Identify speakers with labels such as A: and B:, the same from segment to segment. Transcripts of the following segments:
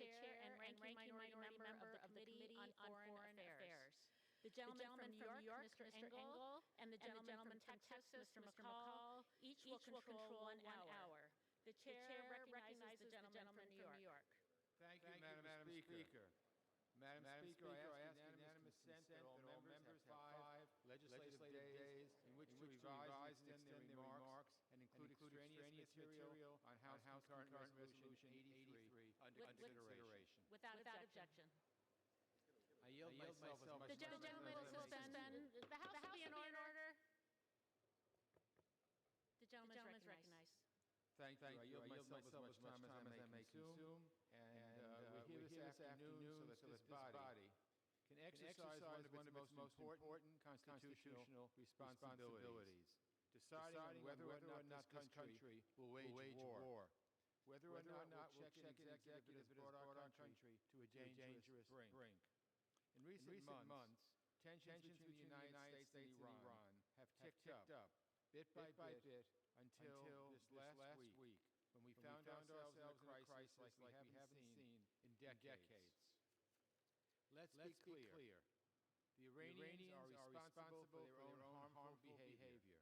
A: Chair and Ranking Minority Member of the Committee on Foreign Affairs. The gentleman from New York, Mr. Engel, and the gentleman from Texas, Mr. McCall, each will control 1 hour. The Chair recognizes the gentleman from New York.
B: Thank you, Madam Speaker. Madam Speaker, I ask unanimous consent that all members have 5 legislative days in which to revise and extend their remarks and include extraneous material on House Concurrent Resolution 83 under consideration.
A: Without objection.
B: I yield myself as much
A: The gentleman will suspend. The House will be in order. The gentleman is recognized.
B: Thank you. I yield myself as much time as I may consume. And we're here this afternoon so that this body can exercise one of its most important constitutional responsibilities, deciding whether or not this country will wage war, whether or not we'll check an executive that has brought our country to a dangerous brink. In recent months, tensions between the United States and Iran have ticked up, bit by bit, until this last week, when we found ourselves in a crisis like we haven't seen in decades. Let's be clear. The Iranians are responsible for their own harmful behavior.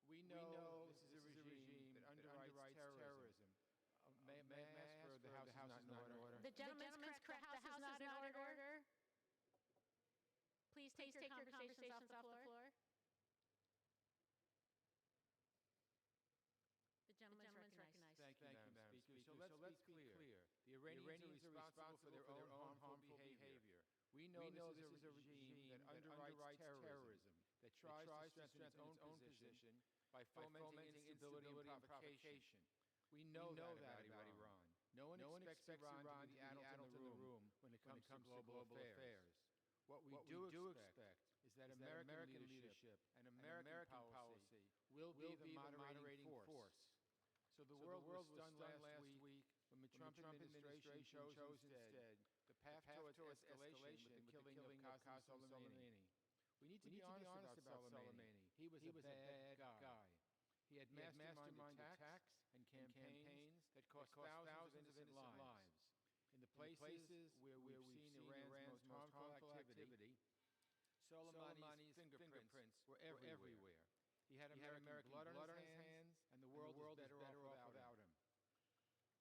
B: We know this is a regime that underwrites terrorism. May I ask for the House is not in order?
A: The gentleman's correct. The House is not in order. Please take your conversations off the floor. The gentleman is recognized.
B: Thank you, Madam Speaker. So let's be clear. The Iranians are responsible for their own harmful behavior. We know this is a regime that underwrites terrorism, that tries to strengthen its own position by fomenting instability and provocation. We know that about Iran. No one expects Iran to be the adult in the room when it comes to global affairs. What we do expect is that American leadership and American policy will be the moderating force. So the world was stunned last week when the Trump administration chose instead the path towards escalation with the killing of Qasem Soleimani. We need to be honest about Soleimani. He was a bad guy. He had masterminded attacks and campaigns that cost thousands of innocent lives. In the places where we've seen Iran's most harmful activity, Soleimani's fingerprints were everywhere. He had American blood on his hands, and the world was better off without him.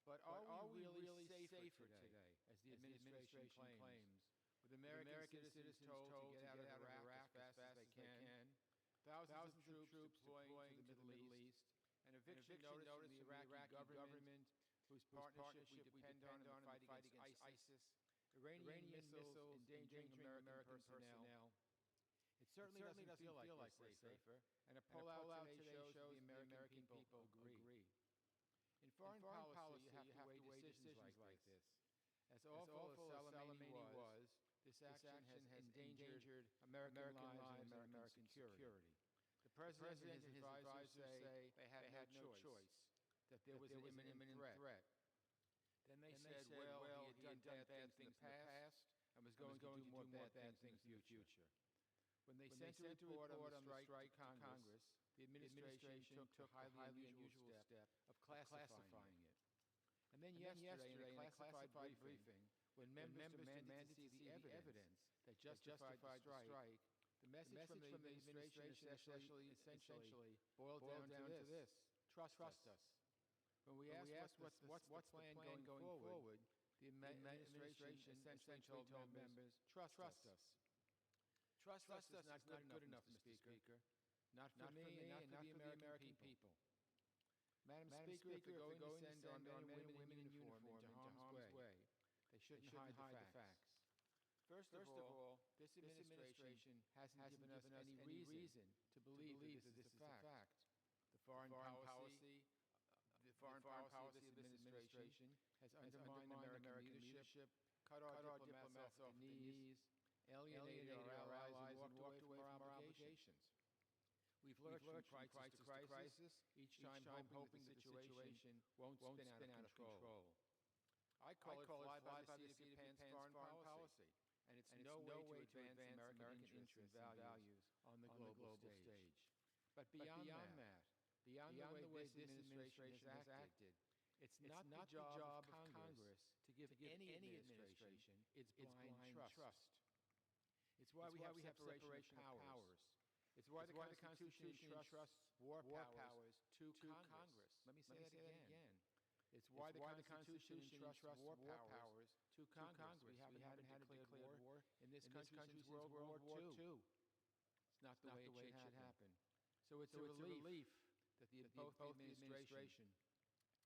B: But are we really safer today, as the administration claims, with American citizens told to get out of Iraq as fast as they can, thousands of troops deploying to the Middle East, and eviction notice from the Iraqi government, whose partnership we depend on in the fight against ISIS, Iranian missiles endangering American personnel. It certainly doesn't feel like we're safer, and a poll out today shows the American people agree. In foreign policy, you have to weigh decisions like this. As awful as Soleimani was, this action has endangered American lives and American security. The President and his advisors say they had no choice, that there was an imminent threat. Then they said, well, he had done bad things in the past and was going to do more bad things in the future. When they sent a report on the strike to Congress, the administration took the highly unusual step of classifying it. And then yesterday, in a classified briefing, when members demanded to see the evidence that justified the strike, the message from the administration essentially boiled down to this: trust us. When we asked what's the plan going forward, the administration essentially told members, trust us. Trust us is not good enough, Mr. Speaker. Not for me and not for the American people. Madam Speaker, if they're going to send our men and women in uniform into harm's way, they shouldn't hide the facts. First of all, this administration hasn't given us any reason to believe that this is a fact. The foreign policy of this administration has undermined American leadership, cut our diplomats off the knees, alienated our allies, and walked away from our obligations. We've lurched from crisis to crisis, each time hoping the situation won't spin out of control. I call it fly by the seat of your pants foreign policy, and it's no way to advance American interests and values on the global stage. But beyond that, beyond the way this administration has acted, It's not the job of Congress to give any administration its blind trust. It's why we have separation of powers. It's why the Constitution entrusts war powers to Congress. Let me say that again. It's why the Constitution entrusts war powers to Congress. We haven't had a declared war in this country since World War II. It's not the way it should happen. So it's a relief that both the administration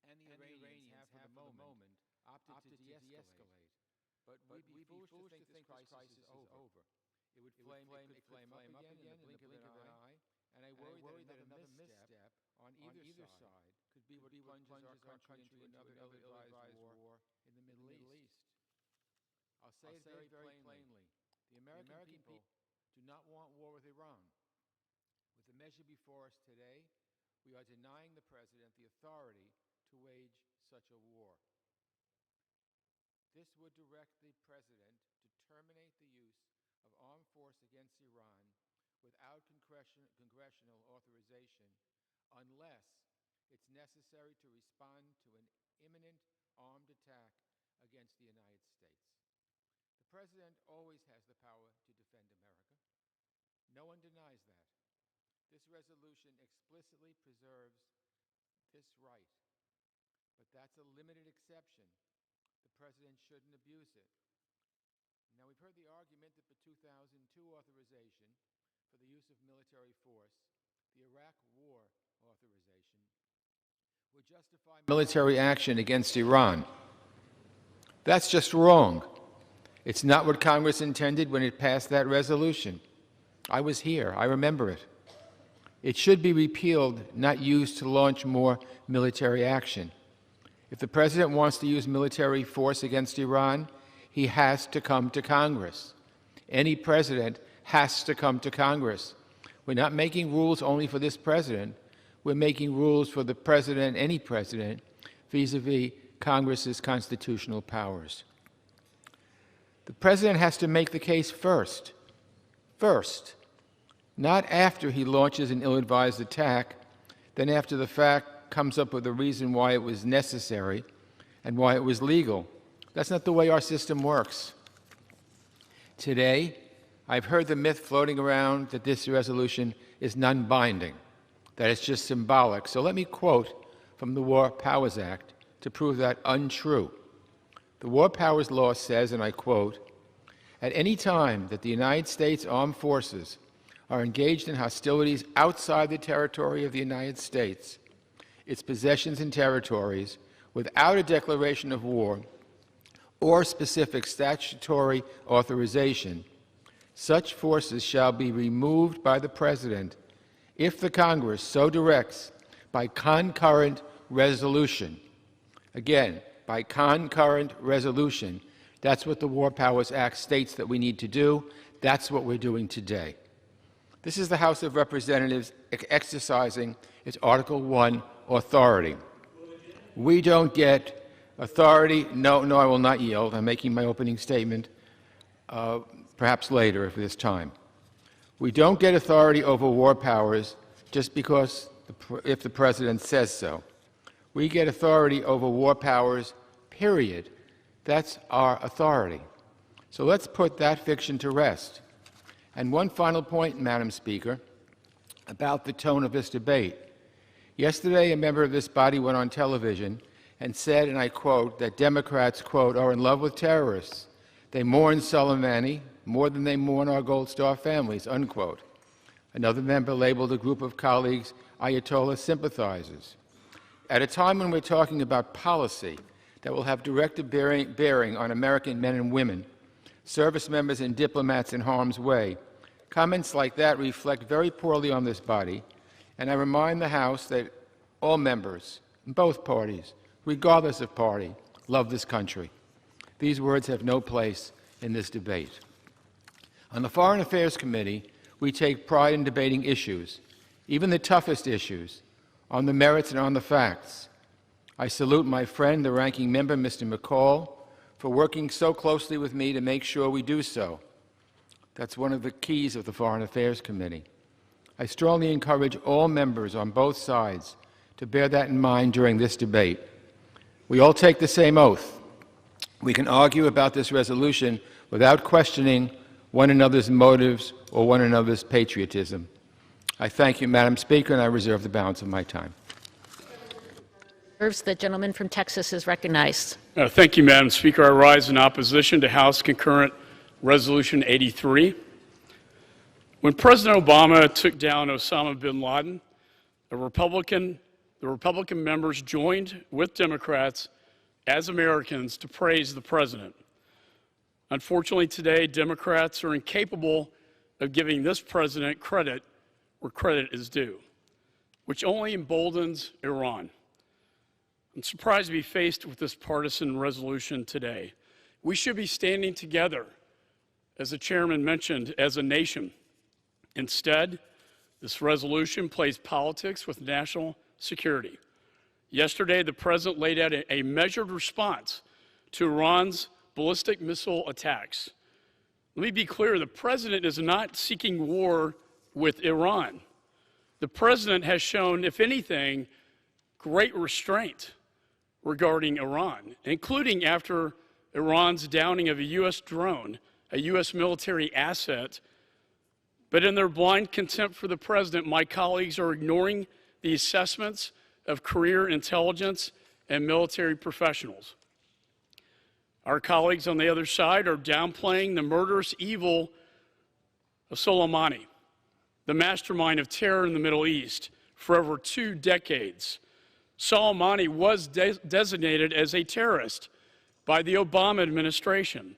B: and the Iranians have, for the moment, opted to de-escalate. But we'd be foolish to think this crisis is over. It could flame up again in the blink of an eye, and I worry that another misstep on either side could be what plunges our country into another ill-advised war in the Middle East. I'll say it very plainly. The American people do not want war with Iran. With the measure before us today, we are denying the President the authority to wage such a war. This would direct the President to terminate the use of armed force against Iran without congressional authorization unless it's necessary to respond to an imminent armed attack against the United States. The President always has the power to defend America. No one denies that. This resolution explicitly preserves this right. But that's a limited exception. The President shouldn't abuse it. Now, we've heard the argument that the 2002 authorization for the use of military force, the Iraq War authorization, would justify military action against Iran. That's just wrong. It's not what Congress intended when it passed that resolution. I was here. I remember it. It should be repealed, not used to launch more military action. If the President wants to use military force against Iran, he has to come to Congress. Any president has to come to Congress. We're not making rules only for this president. We're making rules for the president, any president, vis-a-vis Congress's constitutional powers. The president has to make the case first, not after he launches an ill-advised attack, then after the fact comes up with a reason why it was necessary and why it was legal. That's not the way our system works. Today, I've heard the myth floating around that this resolution is non-binding, that it's just symbolic. So let me quote from the War Powers Act to prove that untrue. The War Powers Law says, and I quote, "At any time that the United States Armed Forces are engaged in hostilities outside the territory of the United States, its possessions and territories, without a declaration of war or specific statutory authorization, such forces shall be removed by the President if the Congress so directs by concurrent resolution." Again, by concurrent resolution. That's what the War Powers Act states that we need to do. That's what we're doing today. This is the House of Representatives exercising its Article I authority. We don't get authority. No, I will not yield. I'm making my opening statement perhaps later if there's time. We don't get authority over war powers just because if the President says so. We get authority over war powers, period. That's our authority. So let's put that fiction to rest. And one final point, Madam Speaker, about the tone of this debate. Yesterday, a member of this body went on television and said, and I quote, that Democrats, quote, are in love with terrorists. They mourn Sulemani more than they mourn our Gold Star families, unquote. Another member labeled a group of colleagues Ayatollah sympathizers. At a time when we're talking about policy that will have direct bearing on American men and women, service members and diplomats in harm's way, comments like that reflect very poorly on this body, and I remind the House that all members, in both parties, regardless of party, love this country. These words have no place in this debate. On the Foreign Affairs Committee, we take pride in debating issues, even the toughest issues, on the merits and on the facts. I salute my friend, the ranking member, Mr. McCall, for working so closely with me to make sure we do so. That's one of the keys of the Foreign Affairs Committee. I strongly encourage all members on both sides to bear that in mind during this debate. We all take the same oath. We can argue about this resolution without questioning one another's motives or one another's patriotism. I thank you, Madam Speaker, and I reserve the balance of my time.
A: The gentleman from Texas is recognized.
C: Thank you, Madam Speaker. I rise in opposition to House Concurrent Resolution 83. When President Obama took down Osama bin Laden, the Republican members joined with Democrats as Americans to praise the president. Unfortunately, today, Democrats are incapable of giving this president credit where credit is due, which only emboldens Iran. I'm surprised to be faced with this partisan resolution today. We should be standing together, as the chairman mentioned, as a nation. Instead, this resolution plays politics with national security. Yesterday, the president laid out a measured response to Iran's ballistic missile attacks. Let me be clear, the president is not seeking war with Iran. The president has shown, if anything, great restraint regarding Iran, including after Iran's downing of a U.S. drone, a U.S. military asset. But in their blind contempt for the president, my colleagues are ignoring the assessments of career intelligence and military professionals. Our colleagues on the other side are downplaying the murderous evil of Sulemani, the mastermind of terror in the Middle East for over 2 decades. Sulemani was designated as a terrorist by the Obama administration.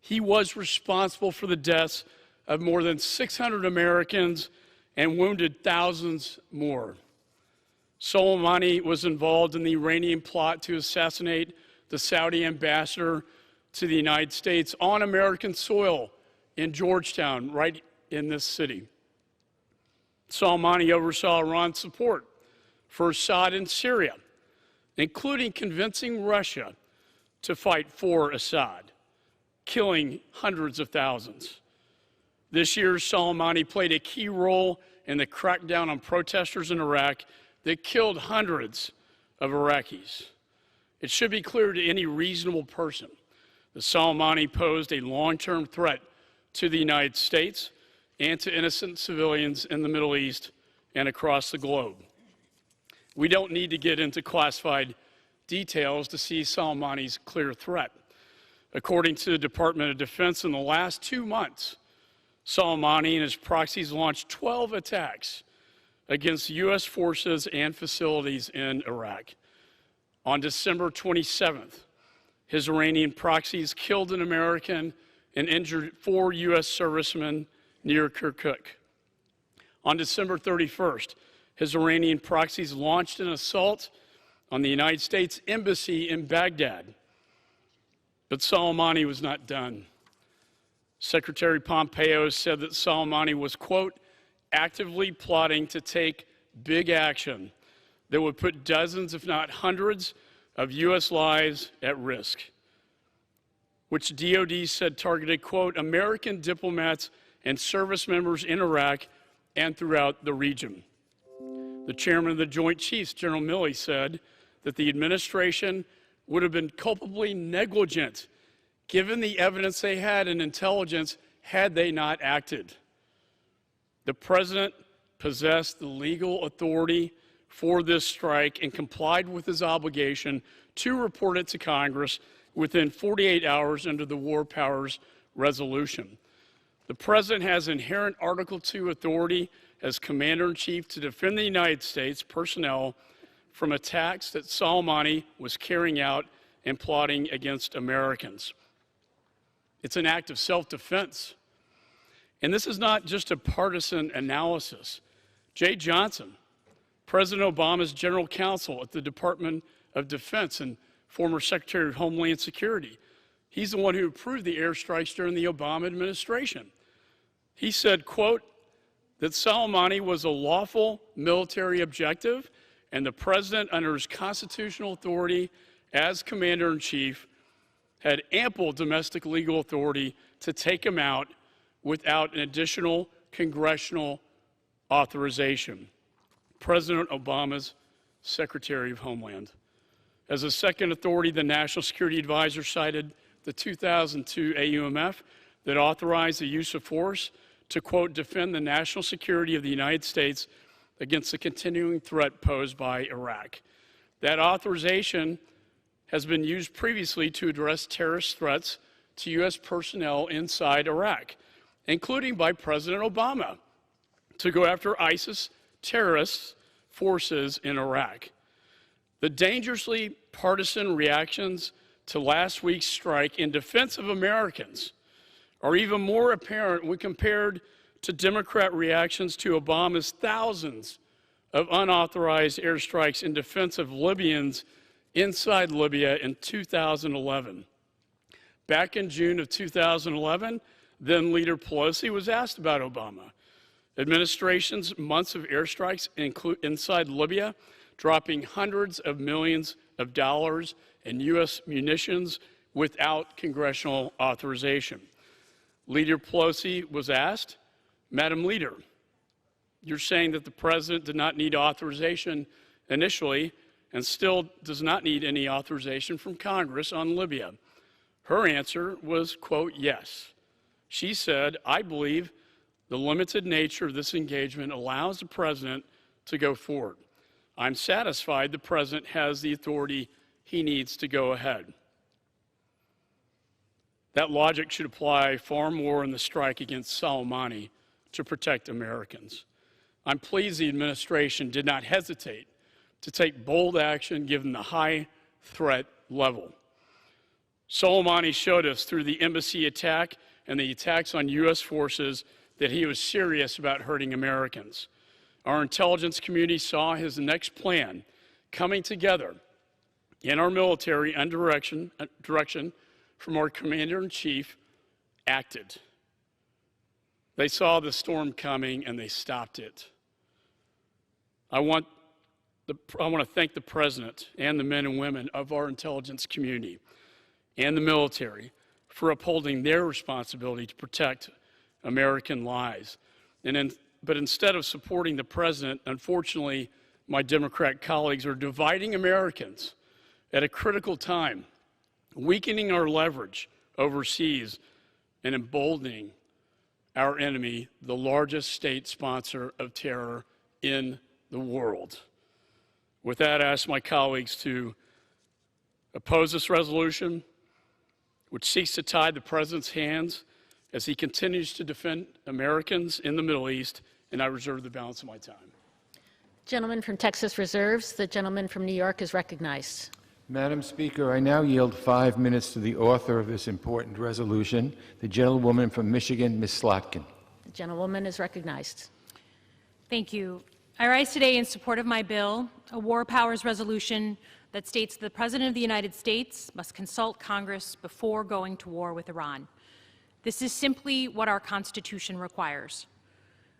C: He was responsible for the deaths of more than 600 Americans and wounded thousands more. Sulemani was involved in the Iranian plot to assassinate the Saudi ambassador to the United States on American soil in Georgetown, right in this city. Sulemani oversaw Iran's support for Assad in Syria, including convincing Russia to fight for Assad, killing hundreds of thousands. This year, Sulemani played a key role in the crackdown on protesters in Iraq that killed hundreds of Iraqis. It should be clear to any reasonable person that Sulemani posed a long-term threat to the United States and to innocent civilians in the Middle East and across the globe. We don't need to get into classified details to see Sulemani's clear threat. According to the Department of Defense, in the last 2 months, Sulemani and his proxies launched 12 attacks against U.S. forces and facilities in Iraq. On December 27th, his Iranian proxies killed an American and injured 4 U.S. servicemen near Kirkuk. On December 31st, his Iranian proxies launched an assault on the United States Embassy in Baghdad. But Sulemani was not done. Secretary Pompeo said that Sulemani was, quote, actively plotting to take big action that would put dozens, if not hundreds, of U.S. lives at risk, which DOD said targeted, quote, American diplomats and service members in Iraq and throughout the region. The chairman of the Joint Chiefs, General Milley, said that the administration would have been culpably negligent given the evidence they had in intelligence had they not acted. The president possessed the legal authority for this strike and complied with his obligation to report it to Congress within 48 hours under the War Powers Resolution. The president has inherent Article II authority as Commander-in-Chief to defend the United States personnel from attacks that Sulemani was carrying out and plotting against Americans. It's an act of self-defense. And this is not just a partisan analysis. Jay Johnson, President Obama's general counsel at the Department of Defense and former Secretary of Homeland Security, he's the one who approved the airstrikes during the Obama administration. He said, quote, that Sulemani was a lawful military objective and the president, under his constitutional authority as Commander-in-Chief, had ample domestic legal authority to take him out without an additional congressional authorization. President Obama's Secretary of Homeland. As a second authority, the National Security Advisor cited the 2002 AUMF that authorized the use of force to, quote, defend the national security of the United States against the continuing threat posed by Iraq. That authorization has been used previously to address terrorist threats to U.S. personnel inside Iraq, including by President Obama, to go after ISIS terrorist forces in Iraq. The dangerously partisan reactions to last week's strike in defense of Americans are even more apparent when compared to Democrat reactions to Obama's thousands of unauthorized airstrikes in defense of Libyans inside Libya in 2011. Back in June of 2011, then Leader Pelosi was asked about Obama administration's months of airstrikes inside Libya, dropping hundreds of millions of dollars in U.S. munitions without congressional authorization. Leader Pelosi was asked, Madam Leader, you're saying that the president did not need authorization initially and still does not need any authorization from Congress on Libya. Her answer was, quote, yes. She said, I believe the limited nature of this engagement allows the president to go forward. I'm satisfied the president has the authority he needs to go ahead. That logic should apply far more in the strike against Sulemani to protect Americans. I'm pleased the administration did not hesitate to take bold action given the high threat level. Sulemani showed us through the embassy attack and the attacks on U.S. forces that he was serious about hurting Americans. Our intelligence community saw his next plan coming together in our military under direction from our commander-in-chief acted. They saw the storm coming and they stopped it. I want to thank the President and the men and women of our intelligence community and the military for upholding their responsibility to protect American lives. But instead of supporting the President, unfortunately, my Democrat colleagues are dividing Americans at a critical time, weakening our leverage overseas and emboldening our enemy, the largest state sponsor of terror in the world. With that, I ask my colleagues to oppose this resolution, which seeks to tie the President's hands as he continues to defend Americans in the Middle East, and I reserve the balance of my time.
A: Gentleman from Texas reserves. The gentleman from New York is recognized.
B: Madam Speaker, I now yield 5 minutes to the author of this important resolution, the gentlewoman from Michigan, Ms. Slotkin.
A: The gentlewoman is recognized.
D: Thank you. I rise today in support of my bill, a war powers resolution that states the President of the United States must consult Congress before going to war with Iran. This is simply what our Constitution requires.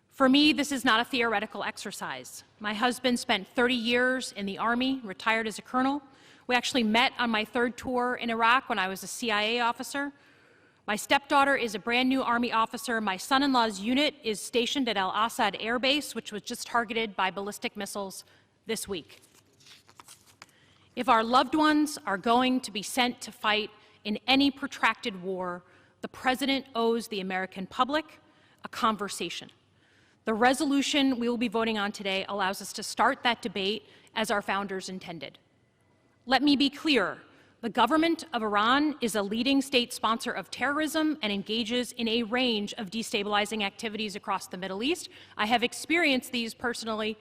D: For me, this is not a theoretical exercise. My husband spent 30 years in the Army, retired as a colonel. We actually met on my third tour in Iraq when I was a CIA officer. My stepdaughter is a brand new Army officer. My son-in-law's unit is stationed at Al-Assad Air Base, which was just targeted by ballistic missiles this week. If our loved ones are going to be sent to fight in any protracted war, the President owes the American public a conversation. The resolution we will be voting on today allows us to start that debate as our founders intended. Let me be clear. The government of Iran is a leading state sponsor of terrorism and engages in a range of destabilizing activities across the Middle East. I have experienced these personally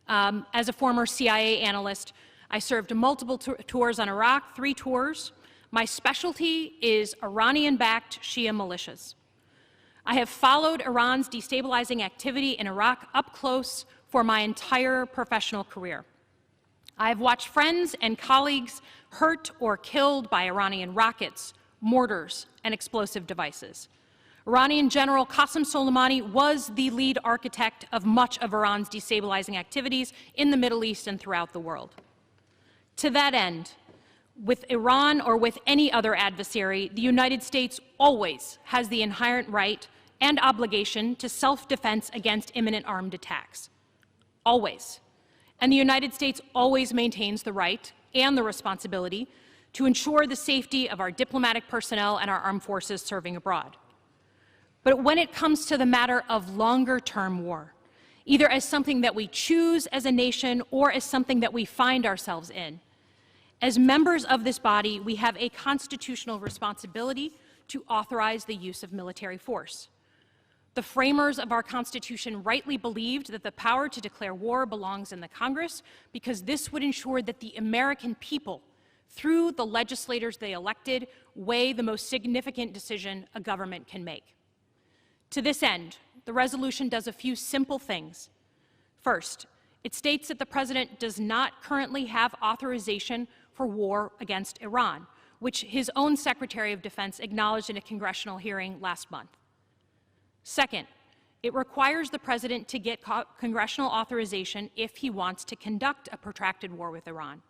D: as a former CIA analyst. I served multiple tours on Iraq, 3 tours. My specialty is Iranian-backed Shia militias. I have followed Iran's destabilizing activity in Iraq up close for my entire professional career. I have watched friends and colleagues hurt or killed by Iranian rockets, mortars, and explosive devices. Iranian General Qasem Soleimani was the lead architect of much of Iran's destabilizing activities in the Middle East and throughout the world. To that end, with Iran or with any other adversary, the United States always has the inherent right and obligation to self-defense against imminent armed attacks. Always. And the United States always maintains the right and the responsibility to ensure the safety of our diplomatic personnel and our armed forces serving abroad. But when it comes to the matter of longer-term war, either as something that we choose as a nation or as something that we find ourselves in, as members of this body, we have a constitutional responsibility to authorize the use of military force. The framers of our Constitution rightly believed that the power to declare war belongs in the Congress because this would ensure that the American people, through the legislators they elected, weigh the most significant decision a government can make. To this end, the resolution does a few simple things. First, it states that the President does not currently have authorization for war against Iran, which his own Secretary of Defense acknowledged in a congressional hearing last month. Second, it requires the President to get congressional authorization if he wants to conduct a protracted war with Iran.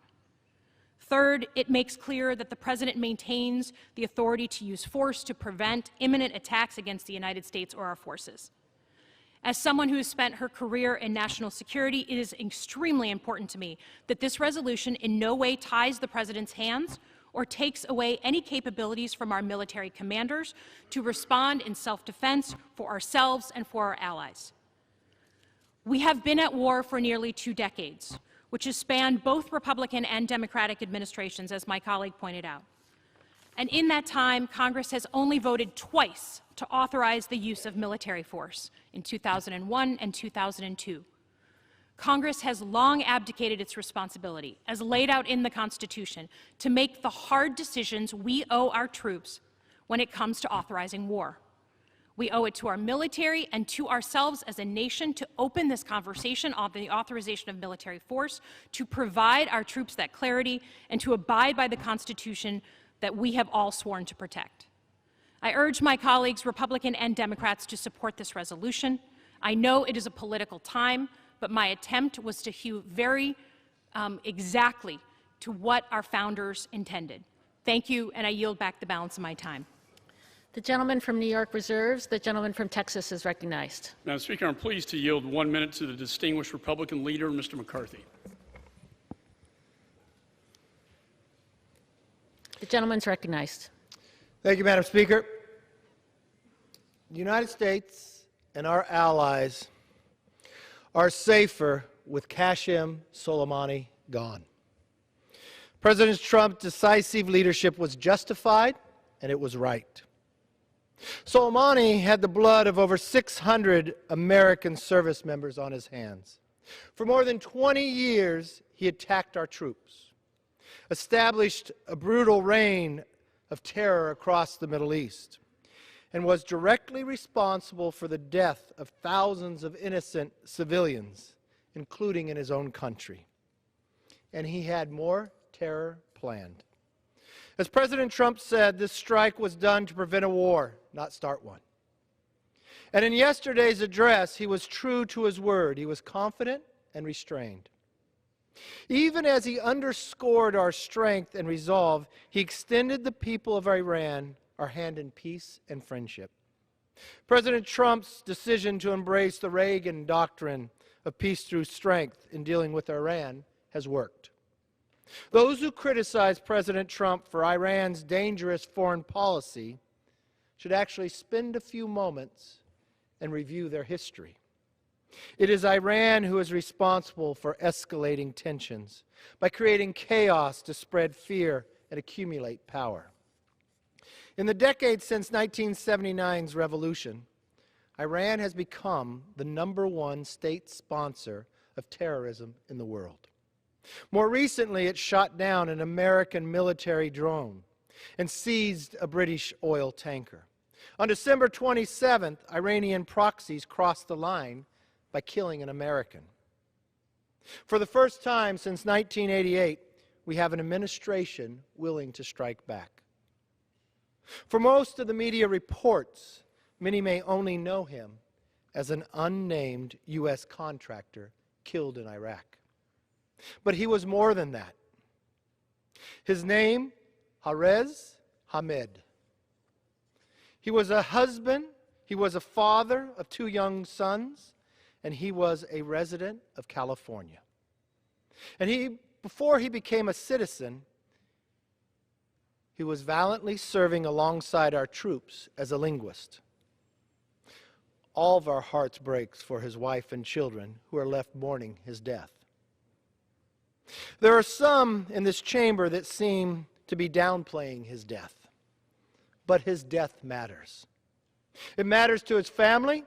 D: Third, it makes clear that the President maintains the authority to use force to prevent imminent attacks against the United States or our forces. As someone who has spent her career in national security, it is extremely important to me that this resolution in no way ties the President's hands or takes away any capabilities from our military commanders to respond in self-defense for ourselves and for our allies. We have been at war for nearly 2 decades, which has spanned both Republican and Democratic administrations, as my colleague pointed out. And in that time, Congress has only voted twice to authorize the use of military force, in 2001 and 2002. Congress has long abdicated its responsibility, as laid out in the Constitution, to make the hard decisions we owe our troops when it comes to authorizing war. We owe it to our military and to ourselves as a nation to open this conversation on the authorization of military force, to provide our troops that clarity, and to abide by the Constitution that we have all sworn to protect. I urge my colleagues, Republican and Democrats, to support this resolution. I know it is a political time, but my attempt was to hew very exactly to what our founders intended. Thank you, and I yield back the balance of my time.
A: The gentleman from New York reserves. The gentleman from Texas is recognized.
C: Madam Speaker, I'm pleased to yield 1 minute to the distinguished Republican leader, Mr. McCarthy.
A: The gentleman's recognized.
E: Thank you, Madam Speaker. The United States and our allies are safer with Qasem Soleimani gone. President Trump's decisive leadership was justified, and it was right. Soleimani had the blood of over 600 American service members on his hands. For more than 20 years, he attacked our troops, established a brutal reign of terror across the Middle East, and was directly responsible for the death of thousands of innocent civilians, including in his own country. And he had more terror planned. As President Trump said, this strike was done to prevent a war, not start one. And in yesterday's address, he was true to his word. He was confident and restrained. Even as he underscored our strength and resolve, he extended the people of Iran our hand in peace and friendship. President Trump's decision to embrace the Reagan doctrine of peace through strength in dealing with Iran has worked. Those who criticize President Trump for Iran's dangerous foreign policy should actually spend a few moments and review their history. It is Iran who is responsible for escalating tensions by creating chaos to spread fear and accumulate power. In the decades since 1979's revolution, Iran has become the #1 state sponsor of terrorism in the world. More recently, it shot down an American military drone and seized a British oil tanker. On December 27th, Iranian proxies crossed the line by killing an American. For the first time since 1988, we have an administration willing to strike back. For most of the media reports, many may only know him as an unnamed U.S. contractor killed in Iraq. But he was more than that. His name, Harez Hamid. He was a husband, he was a father of 2 young sons, and he was a resident of California. And he before he became a citizen, he was valiantly serving alongside our troops as a linguist. All of our hearts breaks for his wife and children who are left mourning his death. There are some in this chamber that seem to be downplaying his death, but his death matters. It matters to his family,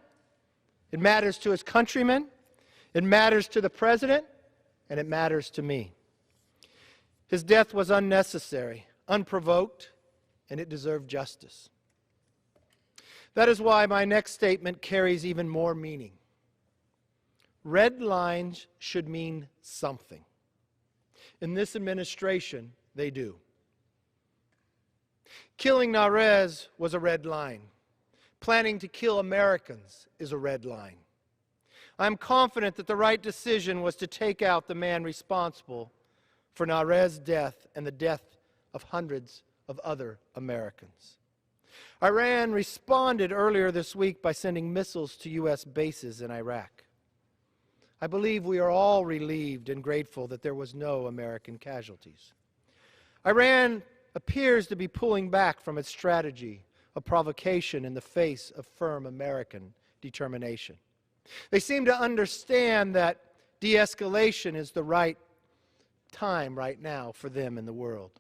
E: it matters to his countrymen, it matters to the president, and it matters to me. His death was unnecessary, unprovoked, and it deserved justice. That is why my next statement carries even more meaning. Red lines should mean something. In this administration, they do. Killing Narez was a red line. Planning to kill Americans is a red line. I'm confident that the right decision was to take out the man responsible for Narez's death and the death of hundreds of other Americans. Iran responded earlier this week by sending missiles to U.S. bases in Iraq. I believe we are all relieved and grateful that there was no American casualties. Iran appears to be pulling back from its strategy of provocation in the face of firm American determination. They seem to understand that de-escalation is the right time right now for them in the world.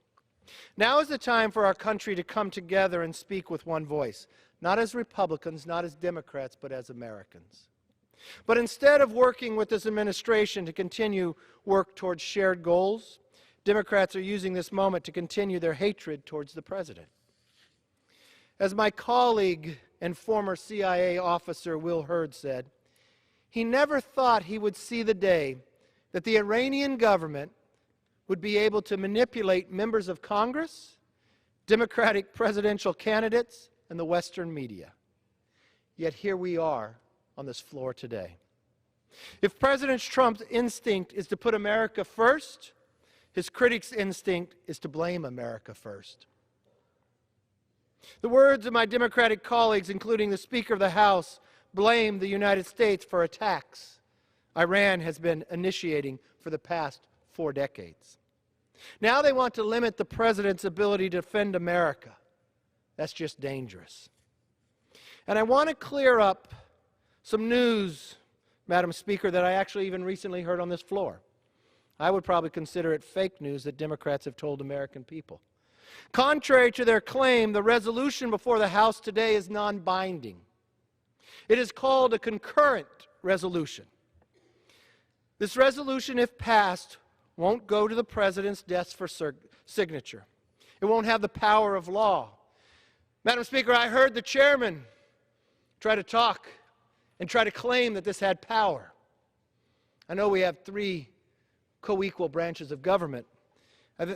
E: Now is the time for our country to come together and speak with one voice, not as Republicans, not as Democrats, but as Americans. But instead of working with this administration to continue work towards shared goals, Democrats are using this moment to continue their hatred towards the president. As my colleague and former CIA officer Will Hurd said, he never thought he would see the day that the Iranian government would be able to manipulate members of Congress, Democratic presidential candidates, and the Western media. Yet here we are on this floor today. If President Trump's instinct is to put America first, his critics' instinct is to blame America first. The words of my Democratic colleagues, including the Speaker of the House, blame the United States for attacks Iran has been initiating for the past 4 decades. Now they want to limit the president's ability to defend America. That's just dangerous. And I want to clear up some news, Madam Speaker, that I actually even recently heard on this floor. I would probably consider it fake news that Democrats have told American people. Contrary to their claim, the resolution before the House today is non-binding. It is called a concurrent resolution. This resolution, if passed, won't go to the President's desk for signature. It won't have the power of law. Madam Speaker, I heard the chairman try to talk and try to claim that this had power. I know we have 3 co-equal branches of government.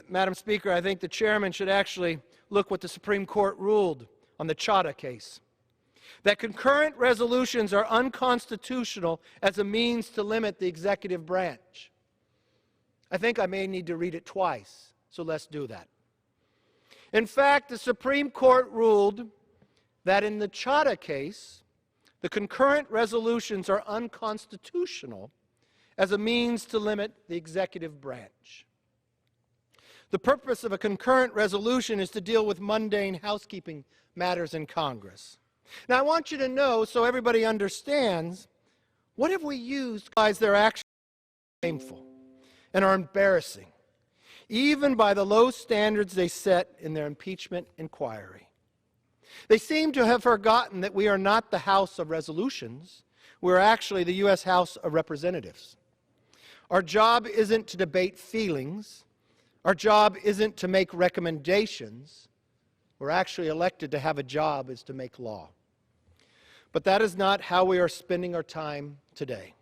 E: Madam Speaker, I think the chairman should actually look what the Supreme Court ruled on the Chadha case. That concurrent resolutions are unconstitutional as a means to limit the executive branch. I think I may need to read it twice, so let's do that. In fact, the Supreme Court ruled that in the Chadha case, the concurrent resolutions are unconstitutional as a means to limit the executive branch. The purpose of a concurrent resolution is to deal with mundane housekeeping matters in Congress. Now, I want you to know, so everybody understands, what have we used? Their actions are shameful and are embarrassing, even by the low standards they set in their impeachment inquiry. They seem to have forgotten that we are not the House of Resolutions. We're actually the U.S. House of Representatives. Our job isn't to debate feelings. Our job isn't to make recommendations. We're actually elected to have a job is to make law. But that is not how we are spending our time today.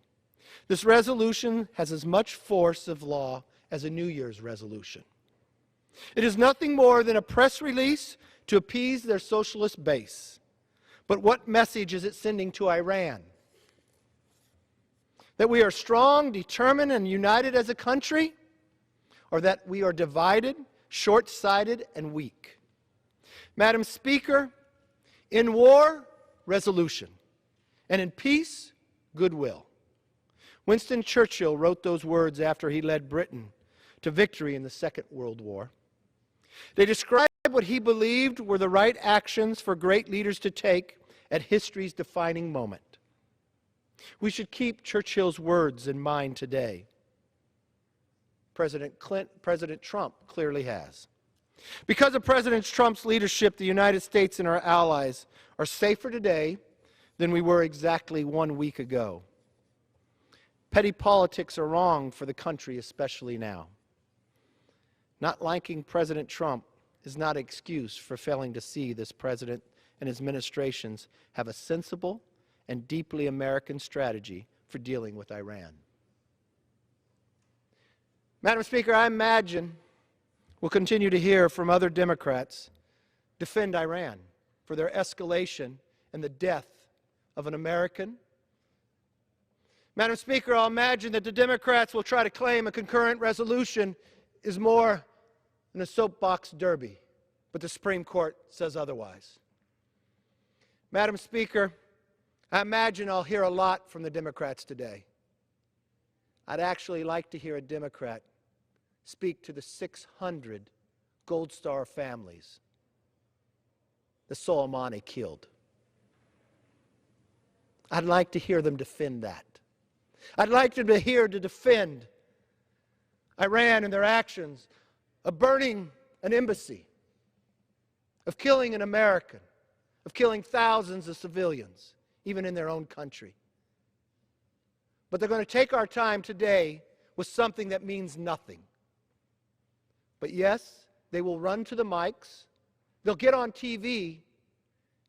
E: This resolution has as much force of law as a New Year's resolution. It is nothing more than a press release to appease their socialist base. But what message is it sending to Iran? That we are strong, determined, and united as a country? Or that we are divided, short-sighted, and weak? Madam Speaker, in war, resolution, and in peace, goodwill. Winston Churchill wrote those words after he led Britain to victory in the Second World War. They described what he believed were the right actions for great leaders to take at history's defining moment. We should keep Churchill's words in mind today. President Trump clearly has. Because of President Trump's leadership, the United States and our allies are safer today than we were exactly 1 week ago. Petty politics are wrong for the country, especially now. Not liking President Trump is not an excuse for failing to see this president and his administrations have a sensible and deeply American strategy for dealing with Iran. Madam Speaker, I imagine we'll continue to hear from other Democrats defend Iran for their escalation and the death of an American. Madam Speaker, I'll imagine that the Democrats will try to claim a concurrent resolution is more than a soapbox derby, but the Supreme Court says otherwise. Madam Speaker, I imagine I'll hear a lot from the Democrats today. I'd actually like to hear a Democrat speak to the 600 Gold Star families the Sulemani killed. I'd like to hear them defend that. I'd like them to hear to defend Iran and their actions of burning an embassy, of killing an American, of killing thousands of civilians, even in their own country. But they're going to take our time today with something that means nothing. But yes, they will run to the mics, they'll get on TV,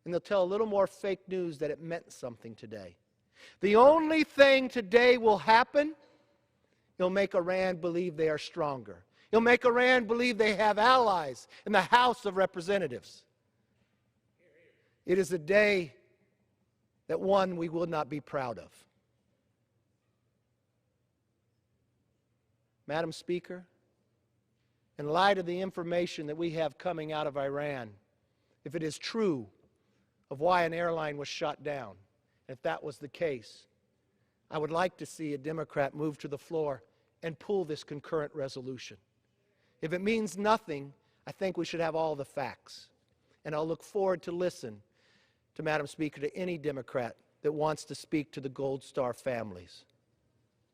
E: and they'll tell a little more fake news that it meant something today. The only thing today will happen, it'll make Iran believe they are stronger. It'll make Iran believe they have allies in the House of Representatives. It is a day that one we will not be proud of. Madam Speaker, in light of the information that we have coming out of Iran, if it is true of why an airline was shot down, if that was the case, I would like to see a Democrat move to the floor and pull this concurrent resolution. If it means nothing, I think we should have all the facts. And I'll look forward to listen to, Madam Speaker, to any Democrat that wants to speak to the Gold Star families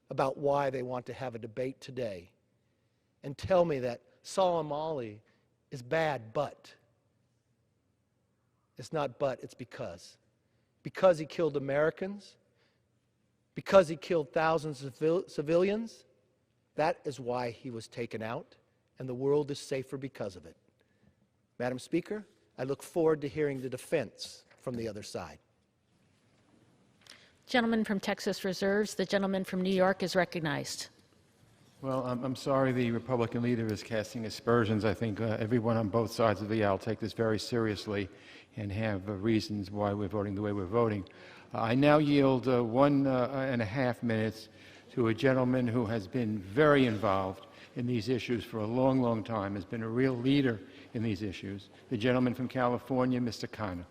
E: about why they want to have a debate today and tell me that Sulemani is bad, but. It's not but, it's because. Because he killed Americans, because he killed thousands of civilians, that is why he was taken out, and the world is safer because of it. Madam Speaker, I look forward to hearing the defense from the other side.
A: Gentleman from Texas reserves. The gentleman from New York is recognized.
B: Well, I'm sorry the Republican leader is casting aspersions. I think everyone on both sides of the aisle take this very seriously and have reasons why we're voting the way we're voting. I now yield 1.5 minutes to a gentleman who has been very involved in these issues for a long, long time, has been a real leader in these issues. The gentleman from California, Mr. Khanna.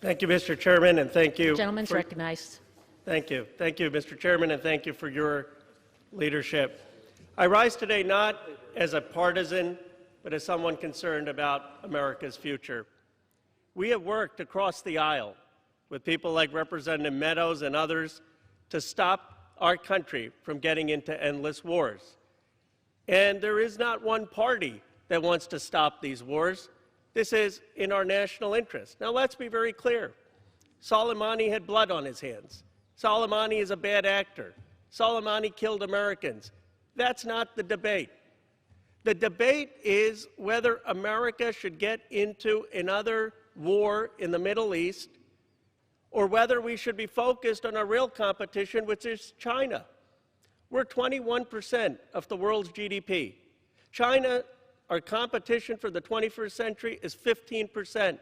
F: Thank you, Mr. Chairman, and thank you.
A: The gentleman's recognized.
F: Thank you. Thank you, Mr. Chairman, and thank you for your leadership. I rise today not as a partisan, but as someone concerned about America's future. We have worked across the aisle with people like Representative Meadows and others to stop our country from getting into endless wars. And there is not one party that wants to stop these wars. This is in our national interest. Now, let's be very clear. Sulemani had blood on his hands. Sulemani is a bad actor. Sulemani killed Americans. That's not the debate. The debate is whether America should get into another war in the Middle East, or whether we should be focused on our real competition, which is China. We're 21% of the world's GDP. China, our competition for the 21st century, is 15%.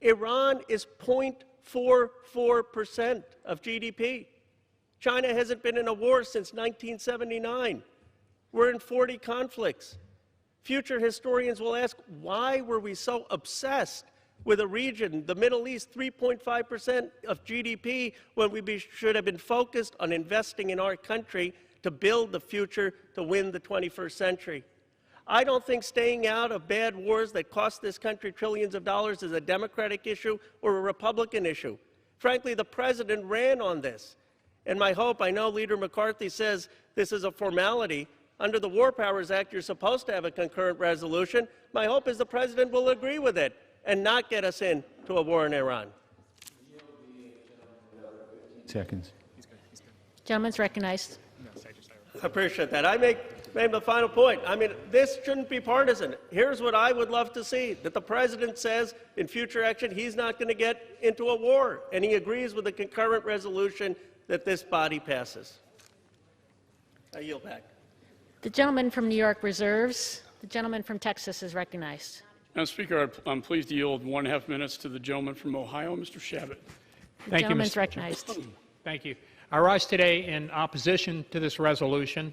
F: Iran is 0.44% of GDP. China hasn't been in a war since 1979. We're in 40 conflicts. Future historians will ask, why were we so obsessed with a region, the Middle East, 3.5% of GDP, when we should have been focused on investing in our country, to build the future to win the 21st century. I don't think staying out of bad wars that cost this country trillions of dollars is a Democratic issue or a Republican issue. Frankly, the president ran on this. And my hope, I know Leader McCarthy says this is a formality. Under the War Powers Act, you're supposed to have a concurrent resolution. My hope is the president will agree with it and not get us into a war in Iran.
B: Seconds.
A: Gentleman's recognized.
F: I appreciate that. I make the final point. I mean, this shouldn't be partisan. Here's what I would love to see, that the president says in future action he's not going to get into a war, and he agrees with the concurrent resolution that this body passes. I yield back.
A: The gentleman from New York reserves. The gentleman from Texas is recognized.
C: Madam Speaker, I'm pleased to yield 1.5 minutes to the gentleman from Ohio, Mr. Shabbat.
A: The gentleman's recognized.
G: Thank you. I rise today in opposition to this resolution,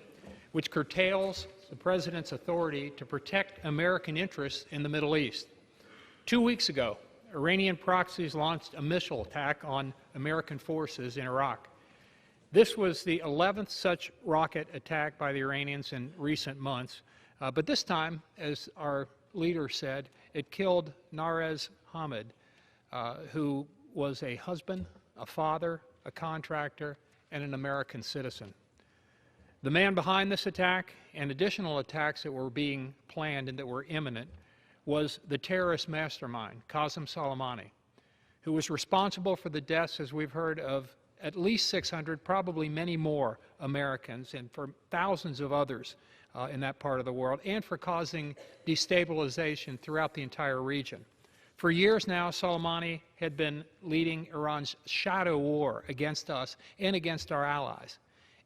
G: which curtails the President's authority to protect American interests in the Middle East. 2 weeks ago, Iranian proxies launched a missile attack on American forces in Iraq. This was the 11th such rocket attack by the Iranians in recent months, but this time, as our leader said, it killed Narez Hamid, who was a husband, a father, a contractor, and an American citizen. The man behind this attack and additional attacks that were being planned and that were imminent was the terrorist mastermind, Qasem Soleimani, who was responsible for the deaths, as we've heard, of at least 600, probably many more Americans, and for thousands of others in that part of the world, and for causing destabilization throughout the entire region. For years now, Soleimani had been leading Iran's shadow war against us and against our allies.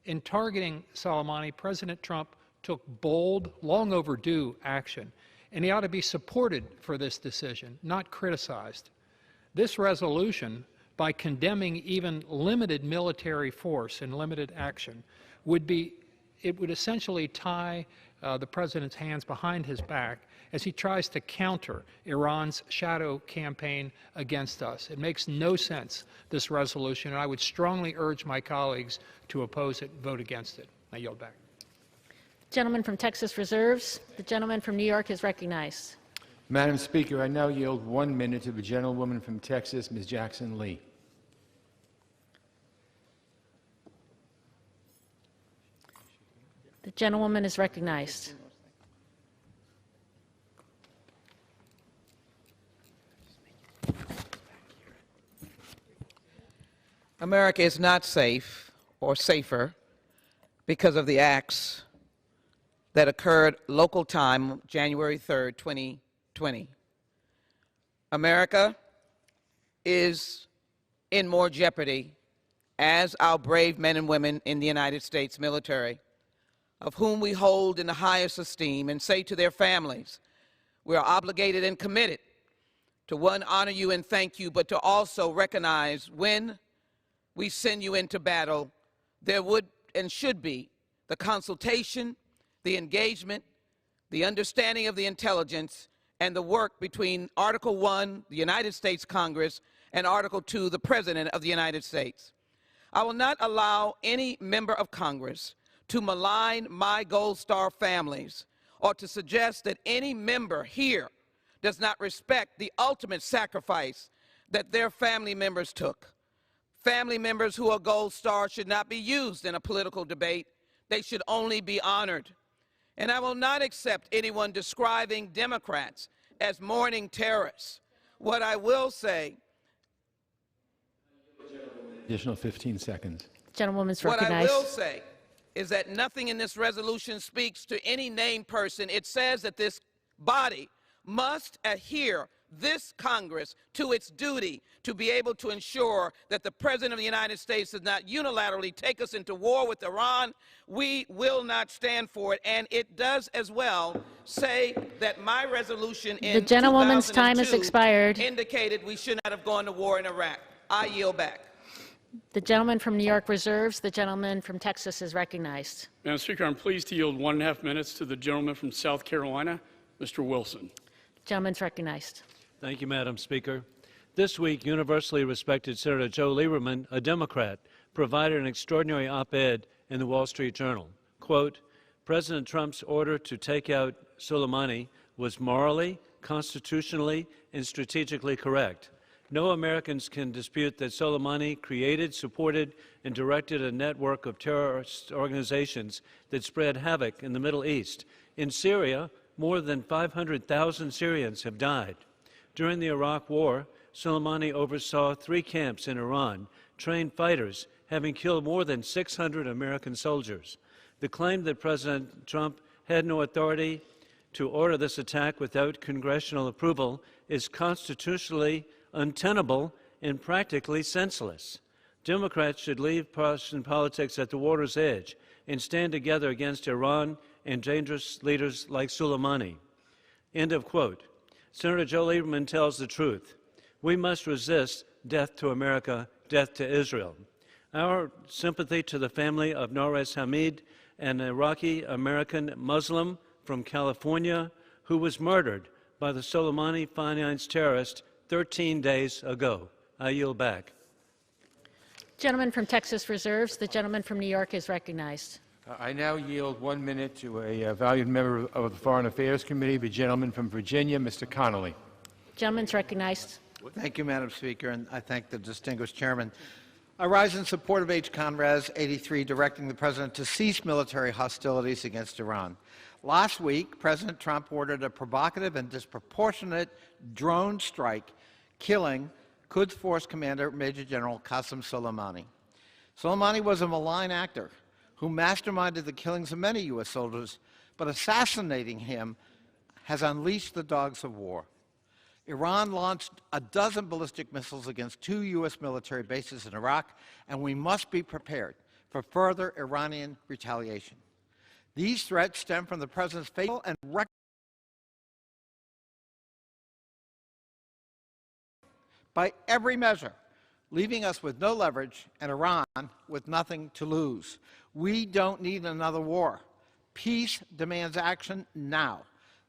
G: In targeting Soleimani, President Trump took bold, long overdue action, and he ought to be supported for this decision, not criticized. This resolution, by condemning even limited military force and limited action, would essentially tie the President's hands behind his back as he tries to counter Iran's shadow campaign against us. It makes no sense, this resolution, and I would strongly urge my colleagues to oppose it and vote against it. I yield back.
A: Gentleman from Texas reserves. The gentleman from New York is recognized.
B: Madam Speaker, I now yield 1 minute to the gentlewoman from Texas, Ms. Jackson Lee.
A: The gentlewoman is recognized.
H: America is not safe or safer because of the acts that occurred local time January 3rd, 2020. America is in more jeopardy as our brave men and women in the United States military, of whom we hold in the highest esteem, and say to their families, we are obligated and committed to, one, honor you and thank you, but to also recognize when we send you into battle, there would and should be the consultation, the engagement, the understanding of the intelligence, and the work between Article 1, the United States Congress, and Article 2, the President of the United States. I will not allow any member of Congress to malign my Gold Star families or to suggest that any member here does not respect the ultimate sacrifice that their family members took. Family members who are Gold Stars should not be used in a political debate. They should only be honored. And I will not accept anyone describing Democrats as mourning terrorists. What I will say...
B: Additional 15 seconds.
A: Gentlewoman's
H: recognized.
A: recognized.
H: What I will say is that nothing in this resolution speaks to any named person. It says that this body must adhere, this Congress, to its duty to be able to ensure that the President of the United States does not unilaterally take us into war with Iran. We will not stand for it, and it does as well say that my resolution in
A: the gentlewoman's time has
H: 2002
A: expired.
H: indicated we should not have gone to war in Iraq. I yield back.
A: The gentleman from New York reserves. The gentleman from Texas is recognized.
C: Madam Speaker, I'm pleased to yield 1.5 minutes to the gentleman from South Carolina, Mr. Wilson.
A: Gentleman's recognized.
I: Thank you, Madam Speaker. This week, universally respected Senator Joe Lieberman, a Democrat, provided an extraordinary op-ed in the Wall Street Journal. Quote, President Trump's order to take out Sulemani was morally, constitutionally, and strategically correct. No Americans can dispute that Sulemani created, supported, and directed a network of terrorist organizations that spread havoc in the Middle East. In Syria, more than 500,000 Syrians have died. During the Iraq War, Sulemani oversaw 3 camps in Iran, trained fighters, having killed more than 600 American soldiers. The claim that President Trump had no authority to order this attack without congressional approval is constitutionally untenable and practically senseless. Democrats should leave partisan politics at the water's edge and stand together against Iran and dangerous leaders like Sulemani. End of quote. Senator Joe Lieberman tells the truth. We must resist death to America, death to Israel. Our sympathy to the family of Norris Hamid, an Iraqi-American Muslim from California who was murdered by the Sulemani financed terrorist 13 days ago. I yield back.
A: Gentleman from Texas reserves. The gentleman from New York is recognized.
B: I now yield 1 minute to a valued member of the Foreign Affairs Committee, the gentleman from Virginia, Mr. Connolly.
A: Gentleman's recognized.
E: Thank you, Madam Speaker, and I thank the distinguished chairman. I rise in support of H.Con. Res. 83, directing the President to cease military hostilities against Iran. Last week, President Trump ordered a provocative and disproportionate drone strike, killing Quds Force Commander Major General Qasem Soleimani. Soleimani was a malign actor who masterminded the killings of many U.S. soldiers, but assassinating him has unleashed the dogs of war. Iran launched a dozen ballistic missiles against 2 U.S. military bases in Iraq, and we must be prepared for further Iranian retaliation. These threats stem from the President's fatal and by every measure, leaving us with no leverage and Iran with nothing to lose. We don't need another war. Peace demands action now.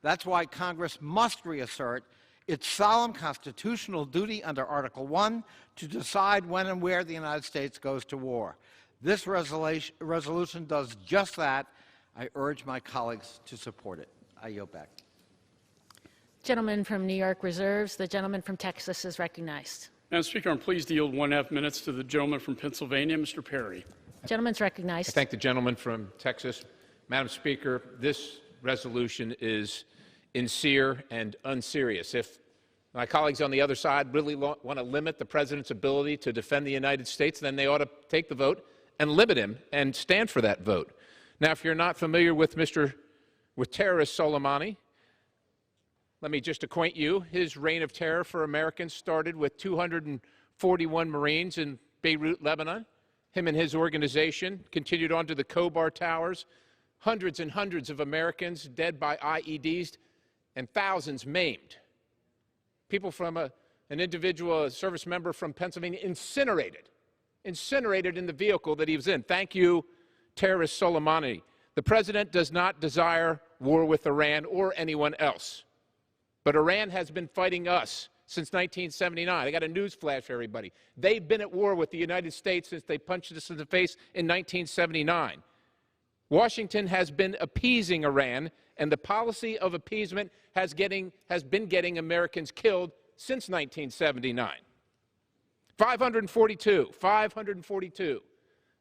E: That's why Congress must reassert its solemn constitutional duty under Article 1 to decide when and where the United States goes to war. This resolution does just that. I urge my colleagues to support it. I yield back.
A: Gentleman from New York reserves. The gentleman from Texas is recognized.
C: Madam Speaker, I'm pleased to yield 1.5 minutes to the gentleman from Pennsylvania, Mr. Perry.
A: Gentleman's recognized.
J: I thank the gentleman from Texas. Madam Speaker, this resolution is sincere and unserious. If my colleagues on the other side really want to limit the President's ability to defend the United States, then they ought to take the vote and limit him and stand for that vote. Now, if you're not familiar with terrorist Soleimani, let me just acquaint you. His reign of terror for Americans started with 241 Marines in Beirut, Lebanon. Him and his organization continued on to the Khobar Towers. Hundreds and hundreds of Americans dead by IEDs and thousands maimed. People from an individual, a service member from Pennsylvania, incinerated in the vehicle that he was in. Thank you, terrorist Soleimani. The President does not desire war with Iran or anyone else. But Iran has been fighting us since 1979. I got a news flash for everybody. They've been at war with the United States since they punched us in the face in 1979. Washington has been appeasing Iran, and the policy of appeasement has been getting Americans killed since 1979. 542.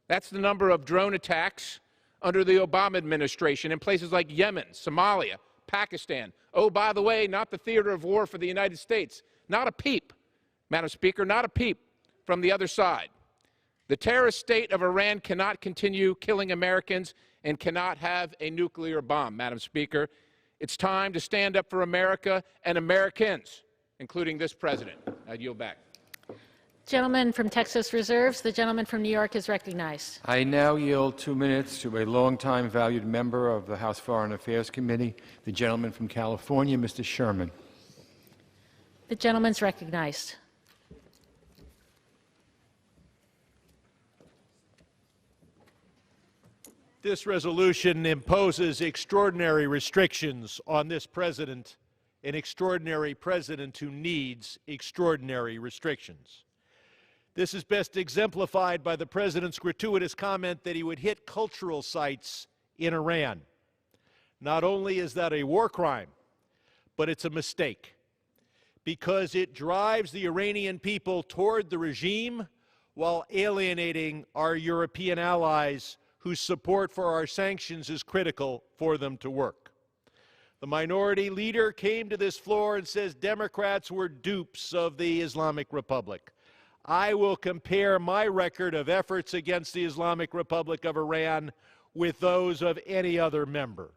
J: That's the number of drone attacks under the Obama administration in places like Yemen, Somalia, Pakistan. Oh, by the way, not the theater of war for the United States. Not a peep, Madam Speaker, not a peep from the other side. The terrorist state of Iran cannot continue killing Americans and cannot have a nuclear bomb, Madam Speaker. It's time to stand up for America and Americans, including this President. I yield back.
A: Gentleman from Texas reserves. The gentleman from New York is recognized.
B: I now yield 2 minutes to a longtime valued member of the House Foreign Affairs Committee, the gentleman from California, Mr. Sherman.
A: The gentleman's recognized.
K: This resolution imposes extraordinary restrictions on this president, an extraordinary president who needs extraordinary restrictions. This is best exemplified by the president's gratuitous comment that he would hit cultural sites in Iran. Not only is that a war crime, but it's a mistake, because it drives the Iranian people toward the regime while alienating our European allies whose support for our sanctions is critical for them to work. The minority leader came to this floor and says Democrats were dupes of the Islamic Republic. I will compare my record of efforts against the Islamic Republic of Iran with those of any other member.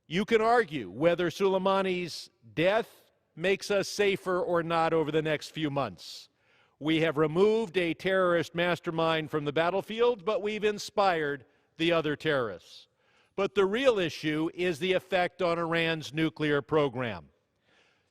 K: You can argue whether Suleimani's death makes us safer or not over the next few months. We have removed a terrorist mastermind from the battlefield, but we've inspired the other terrorists. But the real issue is the effect on Iran's nuclear program.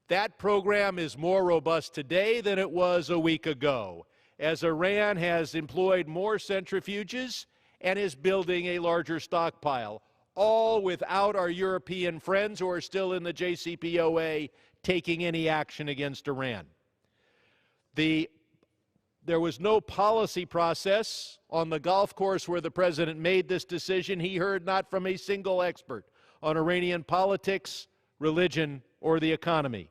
K: That program is more robust today than it was a week ago, as Iran has employed more centrifuges and is building a larger stockpile, all without our European friends who are still in the JCPOA taking any action against Iran. There was no policy process on the golf course where the president made this decision. He heard not from a single expert on Iranian politics, religion, or the economy.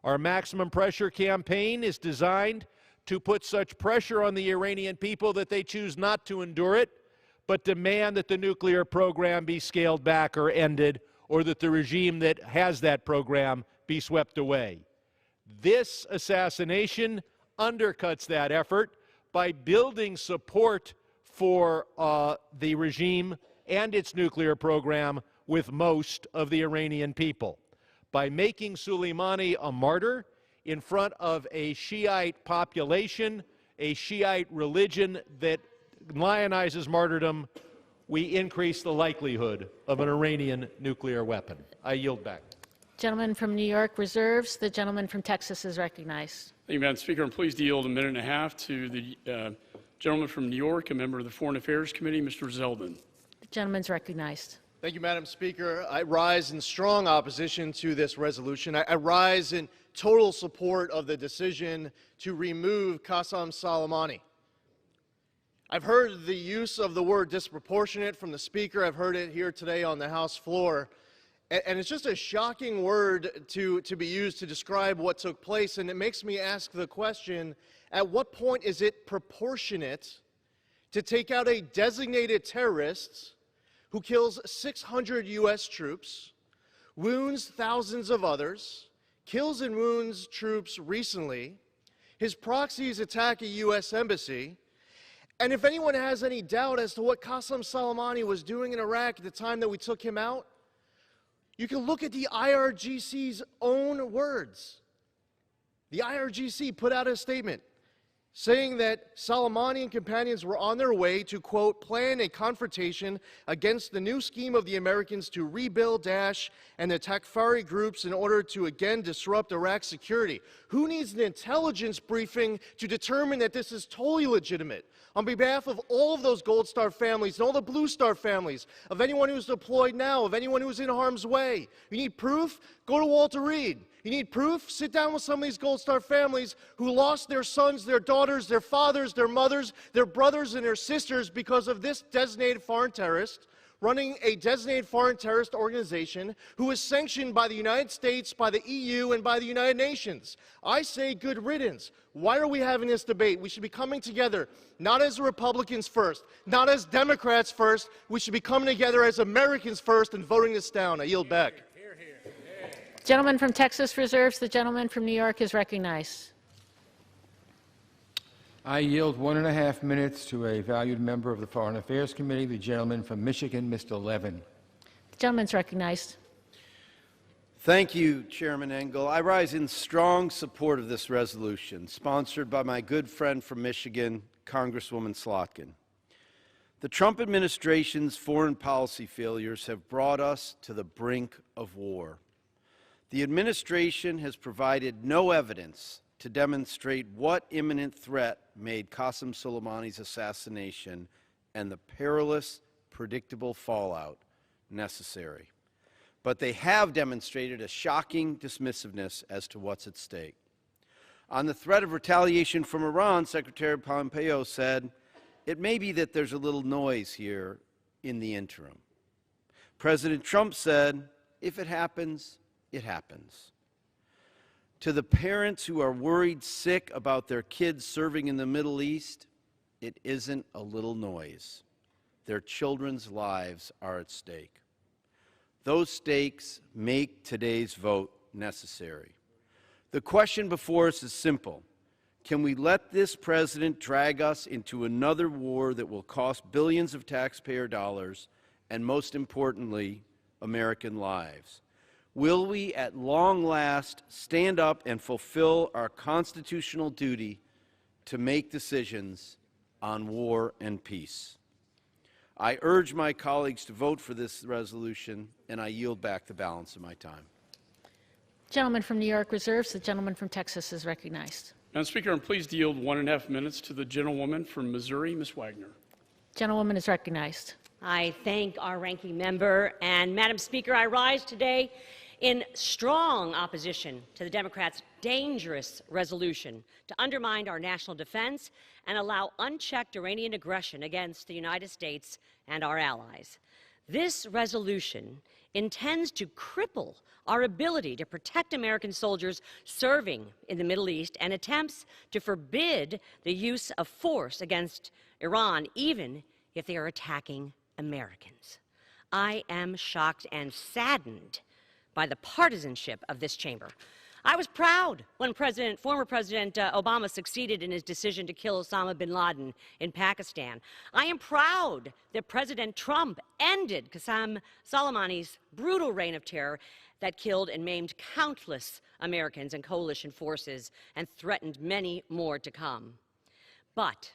K: Our maximum pressure campaign is designed to put such pressure on the Iranian people that they choose not to endure it, but demand that the nuclear program be scaled back or ended, or that the regime that has that program be swept away. This assassination undercuts that effort by building support for the regime and its nuclear program with most of the Iranian people. By making Suleimani a martyr in front of a Shiite population, a Shiite religion that lionizes martyrdom, we increase the likelihood of an Iranian nuclear weapon. I yield back.
A: Gentleman from New York reserves. The gentleman from Texas is recognized.
C: Thank you, Madam Speaker. I'm pleased to yield a minute and a half to the gentleman from New York, a member of the Foreign Affairs Committee, Mr. Zeldin.
A: The gentleman's recognized.
L: Thank you, Madam Speaker. I rise in strong opposition to this resolution. I rise in total support of the decision to remove Qasem Soleimani. I've heard the use of the word disproportionate from the Speaker. I've heard it here today on the House floor. And it's just a shocking word to be used to describe what took place. And it makes me ask the question, at what point is it proportionate to take out a designated terrorist who kills 600 U.S. troops, wounds thousands of others, kills and wounds troops recently, his proxies attack a U.S. embassy, and if anyone has any doubt as to what Qasem Soleimani was doing in Iraq at the time that we took him out, you can look at the IRGC's own words. The IRGC put out a statement saying that Soleimani and companions were on their way to, quote, plan a confrontation against the new scheme of the Americans to rebuild Daesh and the Takfiri groups in order to again disrupt Iraq's security. Who needs an intelligence briefing to determine that this is totally legitimate? On behalf of all of those Gold Star families and all the Blue Star families, of anyone who's deployed now, of anyone who's in harm's way, you need proof? Go to Walter Reed. You need proof? Sit down with some of these Gold Star families who lost their sons, their daughters, their fathers, their mothers, their brothers, and their sisters because of this designated foreign terrorist running a designated foreign terrorist organization who is sanctioned by the United States, by the EU, and by the United Nations. I say good riddance. Why are we having this debate? We should be coming together, not as Republicans first, not as Democrats first. We should be coming together as Americans first and voting this down. I yield back.
A: Gentleman from Texas reserves. The gentleman from New York is recognized.
B: I yield 1.5 minutes to a valued member of the Foreign Affairs Committee, the gentleman from Michigan, Mr. Levin.
A: The gentleman's recognized.
M: Thank you, Chairman Engel. I rise in strong support of this resolution, sponsored by my good friend from Michigan, Congresswoman Slotkin. The Trump administration's foreign policy failures have brought us to the brink of war. The administration has provided no evidence to demonstrate what imminent threat made Qasem Soleimani's assassination and the perilous, predictable fallout necessary. But they have demonstrated a shocking dismissiveness as to what's at stake. On the threat of retaliation from Iran, Secretary Pompeo said, "It may be that there's a little noise here in the interim." President Trump said, "If it happens, it happens." To the parents who are worried sick about their kids serving in the Middle East, it isn't a little noise. Their children's lives are at stake. Those stakes make today's vote necessary. The question before us is simple. Can we let this president drag us into another war that will cost billions of taxpayer dollars and, most importantly, American lives? Will we, at long last, stand up and fulfill our constitutional duty to make decisions on war and peace? I urge my colleagues to vote for this resolution, and I yield back the balance of my time.
A: Gentleman from New York reserves. The gentleman from Texas is recognized.
C: Madam Speaker, I'm pleased to yield 1.5 minutes to the gentlewoman from Missouri, Ms. Wagner.
A: Gentlewoman is recognized.
N: I thank our ranking member. And Madam Speaker, I rise today in strong opposition to the Democrats' dangerous resolution to undermine our national defense and allow unchecked Iranian aggression against the United States and our allies. This resolution intends to cripple our ability to protect American soldiers serving in the Middle East and attempts to forbid the use of force against Iran, even if they are attacking Americans. I am shocked and saddened by the partisanship of this chamber. I was proud when former President Obama succeeded in his decision to kill Osama bin Laden in Pakistan. I am proud that President Trump ended Qasem Soleimani's brutal reign of terror that killed and maimed countless Americans and coalition forces and threatened many more to come. But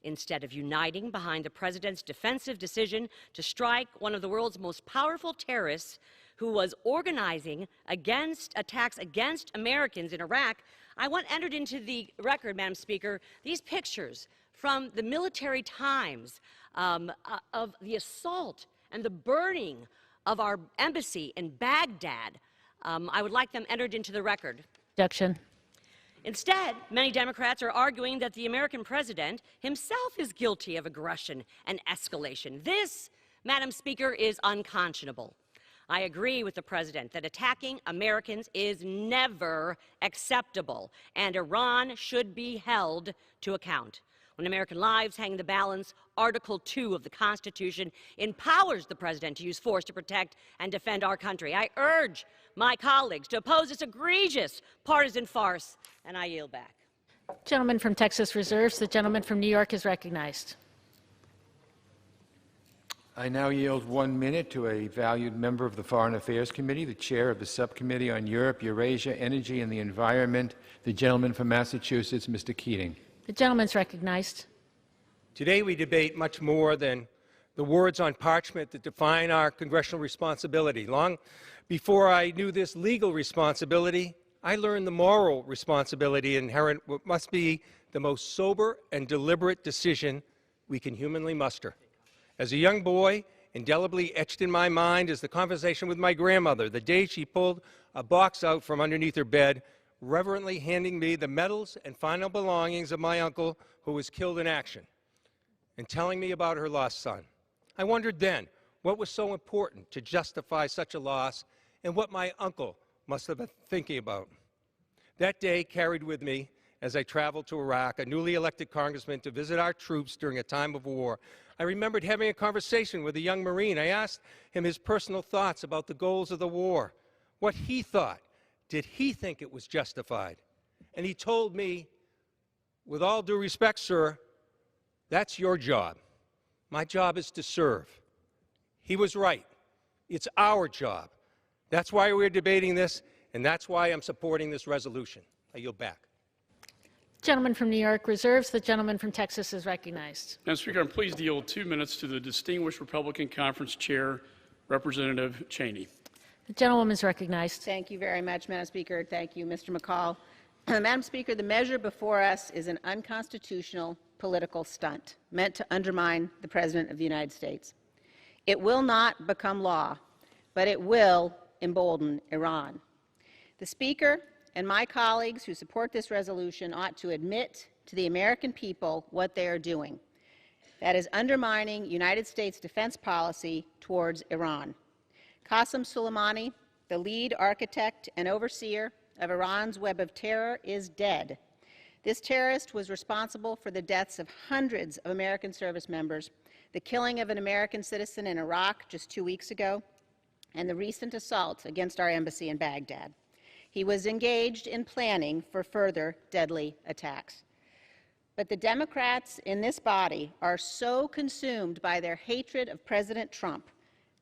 N: instead of uniting behind the president's defensive decision to strike one of the world's most powerful terrorists who was organizing attacks against Americans in Iraq, I want entered into the record, Madam Speaker, these pictures from the Military Times of the assault and the burning of our embassy in Baghdad. I would like them entered into the record.
A: Objection.
N: Instead, many Democrats are arguing that the American president himself is guilty of aggression and escalation. This, Madam Speaker, is unconscionable. I agree with the president that attacking Americans is never acceptable, and Iran should be held to account. When American lives hang in the balance, Article 2 of the Constitution empowers the president to use force to protect and defend our country. I urge my colleagues to oppose this egregious partisan farce, and I yield back.
A: Gentleman from Texas reserves. The gentleman from New York is recognized.
B: I now yield 1 minute to a valued member of the Foreign Affairs Committee, the chair of the Subcommittee on Europe, Eurasia, Energy, and the Environment, the gentleman from Massachusetts, Mr. Keating.
A: The gentleman is recognized.
O: Today we debate much more than the words on parchment that define our congressional responsibility. Long before I knew this legal responsibility, I learned the moral responsibility inherent in what must be the most sober and deliberate decision we can humanly muster. As a young boy, indelibly etched in my mind is the conversation with my grandmother, the day she pulled a box out from underneath her bed, reverently handing me the medals and final belongings of my uncle who was killed in action, and telling me about her lost son. I wondered then what was so important to justify such a loss and what my uncle must have been thinking about. That day carried with me, as I traveled to Iraq, a newly elected congressman, to visit our troops during a time of war. I remembered having a conversation with a young Marine. I asked him his personal thoughts about the goals of the war, what he thought. Did he think it was justified? And he told me, with all due respect, sir, that's your job. My job is to serve. He was right. It's our job. That's why we're debating this, and that's why I'm supporting this resolution. I yield back.
A: Gentleman from New York reserves. The gentleman from Texas is recognized.
C: Madam Speaker, I'm pleased to yield 2 minutes to the distinguished Republican Conference Chair, Representative Cheney.
A: The gentlewoman is recognized.
P: Thank you very much, Madam Speaker. Thank you, Mr. McCall. Madam Speaker, the measure before us is an unconstitutional political stunt meant to undermine the President of the United States. It will not become law, but it will embolden Iran. The Speaker and my colleagues who support this resolution ought to admit to the American people what they are doing. That is undermining United States defense policy towards Iran. Qasem Soleimani, the lead architect and overseer of Iran's web of terror, is dead. This terrorist was responsible for the deaths of hundreds of American service members, the killing of an American citizen in Iraq just 2 weeks ago, and the recent assault against our embassy in Baghdad. He was engaged in planning for further deadly attacks. But the Democrats in this body are so consumed by their hatred of President Trump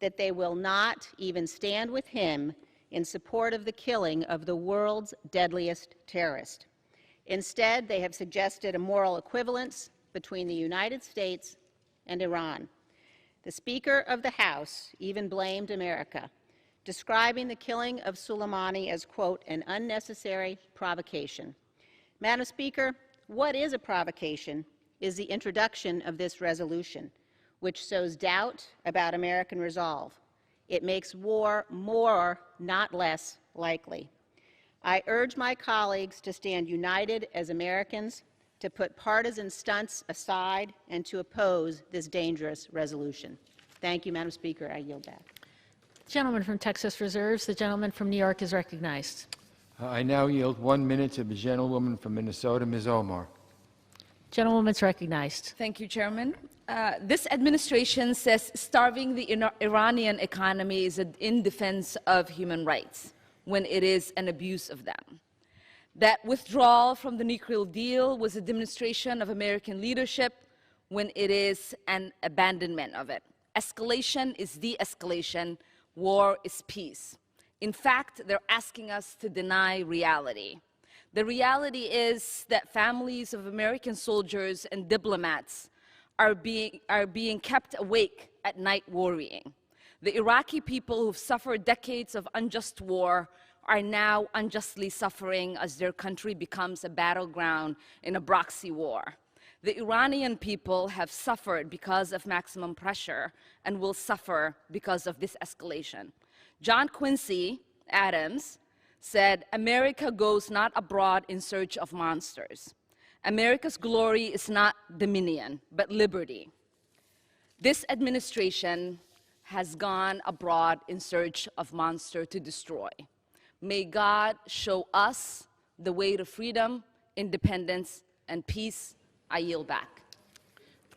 P: that they will not even stand with him in support of the killing of the world's deadliest terrorist. Instead, they have suggested a moral equivalence between the United States and Iran. The Speaker of the House even blamed America, describing the killing of Soleimani as, quote, an unnecessary provocation. Madam Speaker, what is a provocation is the introduction of this resolution, which sows doubt about American resolve. It makes war more, not less, likely. I urge my colleagues to stand united as Americans, to put partisan stunts aside, and to oppose this dangerous resolution. Thank you, Madam Speaker. I yield back.
A: The gentleman from Texas reserves. The gentleman from New York is recognized.
B: I now yield 1 minute to the gentlewoman from Minnesota, Ms. Omar.
A: Gentlewoman's recognized.
Q: Thank you, Chairman. This administration says starving the Iranian economy is in defense of human rights, when it is an abuse of them. That withdrawal from the nuclear deal was a demonstration of American leadership, when it is an abandonment of it. Escalation is de-escalation. War is peace. In fact, they're asking us to deny reality. The reality is that families of American soldiers and diplomats are being kept awake at night worrying. The Iraqi people who've suffered decades of unjust war are now unjustly suffering as their country becomes a battleground in a proxy war. The Iranian people have suffered because of maximum pressure and will suffer because of this escalation. John Quincy Adams said, "America goes not abroad in search of monsters. America's glory is not dominion, but liberty." This administration has gone abroad in search of monster to destroy. May God show us the way to freedom, independence, and peace. I yield back.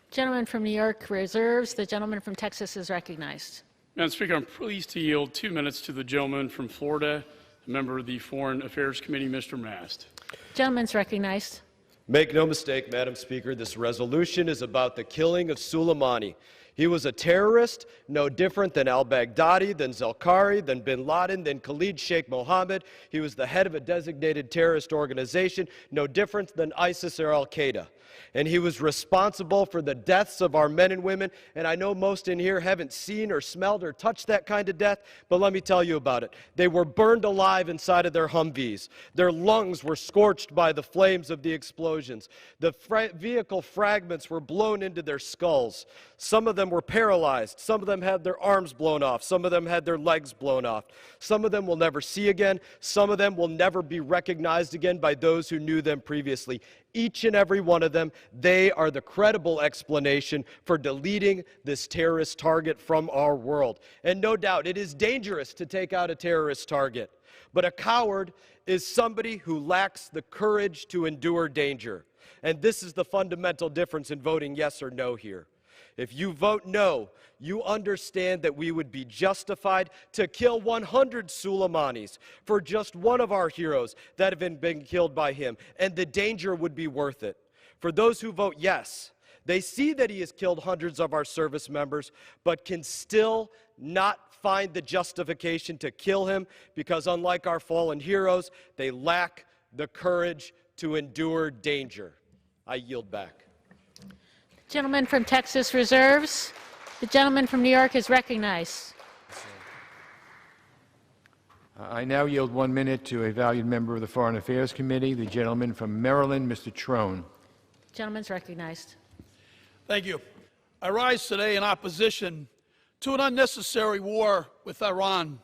A: Gentleman from New York reserves. The gentleman from Texas is recognized.
C: Madam Speaker, I'm pleased to yield 2 minutes to the gentleman from Florida, a member of the Foreign Affairs Committee, Mr. Mast.
A: Gentleman's recognized.
R: Make no mistake, Madam Speaker, this resolution is about the killing of Soleimani. He was a terrorist, no different than al-Baghdadi, than Zelkari, than bin Laden, than Khalid Sheikh Mohammed. He was the head of a designated terrorist organization, no different than ISIS or al-Qaeda. And he was responsible for the deaths of our men and women. And I know most in here haven't seen or smelled or touched that kind of death, but let me tell you about it. They were burned alive inside of their Humvees. Their lungs were scorched by the flames of the explosions. The vehicle fragments were blown into their skulls. Some of them were paralyzed. Some of them had their arms blown off. Some of them had their legs blown off. Some of them will never see again. Some of them will never be recognized again by those who knew them previously. Each and every one of them, they are the credible explanation for deleting this terrorist target from our world. And no doubt, it is dangerous to take out a terrorist target. But a coward is somebody who lacks the courage to endure danger. And this is the fundamental difference in voting yes or no here. If you vote no, you understand that we would be justified to kill 100 Soleimanis for just one of our heroes that have been killed by him, and the danger would be worth it. For those who vote yes, they see that he has killed hundreds of our service members, but can still not find the justification to kill him because, unlike our fallen heroes, they lack the courage to endure danger. I yield back.
A: Gentleman from Texas reserves. The gentleman from New York is recognized.
B: I now yield 1 minute to a valued member of the Foreign Affairs Committee, the gentleman from Maryland, Mr. Trone.
A: Gentleman's recognized.
S: Thank you. I rise today in opposition to an unnecessary war with Iran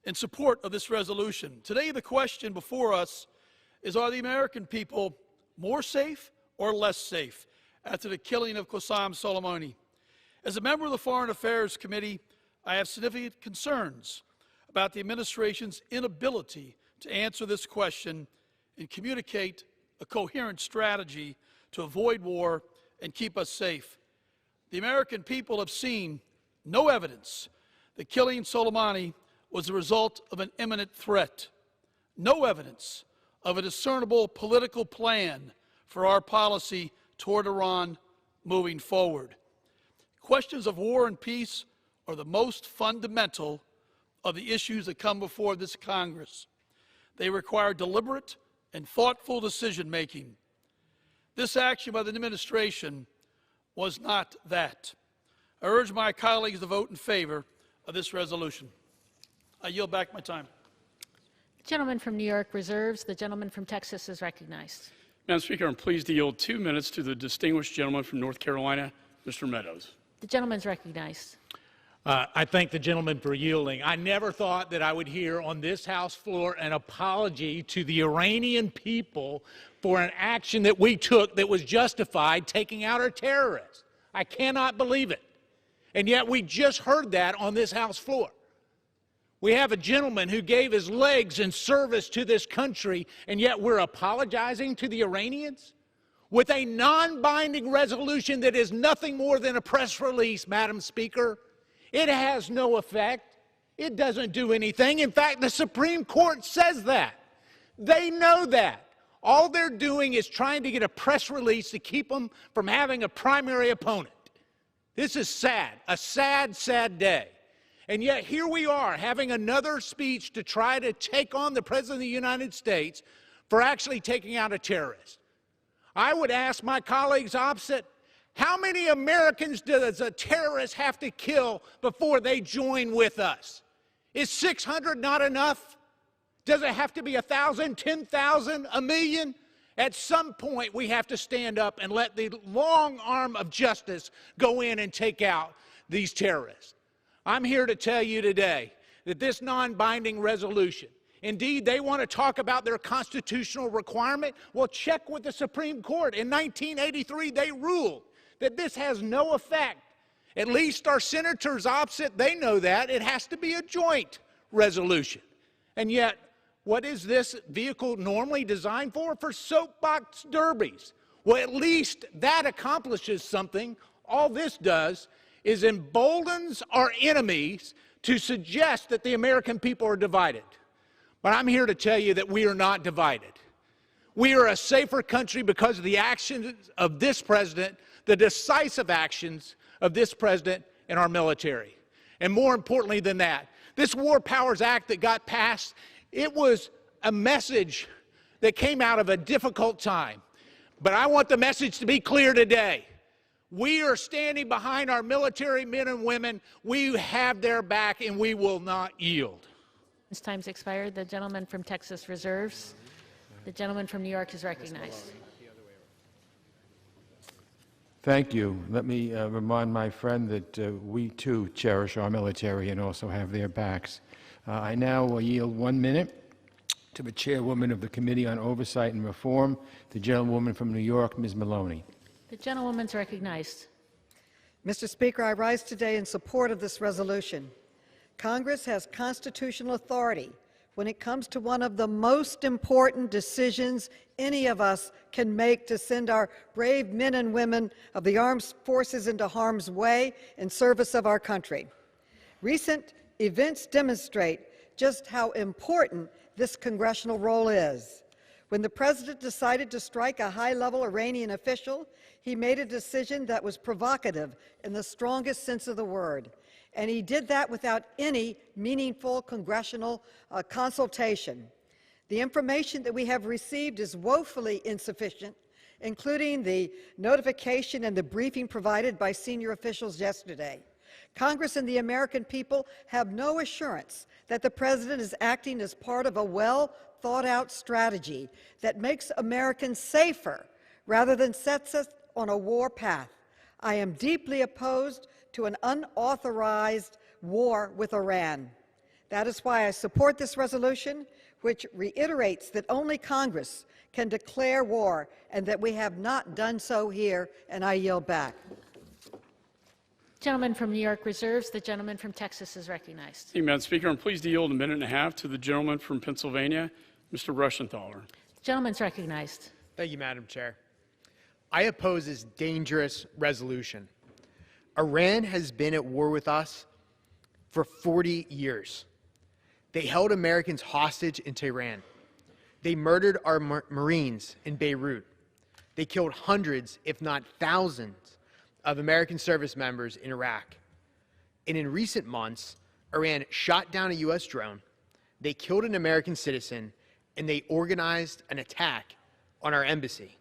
C: in support of this resolution. Today, the question before us is, are the American people more safe or less safe after the killing of Qasem Soleimani? As a member of the Foreign Affairs Committee, I have significant concerns about the administration's inability to answer this question and communicate a coherent strategy to avoid war and keep us safe. The American people have seen no evidence that killing Soleimani was the result of an imminent threat, no evidence of a discernible political plan for our policy toward Iran moving forward. Questions of war and peace are the most fundamental of the issues that come before this Congress. They require deliberate and thoughtful decision-making. This action by the administration was not that. I urge my colleagues to vote in favor of this resolution. I yield back my time.
A: The gentleman from New York reserves. The gentleman from Texas is recognized.
C: Madam Speaker, I'm pleased to yield 2 minutes to the distinguished gentleman from North Carolina, Mr. Meadows.
A: The gentleman's recognized.
S: I thank the gentleman for yielding. I never thought that I would hear on this House floor an apology to the Iranian people for an action that we took that was justified, taking out our terrorists. I cannot believe it. And yet we just heard that on this House floor. We have a gentleman who gave his legs in service to this country, and yet we're apologizing to the Iranians? With a non-binding resolution that is nothing more than a press release, Madam Speaker. It has no effect. It doesn't do anything. In fact, the Supreme Court says that. They know that. All they're doing is trying to get a press release to keep them from having a primary opponent. This is sad, a sad, sad day. And yet here we are having another speech to try to take on the President of the United States for actually taking out a terrorist. I would ask my colleagues opposite, how many Americans does a terrorist have to kill before they join with us? Is 600 not enough? Does it have to be 1,000, 10,000, a million? At some point, we have to stand up and let the long arm of justice go in and take out these terrorists. I'm here to tell you today that this non-binding resolution, indeed, they want to talk about their constitutional requirement. Well, check with the Supreme Court. In 1983, they ruled that this has no effect. At least our senators opposite, they know that. It has to be a joint resolution. And yet, what is this vehicle normally designed for? For soapbox derbies. Well, at least that accomplishes something. All this does is emboldens our enemies to suggest that the American people are divided. But I'm here to tell you that we are not divided. We are a safer country because of the actions of this president, the decisive actions of this president and our military. And more importantly than that, this War Powers Act that got passed, it was a message that came out of a difficult time. But I want the message to be clear today. We are standing behind our military men and women. We have their back, and we will not yield.
A: This time's expired. The gentleman from Texas reserves. The gentleman from New York is recognized.
B: Thank you. Let me remind my friend that we too cherish our military and also have their backs. I now yield 1 minute to the chairwoman of the Committee on Oversight and Reform, the gentlewoman from New York, Ms. Maloney.
A: The gentlewoman's recognized.
T: Mr. Speaker, I rise today in support of this resolution. Congress has constitutional authority when it comes to one of the most important decisions any of us can make to send our brave men and women of the armed forces into harm's way in service of our country. Recent events demonstrate just how important this congressional role is. When the President decided to strike a high-level Iranian official, he made a decision that was provocative in the strongest sense of the word. And he did that without any meaningful congressional consultation. The information that we have received is woefully insufficient, including the notification and the briefing provided by senior officials yesterday. Congress and the American people have no assurance that the President is acting as part of a well-thought-out strategy that makes Americans safer rather than sets us on a war path. I am deeply opposed to an unauthorized war with Iran. That is why I support this resolution, which reiterates that only Congress can declare war and that we have not done so here, and I yield back.
A: Gentleman from New York reserves. The gentleman from Texas is recognized.
C: Thank you, Madam Speaker. I'm pleased to yield a minute and a half to the gentleman from Pennsylvania, Mr. Rushenthaler.
A: The gentleman's recognized.
U: Thank you, Madam Chair. I oppose this dangerous resolution. Iran has been at war with us for 40 years. They held Americans hostage in Tehran. They murdered our Marines in Beirut. They killed hundreds, if not thousands, of American service members in Iraq. And in recent months, Iran shot down a U.S. drone, they killed an American citizen, and they organized an attack on our embassy.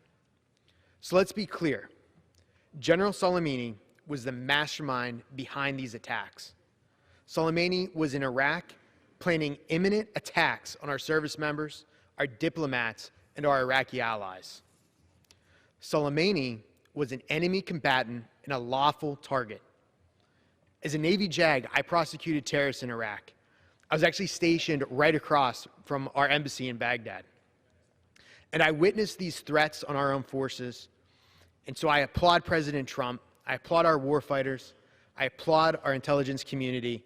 U: So let's be clear. General Soleimani was the mastermind behind these attacks. Soleimani was in Iraq planning imminent attacks on our service members, our diplomats, and our Iraqi allies. Soleimani was an enemy combatant and a lawful target. As a Navy JAG, I prosecuted terrorists in Iraq. I was actually stationed right across from our embassy in Baghdad. And I witnessed these threats on our own forces. And so I applaud President Trump. I applaud our warfighters. I applaud our intelligence community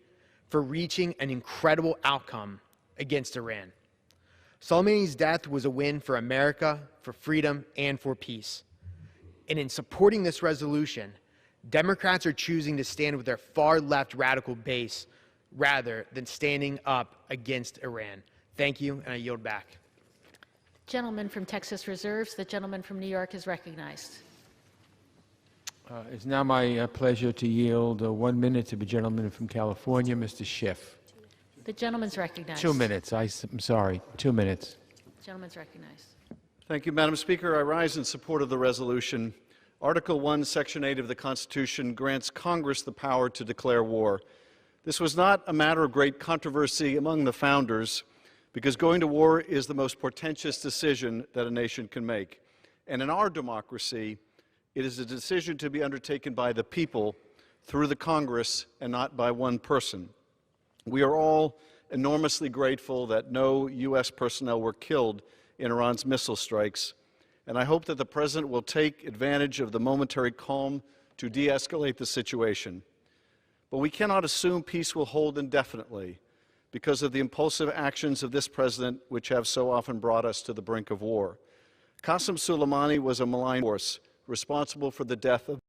U: for reaching an incredible outcome against Iran. Soleimani's death was a win for America, for freedom, and for peace. And in supporting this resolution, Democrats are choosing to stand with their far-left radical base rather than standing up against Iran. Thank you, and I yield back.
A: Gentleman from Texas reserves. The gentleman from New York is recognized.
B: It's now my pleasure to yield 1 minute to the gentleman from California, Mr. Schiff.
A: The gentleman's recognized.
B: 2 minutes. I'm sorry. 2 minutes.
A: The gentleman's recognized.
V: Thank you, Madam Speaker. I rise in support of the resolution. Article 1, Section 8 of the Constitution grants Congress the power to declare war. This was not a matter of great controversy among the founders, because going to war is the most portentous decision that a nation can make. And in our democracy, it is a decision to be undertaken by the people through the Congress and not by one person. We are all enormously grateful that no U.S. personnel were killed in Iran's missile strikes, and I hope that the President will take advantage of the momentary calm to de-escalate the situation. But we cannot assume peace will hold indefinitely because of the impulsive actions of this President, which have so often brought us to the brink of war. Qasem Soleimani was a malign force responsible for the death of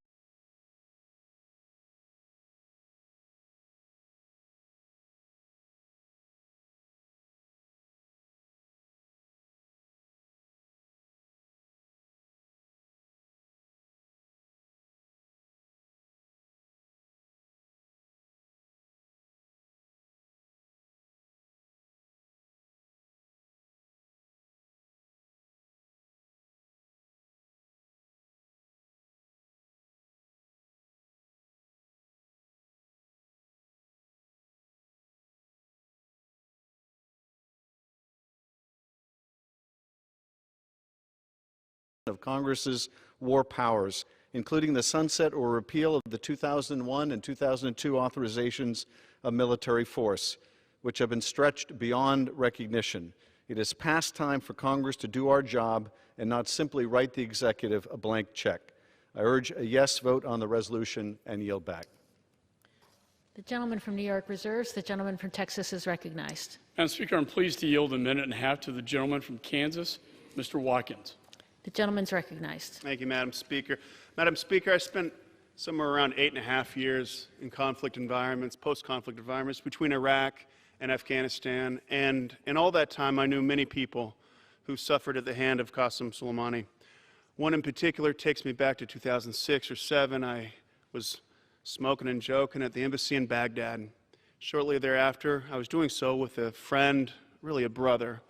V: Congress's war powers, including the sunset or repeal of the 2001 and 2002 authorizations of military force, which have been stretched beyond recognition. It is past time for Congress to do our job and not simply write the executive a blank check. I urge a yes vote on the resolution and yield back.
A: The gentleman from New York reserves. The gentleman from Texas is recognized.
C: Madam Speaker, I'm pleased to yield a minute and a half to the gentleman from Kansas, Mr. Watkins.
A: The gentleman's recognized.
W: Thank you, Madam Speaker. Madam Speaker, I spent somewhere around 8.5 years in conflict environments, post-conflict environments between Iraq and Afghanistan, and in all that time I knew many people who suffered at the hand of Qasem Soleimani. One in particular takes me back to 2006 or 7. I was smoking and joking at the embassy in Baghdad. Shortly thereafter, I was doing so with a friend, really a brother,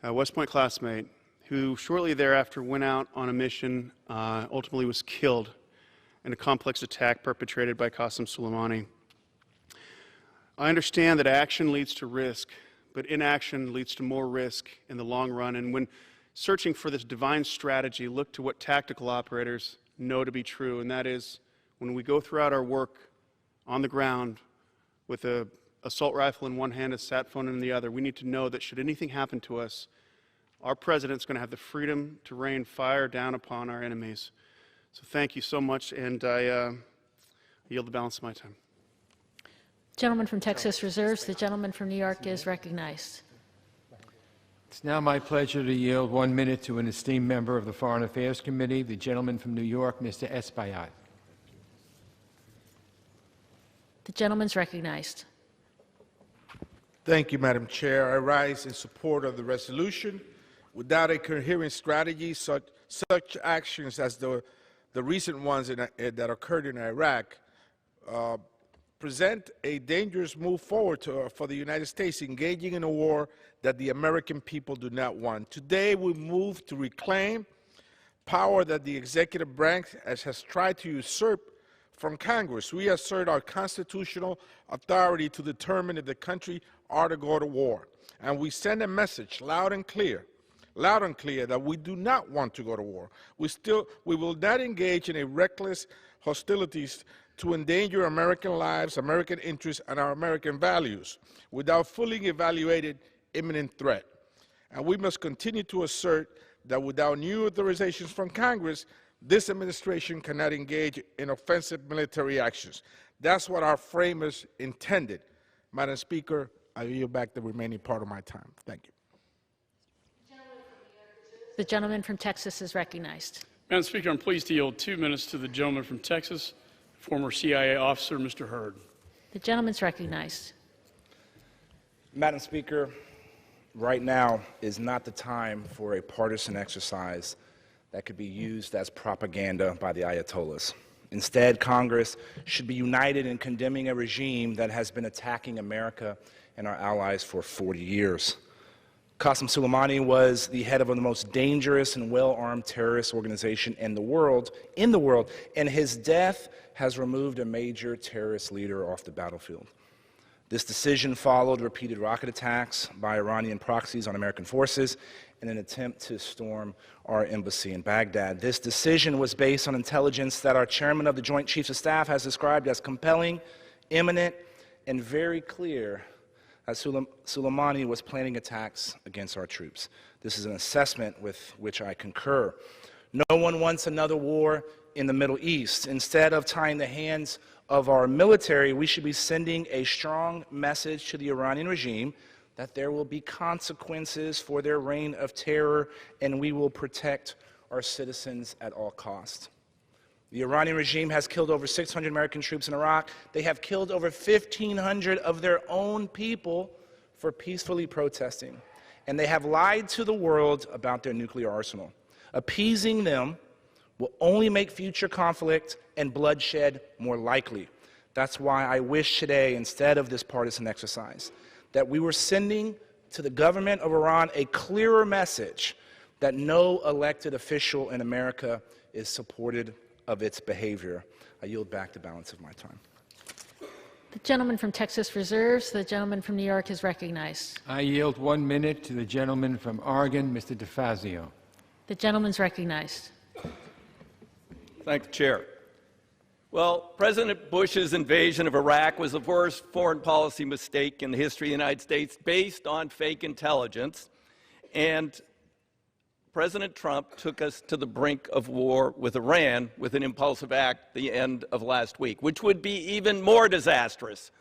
W: a West Point classmate, who shortly thereafter went out on a mission, ultimately was killed in a complex attack perpetrated by Qasem Soleimani. I understand that action leads to risk, but inaction leads to more risk in the long run. And when searching for this divine strategy, look to what tactical operators know to be true, and that is when we go throughout our work on the ground with a assault rifle in one hand, a sat phone in the other. We need to know that should anything happen to us, our president's going to have the freedom to rain fire down upon our enemies. So thank you so much, and I yield the balance of my time.
A: Gentleman from Texas reserves. The gentleman from New York is recognized.
B: It's now my pleasure to yield 1 minute to an esteemed member of the Foreign Affairs Committee, the gentleman from New York, Mr. Espaillat.
A: The gentleman's recognized.
D: Thank you, Madam Chair. I rise in support of the resolution. Without a coherent strategy, such actions as the recent ones that occurred in Iraq present a dangerous move forward for the United States engaging in a war that the American people do not want. Today, we move to reclaim power that the executive branch has tried to usurp from Congress. We assert our constitutional authority to determine if the country ought to go to war. And we send a message loud and clear that we do not want to go to war. We will not engage in a reckless hostilities to endanger American lives, American interests, and our American values without fully evaluating imminent threat. And we must continue to assert that without new authorizations from Congress, this administration cannot engage in offensive military actions. That's what our framers intended. Madam Speaker, I yield back the remaining part of my time. Thank you.
A: The gentleman from Texas is recognized.
C: Madam Speaker, I'm pleased to yield 2 minutes to the gentleman from Texas, former CIA officer, Mr. Hurd.
A: The gentleman's recognized.
F: Madam Speaker, right now is not the time for a partisan exercise that could be used as propaganda by the Ayatollahs. Instead, Congress should be united in condemning a regime that has been attacking America and our allies for 40 years. Qasem Soleimani was the head of the most dangerous and well-armed terrorist organization in the world, and his death has removed a major terrorist leader off the battlefield. This decision followed repeated rocket attacks by Iranian proxies on American forces in an attempt to storm our embassy in Baghdad. This decision was based on intelligence that our chairman of the Joint Chiefs of Staff has described as compelling, imminent, and very clear that Soleimani was planning attacks against our troops. This is an assessment with which I concur. No one wants another war in the Middle East. Instead of tying the hands of our military, we should be sending a strong message to the Iranian regime that there will be consequences for their reign of terror, and we will protect our citizens at all costs. The Iranian regime has killed over 600 American troops in Iraq. They have killed over 1,500 of their own people for peacefully protesting. And they have lied to the world about their nuclear arsenal. Appeasing them will only make future conflict and bloodshed more likely. That's why I wish today, instead of this partisan exercise, that we were sending to the government of Iran a clearer message that no elected official in America is supported of its behavior. I yield back the balance of my time.
A: The gentleman from Texas reserves. The gentleman from New York is recognized.
B: I yield 1 minute to the gentleman from Oregon, Mr. DeFazio.
A: The gentleman's recognized.
G: Thank you, Chair. Well, President Bush's invasion of Iraq was the worst foreign policy mistake in the history of the United States based on fake intelligence, and President Trump took us to the brink of war with Iran with an impulsive act at the end of last week, which would be even more disastrous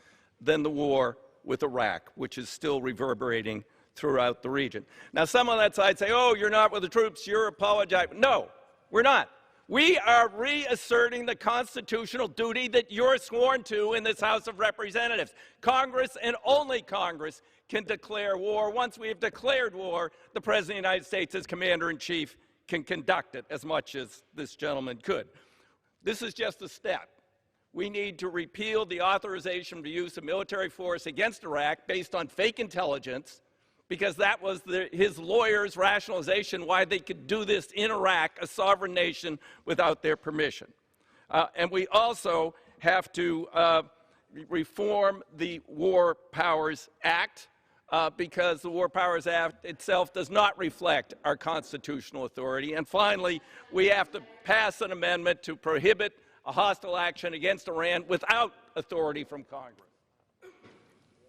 G: than the war with Iraq, which is still reverberating throughout the region. Now, some on that side say, oh, you're not with the troops, you're apologizing. No, we're not. We are reasserting the constitutional duty that you're sworn to in this House of Representatives. Congress and only Congress can declare war. Once we have declared war, the President of the United States, as Commander-in-Chief, can conduct it as much as this gentleman could. This is just a step. We need to repeal the authorization for use of military force against Iraq based on fake intelligence, because that was his lawyer's rationalization why they could do this in Iraq, a sovereign nation, without their permission. And we also have to reform the War Powers Act, because the War Powers Act itself does not reflect our constitutional authority. And finally, we have to pass an amendment to prohibit a hostile action against Iran without authority from Congress.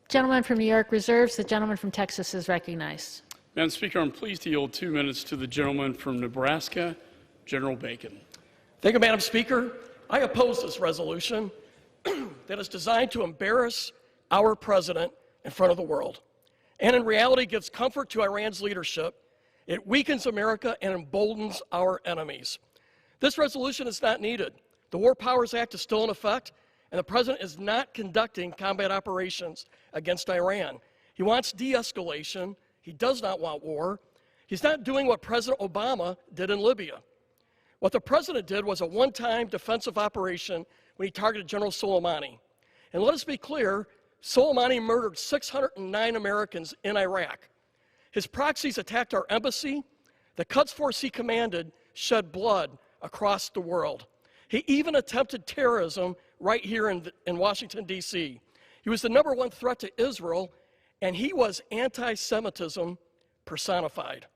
A: Gentleman from New York reserves. The gentleman from Texas is recognized.
C: Madam Speaker, I'm pleased to yield 2 minutes to the gentleman from Nebraska, General Bacon.
E: Thank you, Madam Speaker. I oppose this resolution that is designed to embarrass our president in front of the world, and in reality gives comfort to Iran's leadership. It weakens America and emboldens our enemies. This resolution is not needed. The War Powers Act is still in effect, and the president is not conducting combat operations against Iran. He wants de-escalation. He does not want war. He's not doing what President Obama did in Libya. What the president did was a one-time defensive operation when he targeted General Soleimani. And let us be clear, Soleimani murdered 609 Americans in Iraq. His proxies attacked our embassy. The Quds force he commanded shed blood across the world. He even attempted terrorism right here in Washington, D.C. He was the #1 threat to Israel, and he was anti-Semitism personified.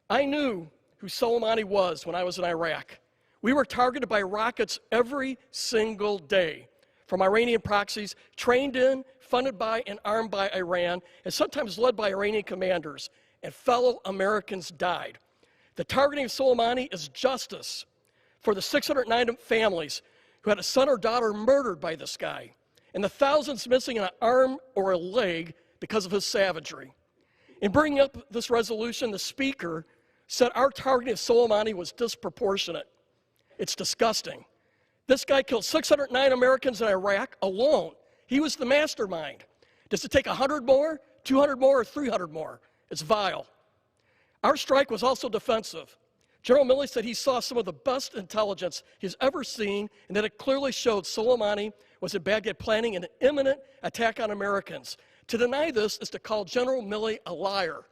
E: I knew who Soleimani was when I was in Iraq. We were targeted by rockets every single day from Iranian proxies, trained in, funded by, and armed by Iran, and sometimes led by Iranian commanders, and fellow Americans died. The targeting of Soleimani is justice for the 609 families who had a son or daughter murdered by this guy, and the thousands missing an arm or a leg because of his savagery. In bringing up this resolution, the Speaker said our targeting of Soleimani was disproportionate. It's disgusting. This guy killed 609 Americans in Iraq alone. He was the mastermind. Does it take 100 more, 200 more, or 300 more? It's vile. Our strike was also defensive. General Milley said he saw some of the best intelligence he's ever seen, and that it clearly showed Soleimani was in Baghdad planning an imminent attack on Americans. To deny this is to call General Milley a liar.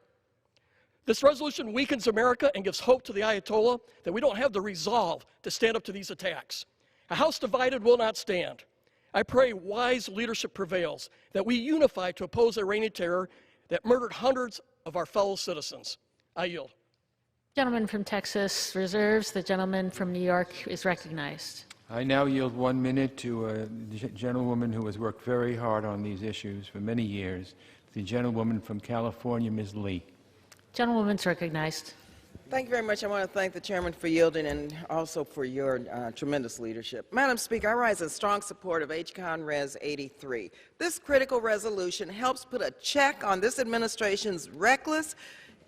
E: This resolution weakens America and gives hope to the Ayatollah that we don't have the resolve to stand up to these attacks. A house divided will not stand. I pray wise leadership prevails, that we unify to oppose Iranian terror that murdered hundreds of our fellow citizens. I yield.
A: Gentleman from Texas reserves. The gentleman from New York is recognized.
B: I now yield 1 minute to a gentlewoman who has worked very hard on these issues for many years, the gentlewoman from California, Ms. Lee.
A: Gentlewoman's recognized.
H: Thank you very much. I want to thank the chairman for yielding and also for your tremendous leadership. Madam Speaker, I rise in strong support of HCON Res 83. This critical resolution helps put a check on this administration's reckless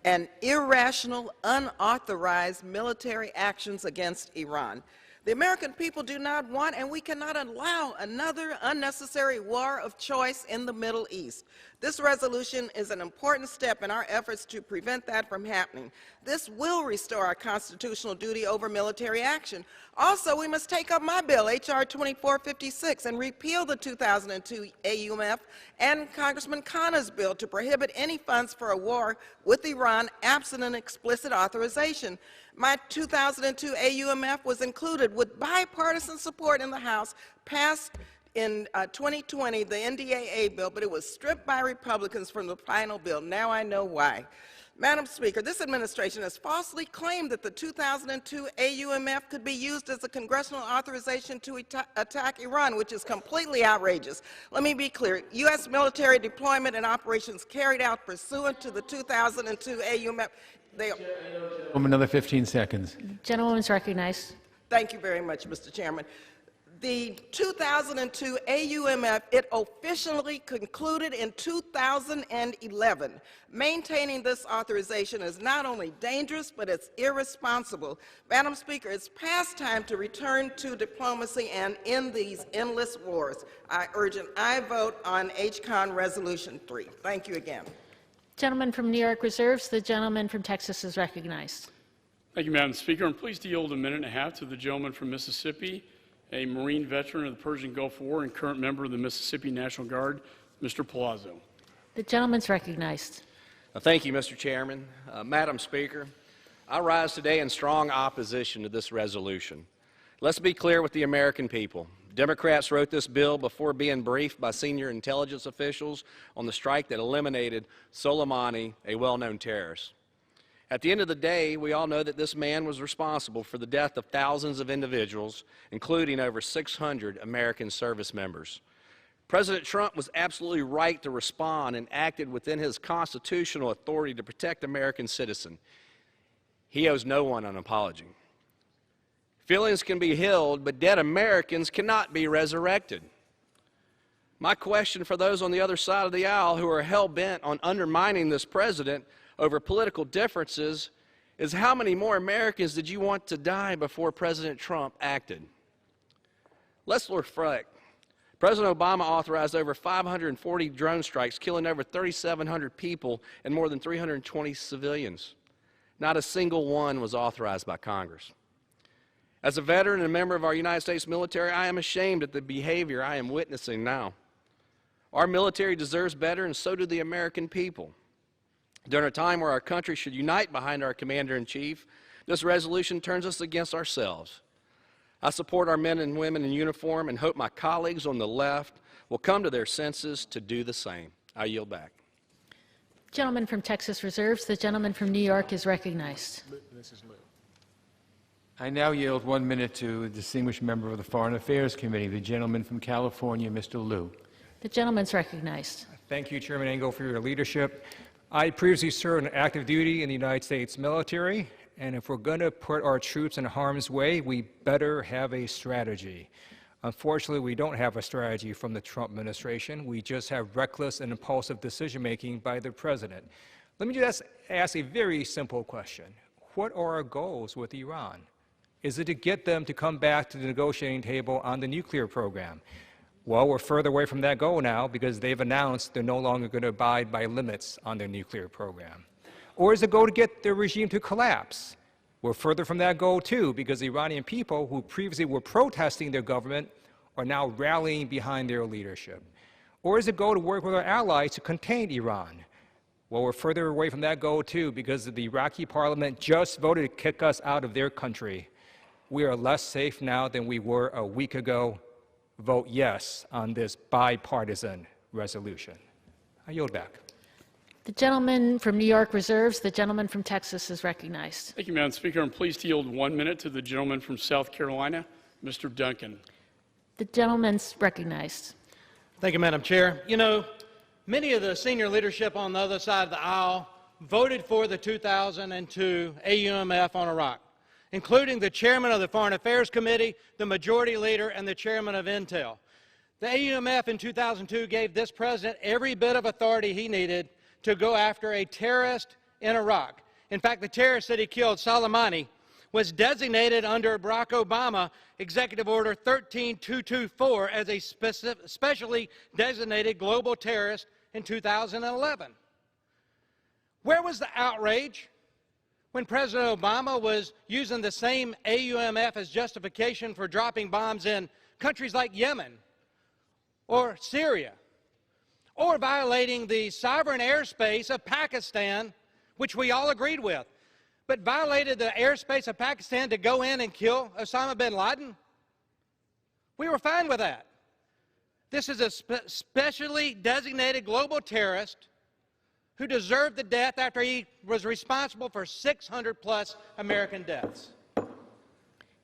H: and irrational, unauthorized military actions against Iran. The American people do not want, and we cannot allow, another unnecessary war of choice in the Middle East. This resolution is an important step in our efforts to prevent that from happening. This will restore our constitutional duty over military action. Also, we must take up my bill, H.R. 2456, and repeal the 2002 AUMF and Congressman Khanna's bill to prohibit any funds for a war with Iran absent an explicit authorization. My 2002 AUMF was included with bipartisan support in the House, passed in 2020, the NDAA bill, but it was stripped by Republicans from the final bill. Now I know why. Madam Speaker, this administration has falsely claimed that the 2002 AUMF could be used as a congressional authorization to attack Iran, which is completely outrageous. Let me be clear. U.S. military deployment and operations carried out pursuant to the 2002 AUMF.
B: Another 15 seconds.
A: Gentlewoman's recognized.
H: Thank you very much, Mr. Chairman. The 2002 AUMF, it officially concluded in 2011. Maintaining this authorization is not only dangerous, but it's irresponsible. Madam Speaker, it's past time to return to diplomacy and end these endless wars. I urge an aye vote on HCON Resolution 3. Thank you again.
A: Gentleman from New York reserves. The gentleman from Texas is recognized.
C: Thank you, Madam Speaker. I'm pleased to yield 1.5 minutes to the gentleman from Mississippi, a Marine veteran of the Persian Gulf War and current member of the Mississippi National Guard, Mr. Palazzo.
A: The gentleman's recognized.
I: Thank you, Mr. Chairman. Madam Speaker, I rise today in strong opposition to this resolution. Let's be clear with the American people. Democrats wrote this bill before being briefed by senior intelligence officials on the strike that eliminated Soleimani, a well-known terrorist. At the end of the day, we all know that this man was responsible for the death of thousands of individuals, including over 600 American service members. President Trump was absolutely right to respond and acted within his constitutional authority to protect American citizens. He owes no one an apology. Feelings can be healed, but dead Americans cannot be resurrected. My question for those on the other side of the aisle who are hell-bent on undermining this president over political differences is, how many more Americans did you want to die before President Trump acted? Let's reflect. President Obama authorized over 540 drone strikes, killing over 3,700 people and more than 320 civilians. Not a single one was authorized by Congress. As a veteran and a member of our United States military, I am ashamed at the behavior I am witnessing now. Our military deserves better, and so do the American people. During a time where our country should unite behind our commander-in-chief, this resolution turns us against ourselves. I support our men and women in uniform and hope my colleagues on the left will come to their senses to do the same. I yield back.
A: Gentleman from Texas reserves. The gentleman from New York is recognized.
B: I now yield 1 minute to a distinguished member of the Foreign Affairs Committee, the gentleman from California, Mr. Liu.
A: The gentleman's recognized.
O: Thank you, Chairman Engel, for your leadership. I previously served on active duty in the United States military, and if we're going to put our troops in harm's way, we better have a strategy. Unfortunately, we don't have a strategy from the Trump administration. We just have reckless and impulsive decision-making by the president. Let me just ask a very simple question. What are our goals with Iran? Is it to get them to come back to the negotiating table on the nuclear program? Well, we're further away from that goal now because they've announced they're no longer going to abide by limits on their nuclear program. Or is the goal to get their regime to collapse? We're further from that goal too because the Iranian people who previously were protesting their government are now rallying behind their leadership. Or is the goal to work with our allies to contain Iran? Well, we're further away from that goal too because the Iraqi parliament just voted to kick us out of their country. We are less safe now than we were a week ago. Vote yes on this bipartisan resolution. I yield back.
A: The gentleman from New York reserves. The gentleman from Texas is recognized.
C: Thank you, Madam Speaker. I'm pleased to yield 1 minute to the gentleman from South Carolina, Mr. Duncan.
A: The gentleman's recognized.
J: Thank you, Madam Chair. You know, many of the senior leadership on the other side of the aisle voted for the 2002 AUMF on Iraq, including the chairman of the Foreign Affairs Committee, the majority leader, and the chairman of Intel. The AUMF in 2002 gave this president every bit of authority he needed to go after a terrorist in Iraq. In fact, the terrorist that he killed, Sulemani, was designated under Barack Obama Executive Order 13224 as a specially designated global terrorist in 2011. Where was the outrage when President Obama was using the same AUMF as justification for dropping bombs in countries like Yemen or Syria, or violating the sovereign airspace of Pakistan, which we all agreed with, but violated the airspace of Pakistan to go in and kill Osama bin Laden? We were fine with that. This is a specially designated global terrorist who deserved the death after he was responsible for 600+ American deaths.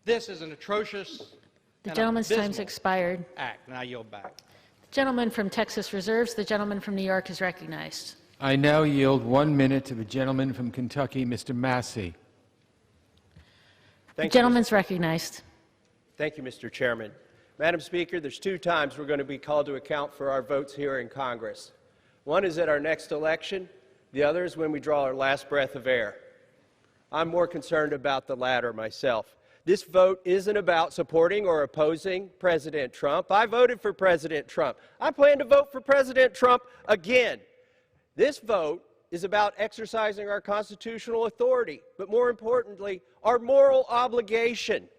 J: This is an atrocious
A: The gentleman's time's expired.
J: act, and I yield back.
A: The gentleman from Texas reserves. The gentleman from New York is recognized.
B: I now yield 1 minute to the gentleman from Kentucky, Mr. Massey.
A: The gentleman's recognized.
R: Thank you, Mr. Chairman. Madam Speaker, there's 2 times we're going to be called to account for our votes here in Congress. One is at our next election. The other is when we draw our last breath of air. I'm more concerned about the latter myself. This vote isn't about supporting or opposing President Trump. I voted for President Trump. I plan to vote for President Trump again. This vote is about exercising our constitutional authority, but more importantly, our moral obligation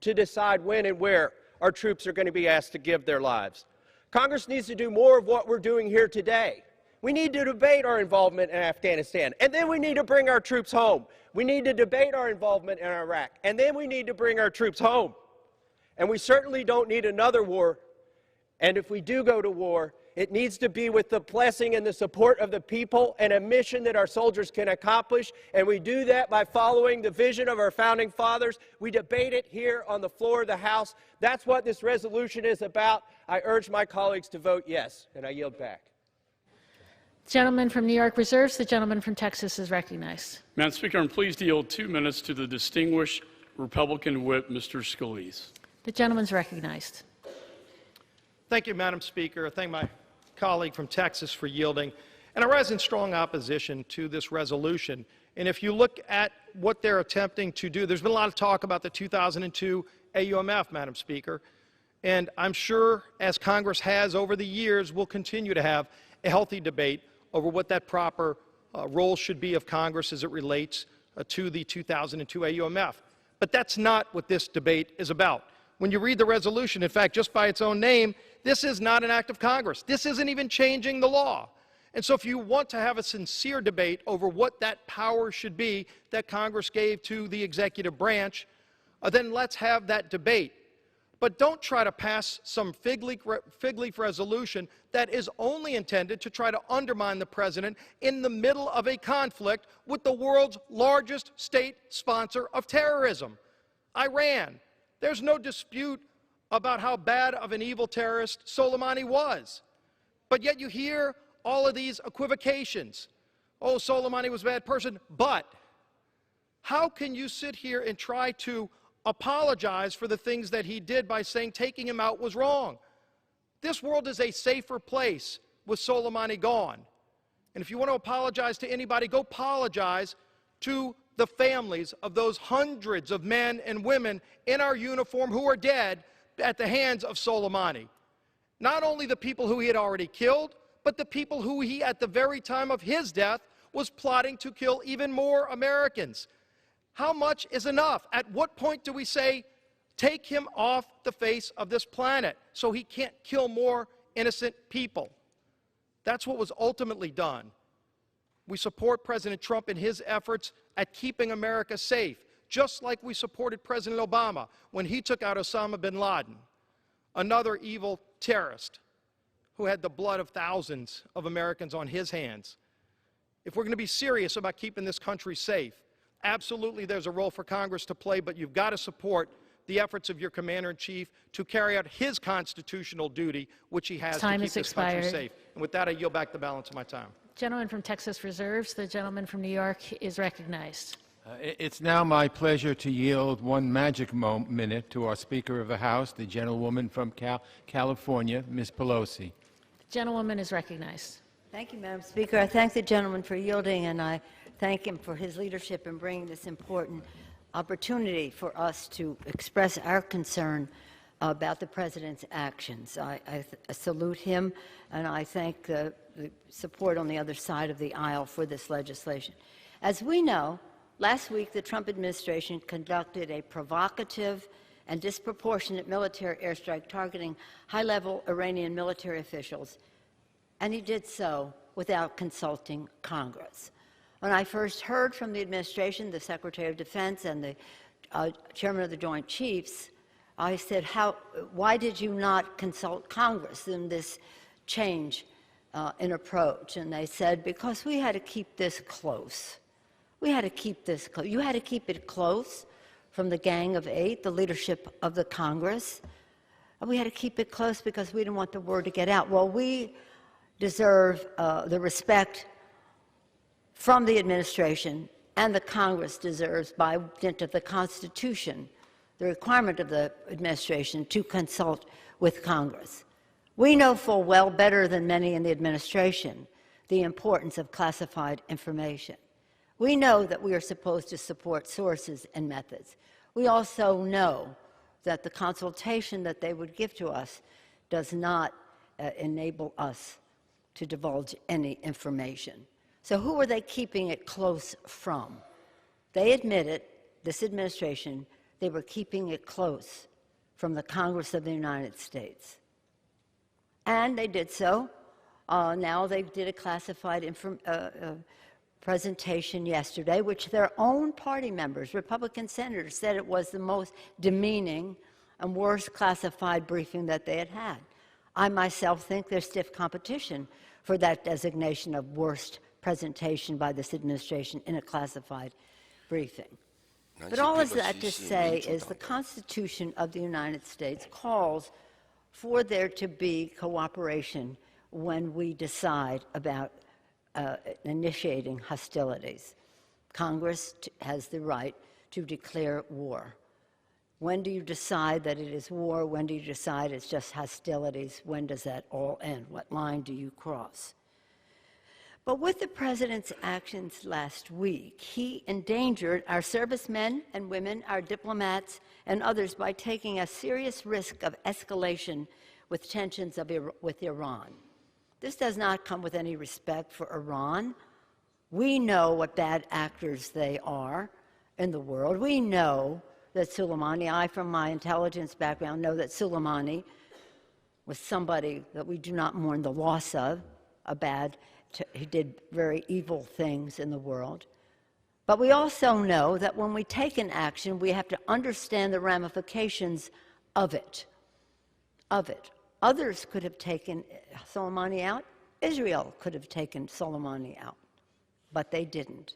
R: to decide when and where our troops are going to be asked to give their lives. Congress needs to do more of what we're doing here today. We need to debate our involvement in Afghanistan, and then we need to bring our troops home. We need to debate our involvement in Iraq, and then we need to bring our troops home. And we certainly don't need another war, and if we do go to war, It needs to be with the blessing and the support of the people and a mission that our soldiers can accomplish. And we do that by following the vision of our founding fathers. We debate it here on the floor of the House. That's what this resolution is about. I urge my colleagues to vote yes, and I yield back.
A: The gentleman from New York reserves. The gentleman from Texas is recognized.
C: Madam Speaker, I'm pleased to yield 2 minutes to the distinguished Republican whip, Mr. Scalise.
A: The gentleman's recognized.
K: Thank you, Madam Speaker. I thank my colleague from Texas for yielding. And I rise in strong opposition to this resolution. And if you look at what they're attempting to do, there's been a lot of talk about the 2002 AUMF, Madam Speaker. And I'm sure, as Congress has over the years, we'll continue to have a healthy debate over what that proper role should be of Congress as it relates to the 2002 AUMF. But that's not what this debate is about. When you read the resolution, in fact, just by its own name, this is not an act of Congress. This isn't even changing the law. And so if you want to have a sincere debate over what that power should be that Congress gave to the executive branch, then let's have that debate. But don't try to pass some fig leaf resolution that is only intended to try to undermine the president in the middle of a conflict with the world's largest state sponsor of terrorism, Iran. There's no dispute about how bad of an evil terrorist Soleimani was. But yet you hear all of these equivocations. Oh, Soleimani was a bad person, but how can you sit here and try to apologize for the things that he did by saying taking him out was wrong? This world is a safer place with Soleimani gone. And if you want to apologize to anybody, go apologize to the families of those hundreds of men and women in our uniform who are dead at the hands of Soleimani. Not only the people who he had already killed, but the people who he, at the very time of his death, was plotting to kill even more Americans. How much is enough? At what point do we say, take him off the face of this planet so he can't kill more innocent people? That's what was ultimately done. We support President Trump in his efforts at keeping America safe, just like we supported President Obama when he took out Osama bin Laden, another evil terrorist who had the blood of thousands of Americans on his hands. If we're going to be serious about keeping this country safe, absolutely there's a role for Congress to play, but you've got to support the efforts of your Commander-in-Chief to carry out his constitutional duty, which he has to keep this country safe. And with that, I yield back the balance of my time.
A: Gentleman from Texas reserves. The gentleman from New York is recognized.
B: It's now my pleasure to yield one magic minute to our Speaker of the House, the gentlewoman from California, Ms. Pelosi.
A: The gentlewoman is recognized.
L: Thank you, Madam Speaker. I thank the gentleman for yielding, and I thank him for his leadership in bringing this important opportunity for us to express our concern about the President's actions. I salute him, and I thank the support on the other side of the aisle for this legislation. As we know, last week the Trump administration conducted a provocative and disproportionate military airstrike targeting high-level Iranian military officials, and he did so without consulting Congress. When I first heard from the administration, the Secretary of Defense and the Chairman of the Joint Chiefs, I said, why did you not consult Congress in this change in approach? And they said, because we had to keep this close. We had to keep this close. You had to keep it close from the Gang of Eight, the leadership of the Congress. And we had to keep it close because we didn't want the word to get out. Well, we deserve the respect from the administration, and the Congress deserves, by dint of the Constitution, the requirement of the administration to consult with Congress. We know full well, better than many in the administration, the importance of classified information. We know that we are supposed to support sources and methods. We also know that the consultation that they would give to us does not enable us to divulge any information. So who are they keeping it close from? They admitted, this administration, they were keeping it close from the Congress of the United States. And they did so. Now they did a classified presentation yesterday, which their own party members, Republican senators, said it was the most demeaning and worst classified briefing that they had had. I myself think there's stiff competition for that designation of worst presentation by this administration in a classified briefing. But all of that to say is the Constitution of the United States calls for there to be cooperation when we decide about initiating hostilities. Congress has the right to declare war. When do you decide that it is war? When do you decide it's just hostilities? When does that all end? What line do you cross? But with the president's actions last week, he endangered our servicemen and women, our diplomats, and others by taking a serious risk of escalation with tensions with Iran. This does not come with any respect for Iran. We know what bad actors they are in the world. We know that Sulemani, I from my intelligence background know that Sulemani was somebody that we do not mourn the loss of, he did very evil things in the world. But we also know that when we take an action, we have to understand the ramifications of it. Others could have taken Sulemani out. Israel could have taken Sulemani out. But they didn't.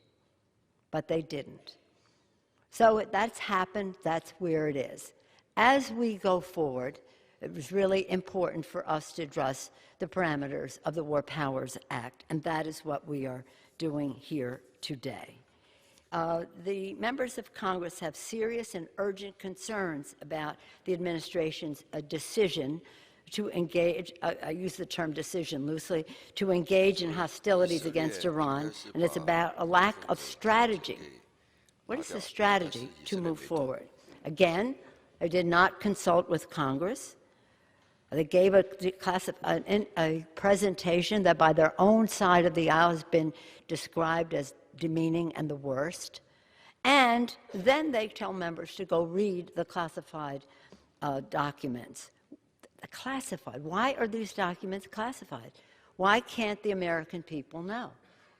L: So that's happened. That's where it is. As we go forward, it was really important for us to address the parameters of the War Powers Act, and that is what we are doing here today. The members of Congress have serious and urgent concerns about the administration's decision to engage, I use the term decision loosely, to engage in hostilities against Iran, and it's about a lack of strategy. What is the strategy to move forward? Again, they did not consult with Congress. They gave a presentation that by their own side of the aisle has been described as demeaning and the worst. And then they tell members to go read the classified documents. Classified. Why are these documents classified? Why can't the American people know?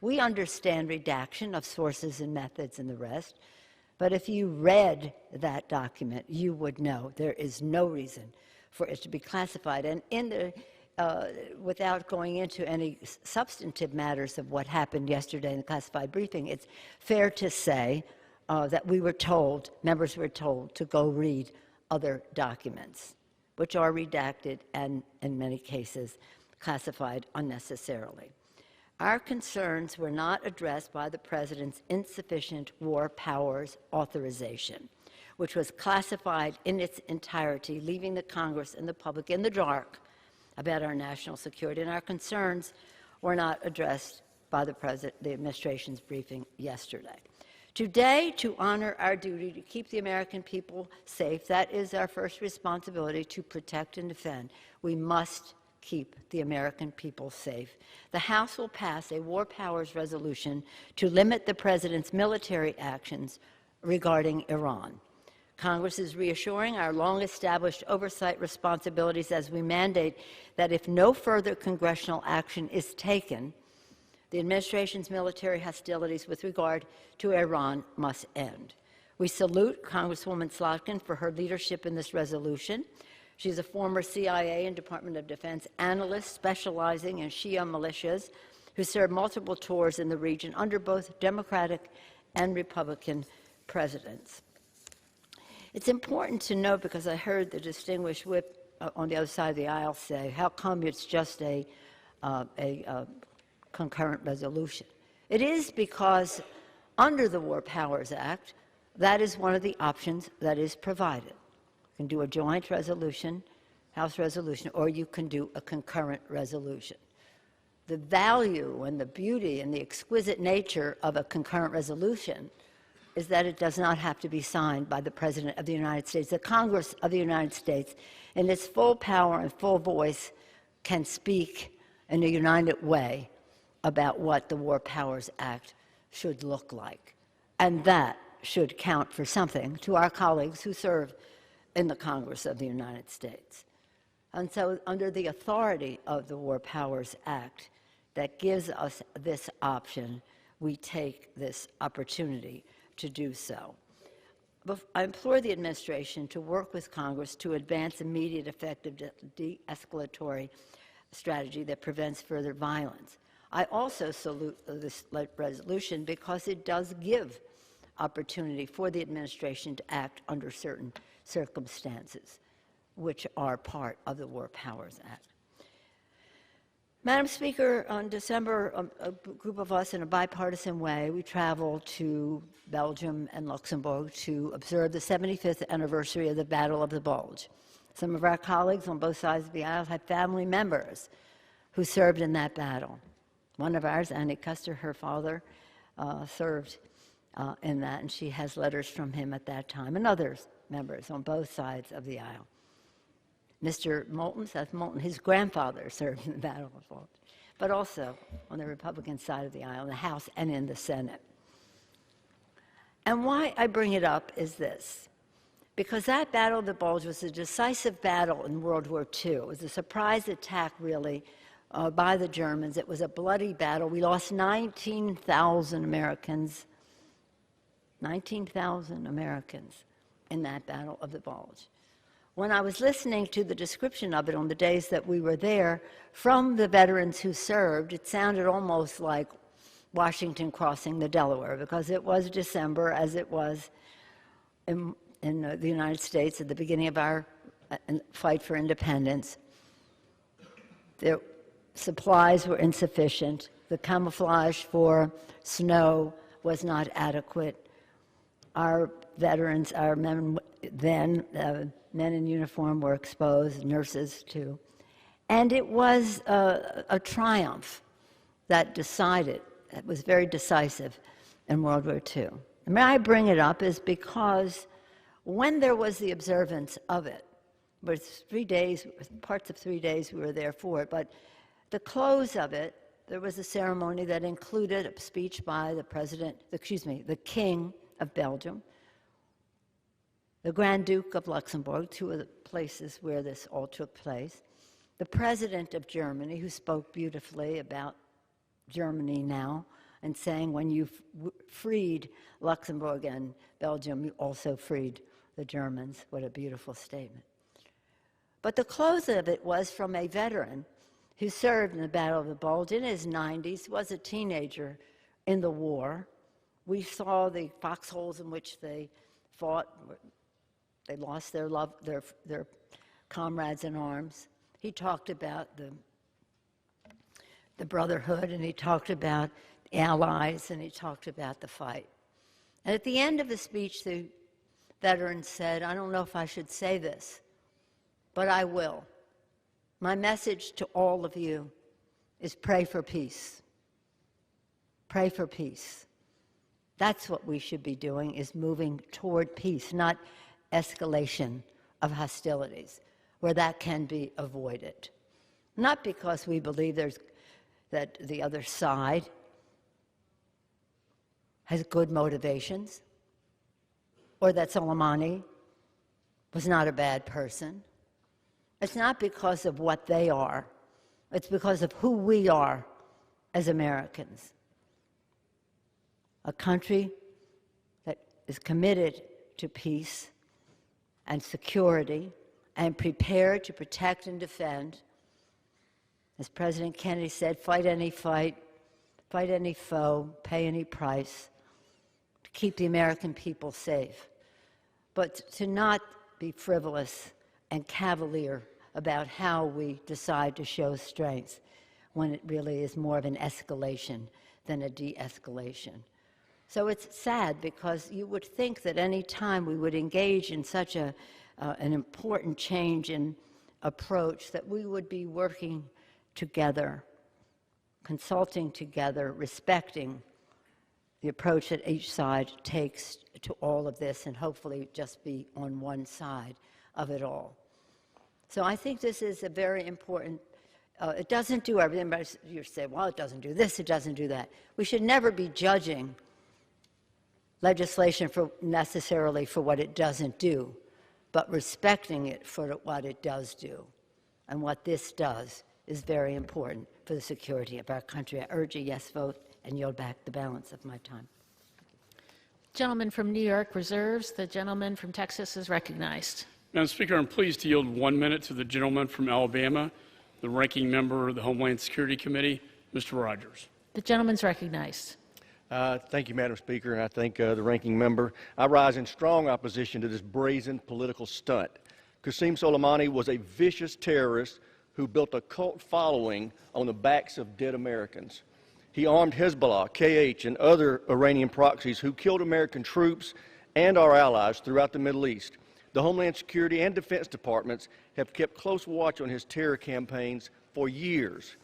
L: We understand redaction of sources and methods and the rest, but if you read that document, you would know there is no reason for it to be classified. And in the, without going into any substantive matters of what happened yesterday in the classified briefing, it's fair to say that we were told, members were told, to go read other documents, which are redacted and, in many cases, classified unnecessarily. Our concerns were not addressed by the President's insufficient war powers authorization, which was classified in its entirety, leaving the Congress and the public in the dark about our national security. And our concerns were not addressed by the administration's briefing yesterday. Today, to honor our duty to keep the American people safe, that is our first responsibility, to protect and defend. We must keep the American people safe. The House will pass a war powers resolution to limit the President's military actions regarding Iran. Congress is reassuring our long-established oversight responsibilities as we mandate that if no further congressional action is taken, the administration's military hostilities with regard to Iran must end. We salute Congresswoman Slotkin for her leadership in this resolution. She's a former CIA and Department of Defense analyst specializing in Shia militias who served multiple tours in the region under both Democratic and Republican presidents. It's important to note, because I heard the distinguished whip on the other side of the aisle say, how come it's just a concurrent resolution? It is because under the War Powers Act, that is one of the options that is provided. You can do a joint resolution, House resolution, or you can do a concurrent resolution. The value and the beauty and the exquisite nature of a concurrent resolution is that it does not have to be signed by the President of the United States. The Congress of the United States, in its full power and full voice, can speak in a united way about what the War Powers Act should look like. And that should count for something to our colleagues who serve in the Congress of the United States. And so under the authority of the War Powers Act that gives us this option, we take this opportunity to do so. I implore the administration to work with Congress to advance immediate, effective de-escalatory strategy that prevents further violence. I also salute this resolution because it does give opportunity for the administration to act under certain circumstances, which are part of the War Powers Act. Madam Speaker, on December, a group of us in a bipartisan way, we traveled to Belgium and Luxembourg to observe the 75th anniversary of the Battle of the Bulge. Some of our colleagues on both sides of the aisle had family members who served in that battle. One of ours, Annie Custer, her father, served in that, and she has letters from him at that time, and others members on both sides of the aisle. Mr. Moulton, Seth Moulton, his grandfather served in the Battle of the Bulge, but also on the Republican side of the aisle, in the House and in the Senate. And why I bring it up is this, because that Battle of the Bulge was a decisive battle in World War II. It was a surprise attack, really, by the Germans. It was a bloody battle. We lost 19,000 Americans, 19,000 Americans in that Battle of the Bulge. When I was listening to the description of it on the days that we were there, from the veterans who served, it sounded almost like Washington crossing the Delaware, because it was December, as it was in the United States at the beginning of our fight for independence. The supplies were insufficient. The camouflage for snow was not adequate. Our veterans, our men then, men in uniform were exposed, nurses too. And it was a triumph that it was very decisive in World War II. And why I bring it up is because when there was the observance of it, but 3 days, parts of 3 days we were there for it, but the close of it, there was a ceremony that included a speech by the King of Belgium, the Grand Duke of Luxembourg, two of the places where this all took place, the President of Germany, who spoke beautifully about Germany now, and saying when you freed Luxembourg and Belgium, you also freed the Germans. What a beautiful statement. But the close of it was from a veteran who served in the Battle of the Bulge in his 90s, was a teenager in the war. We saw the foxholes in which they fought. They lost their comrades in arms. He talked about the brotherhood, and he talked about the allies, and he talked about the fight. And at the end of the speech, the veteran said, "I don't know if I should say this, but I will. My message to all of you is pray for peace. Pray for peace." That's what we should be doing, is moving toward peace, not escalation of hostilities, where that can be avoided. Not because we believe that the other side has good motivations, or that Sulemani was not a bad person. It's not because of what they are. It's because of who we are as Americans. A country that is committed to peace and security and prepared to protect and defend. As President Kennedy said, fight any fight, fight any foe, pay any price to keep the American people safe. But to not be frivolous and cavalier about how we decide to show strength when it really is more of an escalation than a de-escalation. So it's sad, because you would think that any time we would engage in such an important change in approach, that we would be working together, consulting together, respecting the approach that each side takes to all of this, and hopefully just be on one side of it all. So I think this is a very important, it doesn't do everything, but you say, well, it doesn't do this, it doesn't do that. We should never be judging legislation necessarily for what it doesn't do, but respecting it for what it does do. And what this does is very important for the security of our country. I urge a yes vote and yield back the balance of my time.
A: Gentleman from New York reserves. The gentleman from Texas is recognized.
C: Madam Speaker, I'm pleased to yield 1 minute to the gentleman from Alabama, the ranking member of the Homeland Security Committee, Mr. Rogers.
A: The gentleman's recognized.
M: Thank you, Madam Speaker, and I thank the ranking member. I rise in strong opposition to this brazen political stunt. Qasem Soleimani was a vicious terrorist who built a cult following on the backs of dead Americans. He armed Hezbollah, KH, and other Iranian proxies who killed American troops and our allies throughout the Middle East. The Homeland Security and Defense Departments have kept close watch on his terror campaigns for years.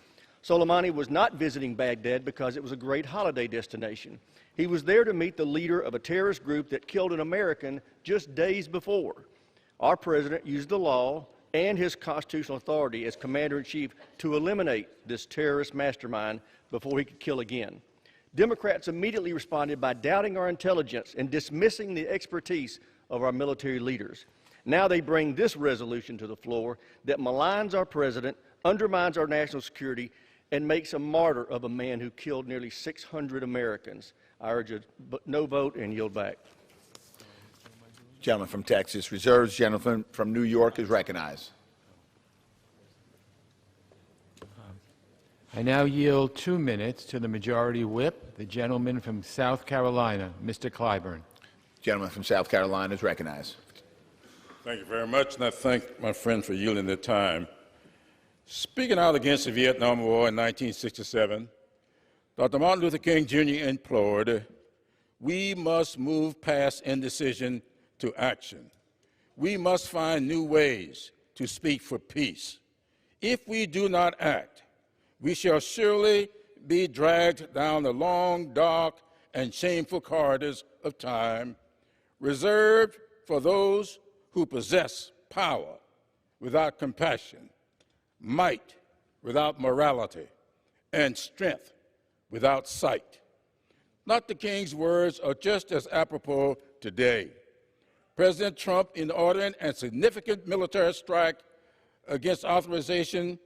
M: Soleimani was not visiting Baghdad because it was a great holiday destination. He was there to meet the leader of a terrorist group that killed an American just days before. Our president used the law and his constitutional authority as commander-in-chief to eliminate this terrorist mastermind before he could kill again. Democrats immediately responded by doubting our intelligence and dismissing the expertise of our military leaders. Now they bring this resolution to the floor that maligns our president, undermines our national security, and makes a martyr of a man who killed nearly 600 Americans. I urge a no vote and yield back.
D: Gentleman from Texas reserves. Gentleman from New York is recognized.
B: I now yield 2 minutes to the Majority Whip, the gentleman from South Carolina, Mr. Clyburn.
D: Gentleman from South Carolina is recognized.
N: Thank you very much, and I thank my friend for yielding their time. Speaking out against the Vietnam War in 1967, Dr. Martin Luther King Jr. implored, "We must move past indecision to action. We must find new ways to speak for peace. If we do not act, we shall surely be dragged down the long, dark, and shameful corridors of time, reserved for those who possess power without compassion, might without morality, and strength without sight." Dr. King's words are just as apropos today. President Trump, in ordering a significant military strike against authorization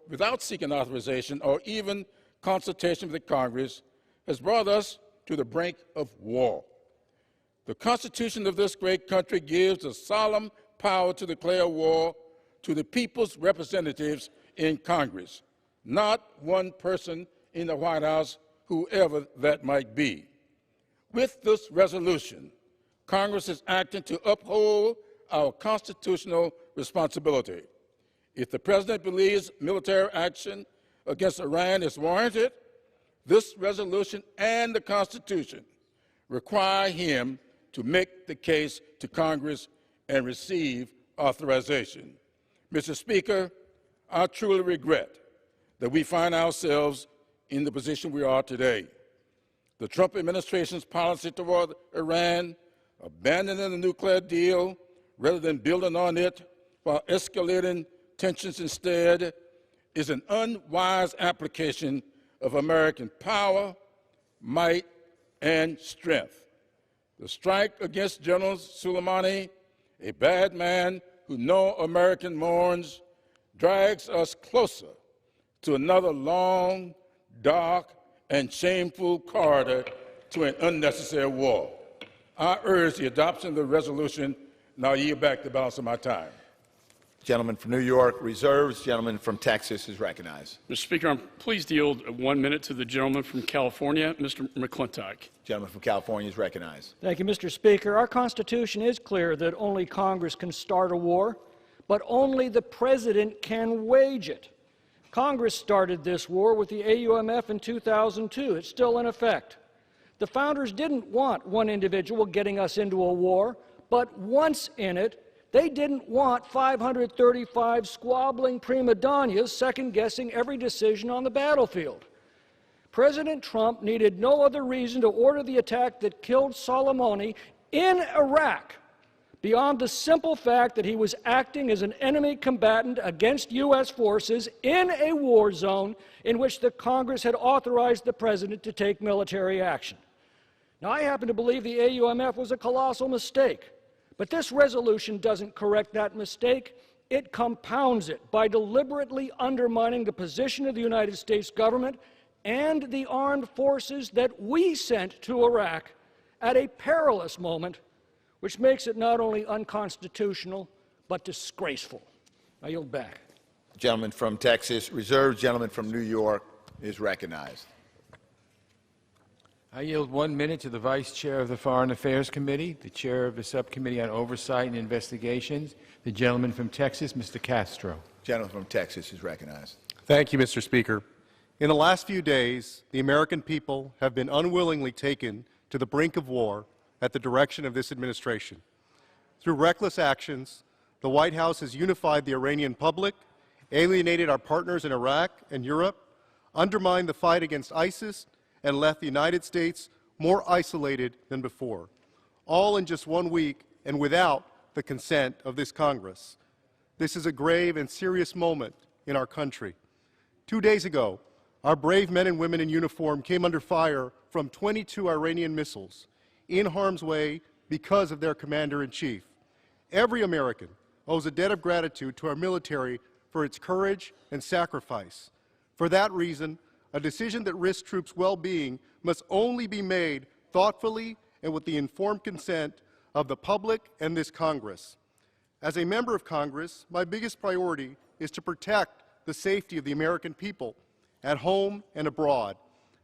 N: without seeking authorization or even consultation with the Congress, has brought us to the brink of war. The Constitution of this great country gives a solemn power to declare war to the people's representatives in Congress, not one person in the White House, whoever that might be. With this resolution, Congress is acting to uphold our constitutional responsibility. If the President believes military action against Iran is warranted, this resolution and the Constitution require him to make the case to Congress and receive authorization. Mr. Speaker, I truly regret that we find ourselves in the position we are today. The Trump administration's policy toward Iran, abandoning the nuclear deal rather than building on it while escalating tensions instead, is an unwise application of American power, might, and strength. The strike against General Sulemani, a bad man who no American mourns, drags us closer to another long, dark, and shameful corridor to an unnecessary war. I urge the adoption of the resolution, and I'll yield back the balance of my time.
D: Gentleman from New York reserves. Gentleman from Texas is recognized.
C: Mr. Speaker, I'm pleased to yield 1 minute to the gentleman from California, Mr. McClintock.
D: Gentleman from California is recognized.
E: Thank you, Mr. Speaker. Our Constitution is clear that only Congress can start a war, but only the President can wage it. Congress started this war with the AUMF in 2002. It's still in effect. The founders didn't want one individual getting us into a war, but once in it, they didn't want 535 squabbling prima donnas second-guessing every decision on the battlefield. President Trump needed no other reason to order the attack that killed Soleimani in Iraq beyond the simple fact that he was acting as an enemy combatant against U.S. forces in a war zone in which the Congress had authorized the President to take military action. Now, I happen to believe the AUMF was a colossal mistake, but this resolution doesn't correct that mistake. It compounds it by deliberately undermining the position of the United States government and the armed forces that we sent to Iraq at a perilous moment, which makes it not only unconstitutional, but disgraceful. I yield back.
P: Gentleman from Texas reserves. Gentleman from New York is recognized.
B: I yield 1 minute to the Vice Chair of the Foreign Affairs Committee, the Chair of the Subcommittee on Oversight and Investigations, the gentleman from Texas, Mr. Castro.
P: Gentleman from Texas is recognized.
Q: Thank you, Mr. Speaker. In the last few days, the American people have been unwillingly taken to the brink of war at the direction of this administration. Through reckless actions, the White House has unified the Iranian public, alienated our partners in Iraq and Europe, undermined the fight against ISIS, and left the United States more isolated than before, all in just 1 week and without the consent of this Congress. This is a grave and serious moment in our country. 2 days ago, our brave men and women in uniform came under fire from 22 Iranian missiles, in harm's way because of their commander-in-chief. Every American owes a debt of gratitude to our military for its courage and sacrifice. For that reason, a decision that risks troops' well-being must only be made thoughtfully and with the informed consent of the public and this Congress. As a member of Congress, my biggest priority is to protect the safety of the American people at home and abroad.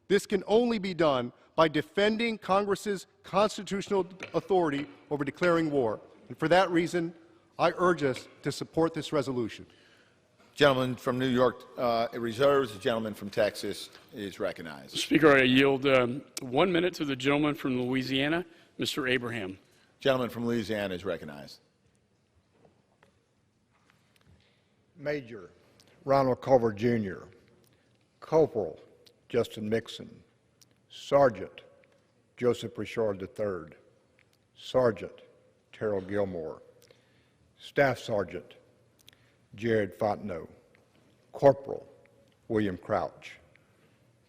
Q: This can only be done by defending Congress's constitutional authority over declaring war. And for that reason, I urge us to support this resolution.
P: Gentleman from New York reserves. The gentleman from Texas is recognized.
C: Speaker, I yield 1 minute to the gentleman from Louisiana, Mr. Abraham.
P: Gentleman from Louisiana is recognized.
S: Major Ronald Culver Jr., Corporal Justin Mixon, Sergeant Joseph Richard III, Sergeant Terrell Gilmore, Staff Sergeant Jared Fontenot, Corporal William Crouch,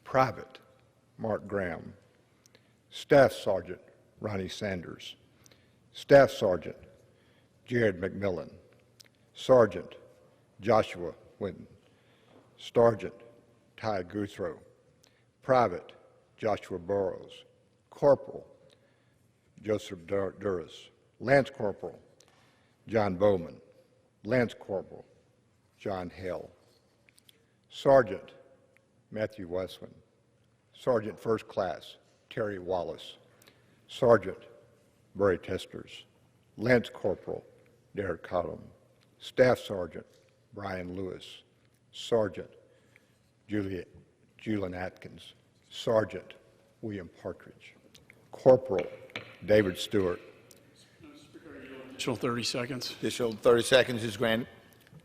S: Private Mark Graham, Staff Sergeant Ronnie Sanders, Staff Sergeant Jared McMillan, Sergeant Joshua Winton, Sergeant Ty Guthrow, Private Joshua Burrows, Corporal Joseph Duras, Lance Corporal John Bowman, Lance Corporal John Hill, Sergeant Matthew Westman, Sergeant First Class Terry Wallace, Sergeant Burry Testers, Lance Corporal Derek Cottom, Staff Sergeant Brian Lewis, Sergeant Julian Atkins, Sergeant William Partridge, Corporal David Stewart.
C: Additional 30 seconds.
P: Additional 30 seconds is granted.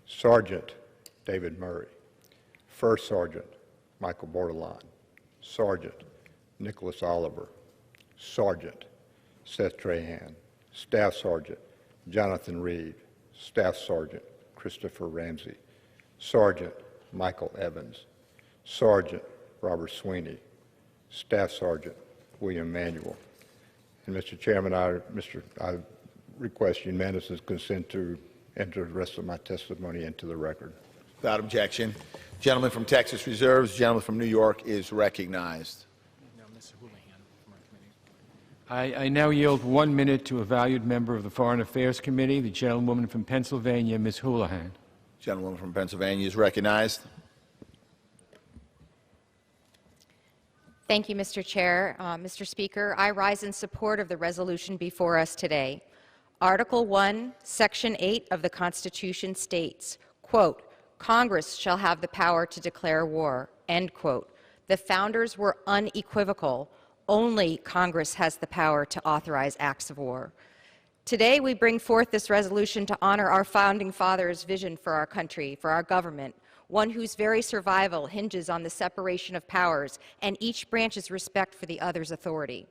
S: Sergeant David Murray, First Sergeant Michael Bordelon, Sergeant Nicholas Oliver, Sergeant Seth Trahan, Staff Sergeant Jonathan Reed, Staff Sergeant Christopher Ramsey, Sergeant Michael Evans, Sergeant Robert Sweeney, Staff Sergeant William Manuel. And Mr. Chairman, I request unanimous consent to enter the rest of my testimony into the record.
P: Without objection. Gentleman from Texas reserves. Gentleman from New York is recognized.
B: I now yield 1 minute to a valued member of the Foreign Affairs Committee, the gentlewoman from Pennsylvania, Ms. Houlihan.
P: Gentlewoman from Pennsylvania is recognized.
X: Thank you, Mr. Chair. Mr. Speaker, I rise in support of the resolution before us today. Article 1, Section 8 of the Constitution states, quote, Congress shall have the power to declare war, end quote. The founders were unequivocal. Only Congress has the power to authorize acts of war. Today, we bring forth this resolution to honor our founding fathers' vision for our country, for our government, one whose very survival hinges on the separation of powers and each branch's respect for the other's authority.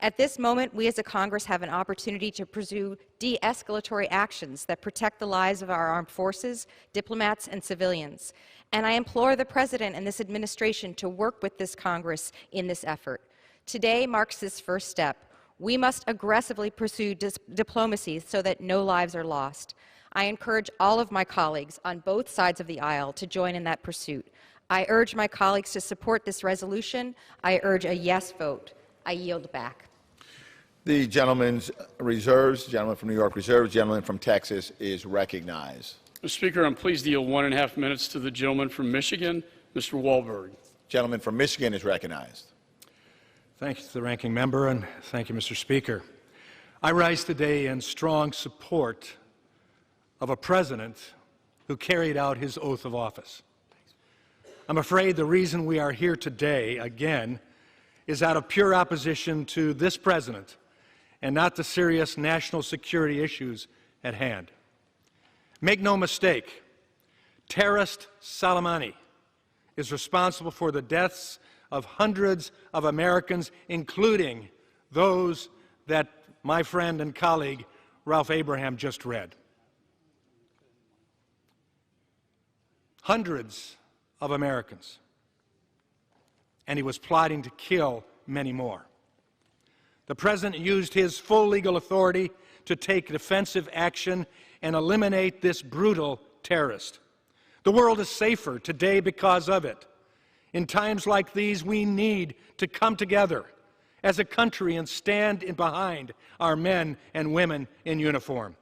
X: At this moment, we as a Congress have an opportunity to pursue de-escalatory actions that protect the lives of our armed forces, diplomats, and civilians. And I implore the President and this administration to work with this Congress in this effort. Today marks this first step. We must aggressively pursue diplomacy so that no lives are lost. I encourage all of my colleagues on both sides of the aisle to join in that pursuit. I urge my colleagues to support this resolution. I urge a yes vote. I yield back.
P: The gentleman's reserves, gentleman from New York reserves, gentleman from Texas is recognized.
C: Mr. Speaker, I'm pleased to yield 1.5 minutes to the gentleman from Michigan, Mr. Wahlberg.
P: Gentleman from Michigan is recognized.
O: Thank you to the ranking member, and thank you, Mr. Speaker. I rise today in strong support of a president who carried out his oath of office. I'm afraid the reason we are here today, again, is out of pure opposition to this president and not the serious national security issues at hand. Make no mistake, terrorist Sulemani is responsible for the deaths of hundreds of Americans, including those that my friend and colleague Ralph Abraham just read. Hundreds of Americans. And he was plotting to kill many more. The President used his full legal authority to take defensive action and eliminate this brutal terrorist. The world is safer today because of it. In times like these, we need to come together as a country and stand behind our men and women in uniform.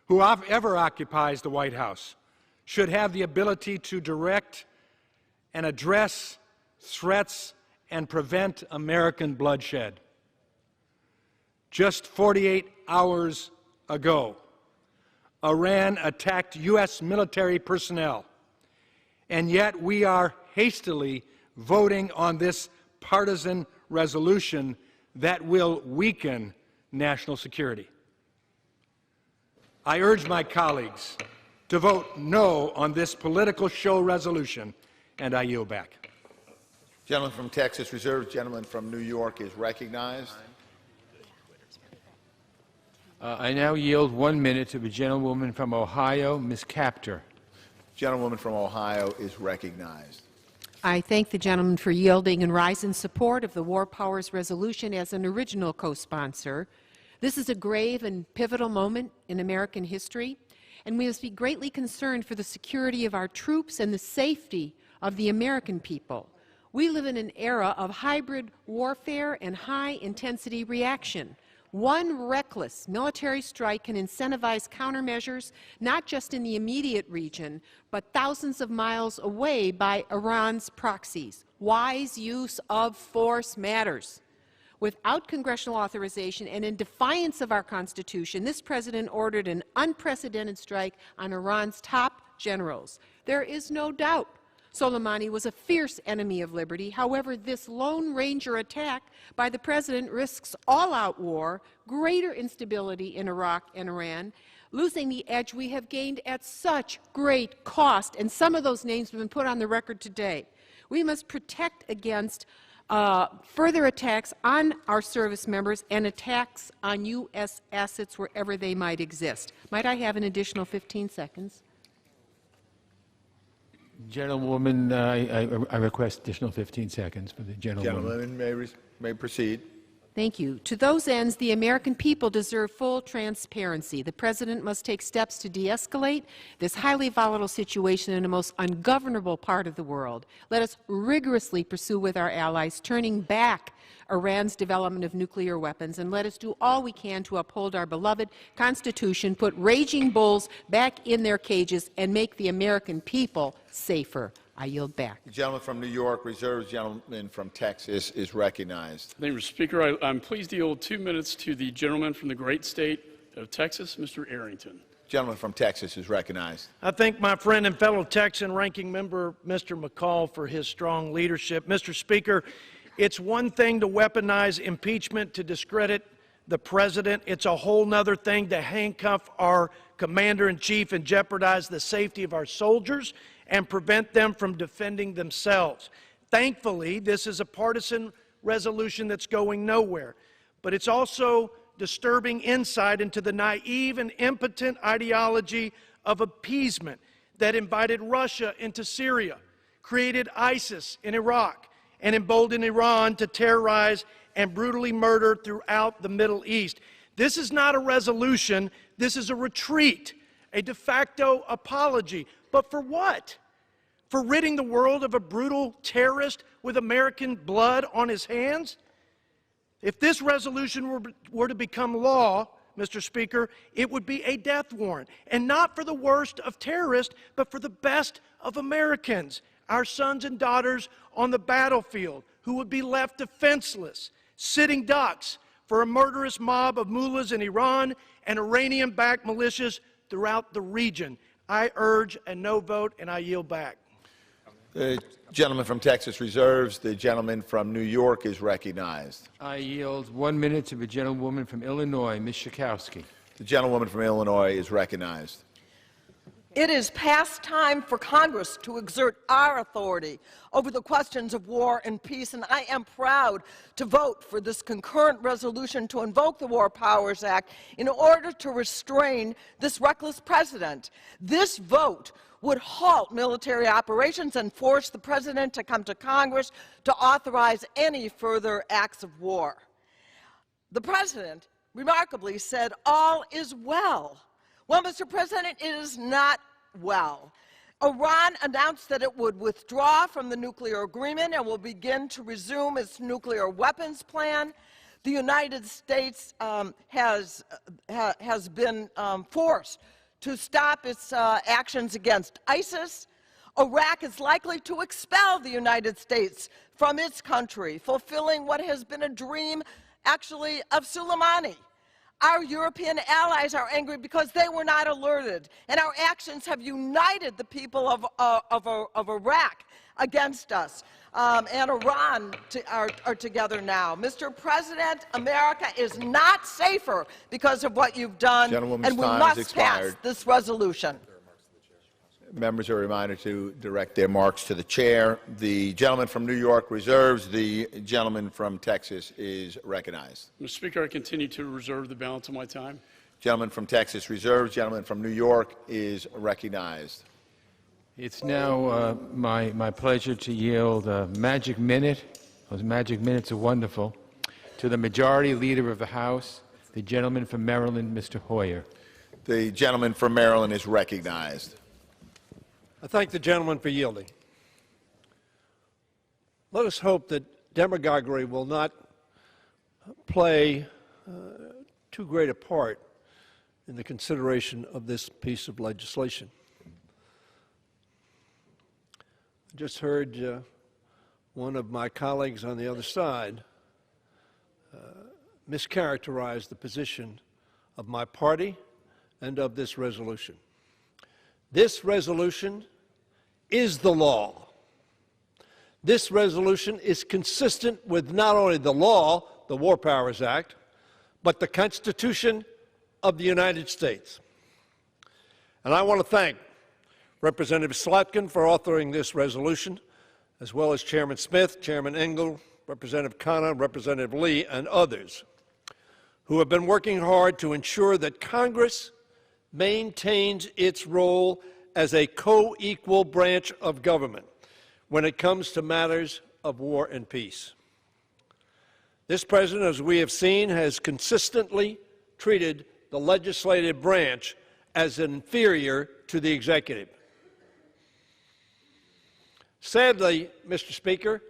O: Whoever occupies the White House should have the ability to direct and address threats and prevent American bloodshed. Just 48 hours ago, Iran attacked U.S. military personnel, and yet we are hastily voting on this partisan resolution that will weaken national security. I urge my colleagues to vote no on this political show resolution, and I yield back.
P: Gentleman from Texas reserves, gentleman from New York is recognized.
B: I now yield 1 minute to the gentlewoman from Ohio, Ms. Capter.
P: Gentlewoman from Ohio is recognized.
T: I thank the gentleman for yielding and rise in support of the War Powers Resolution as an original co-sponsor. This is a grave and pivotal moment in American history, and we must be greatly concerned for the security of our troops and the safety of the American people. We live in an era of hybrid warfare and high-intensity reaction. One reckless military strike can incentivize countermeasures, not just in the immediate region, but thousands of miles away by Iran's proxies. Wise use of force matters. Without congressional authorization and in defiance of our Constitution, this president ordered an unprecedented strike on Iran's top generals. There is no doubt Soleimani was a fierce enemy of liberty. However, this Lone Ranger attack by the president risks all-out war, greater instability in Iraq and Iran, losing the edge we have gained at such great cost, and some of those names have been put on the record today. We must protect against further attacks on our service members and attacks on U.S. assets wherever they might exist. Might I have an additional 15 seconds?
B: Gentlewoman, I request additional 15 seconds for the gentlewoman.
P: Gentleman may proceed.
T: Thank you. To those ends, the American people deserve full transparency. The President must take steps to de-escalate this highly volatile situation in the most ungovernable part of the world. Let us rigorously pursue with our allies turning back Iran's development of nuclear weapons, and let us do all we can to uphold our beloved Constitution, put raging bulls back in their cages, and make the American people safer. I yield back.
P: The gentleman from New York reserves, gentleman from Texas is recognized.
C: Thank you, Mr. Speaker. I'm pleased to yield 2 minutes to the gentleman from the great state of Texas, Mr. Arrington.
P: Gentleman from Texas is recognized.
K: I thank my friend and fellow Texan ranking member, Mr. McCall, for his strong leadership. Mr. Speaker, it's one thing to weaponize impeachment to discredit the president. It's a whole other thing to handcuff our commander-in-chief and jeopardize the safety of our soldiers and prevent them from defending themselves. Thankfully, this is a partisan resolution that's going nowhere, but it's also disturbing insight into the naive and impotent ideology of appeasement that invited Russia into Syria, created ISIS in Iraq, and emboldened Iran to terrorize and brutally murder throughout the Middle East. This is not a resolution, this is a retreat, a de facto apology. But for what? For ridding the world of a brutal terrorist with American blood on his hands? If this resolution were to become law, Mr. Speaker, it would be a death warrant, and not for the worst of terrorists, but for the best of Americans, our sons and daughters on the battlefield who would be left defenseless, sitting ducks for a murderous mob of mullahs in Iran and Iranian-backed militias throughout the region. I urge a no vote, and I yield back.
P: The gentleman from Texas reserves. The gentleman from New York is recognized.
B: I yield 1 minute to the gentlewoman from Illinois, Ms. Schakowsky.
P: The gentlewoman from Illinois is recognized.
F: It is past time for Congress to exert our authority over the questions of war and peace, and I am proud to vote for this concurrent resolution to invoke the War Powers Act in order to restrain this reckless president. This vote would halt military operations and force the president to come to Congress to authorize any further acts of war. The president remarkably said, "All is well." Well, Mr. President, it is not well. Iran announced that it would withdraw from the nuclear agreement and will begin to resume its nuclear weapons plan. The United States has been forced to stop its actions against ISIS. Iraq is likely to expel the United States from its country, fulfilling what has been a dream, actually, of Sulemani. Our European allies are angry because they were not alerted, and our actions have united the people of Iraq against us. And Iran are together now. Mr. President, America is not safer because of what you've done, and we must pass this resolution.
P: Members are reminded to direct their remarks to the chair. The gentleman from New York reserves. The gentleman from Texas is recognized.
C: Mr. Speaker, I continue to reserve the balance of my time.
P: Gentleman from Texas reserves. Gentleman from New York is recognized.
B: It's now my pleasure to yield a magic minute. Those magic minutes are wonderful. To the Majority Leader of the House, the gentleman from Maryland, Mr. Hoyer.
P: The gentleman from Maryland is recognized.
E: I thank the gentleman for yielding. Let us hope that demagoguery will not play too great a part in the consideration of this piece of legislation. I just heard one of my colleagues on the other side mischaracterize the position of my party and of this resolution. This resolution is the law. This resolution is consistent with not only the law, the War Powers Act, but the Constitution of the United States. And I want to thank Representative Slotkin for authoring this resolution, as well as Chairman Smith, Chairman Engel, Representative Khanna, Representative Lee, and others who have been working hard to ensure that Congress maintains its role as a co-equal branch of government when it comes to matters of war and peace. This president, as we have seen, has consistently treated the legislative branch as inferior to the executive. Sadly, Mr. Speaker,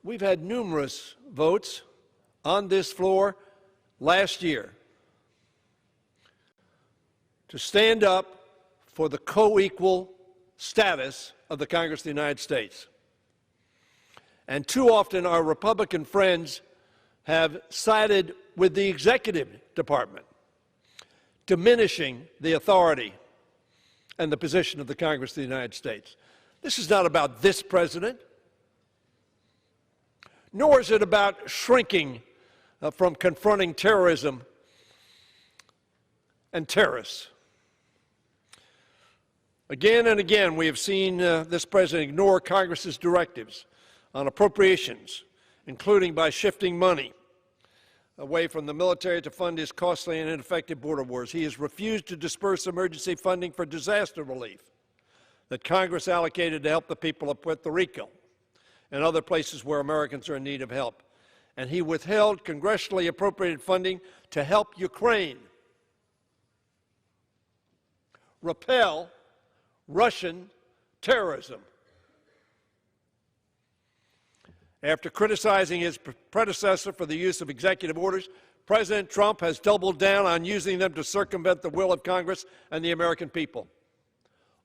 E: we've had numerous votes on this floor last year to stand up for the co-equal status of the Congress of the United States. And too often our Republican friends have sided with the executive department, diminishing the authority and the position of the Congress of the United States. This is not about this president, nor is it about shrinking from confronting terrorism and terrorists. Again and again, we have seen this president ignore Congress's directives on appropriations, including by shifting money away from the military to fund his costly and ineffective border wars. He has refused to disperse emergency funding for disaster relief that Congress allocated to help the people of Puerto Rico and other places where Americans are in need of help. And he withheld congressionally appropriated funding to help Ukraine repel Russian terrorism.
G: After criticizing his predecessor for the use of executive orders, President Trump has doubled down on using them to circumvent the will of Congress and the American people.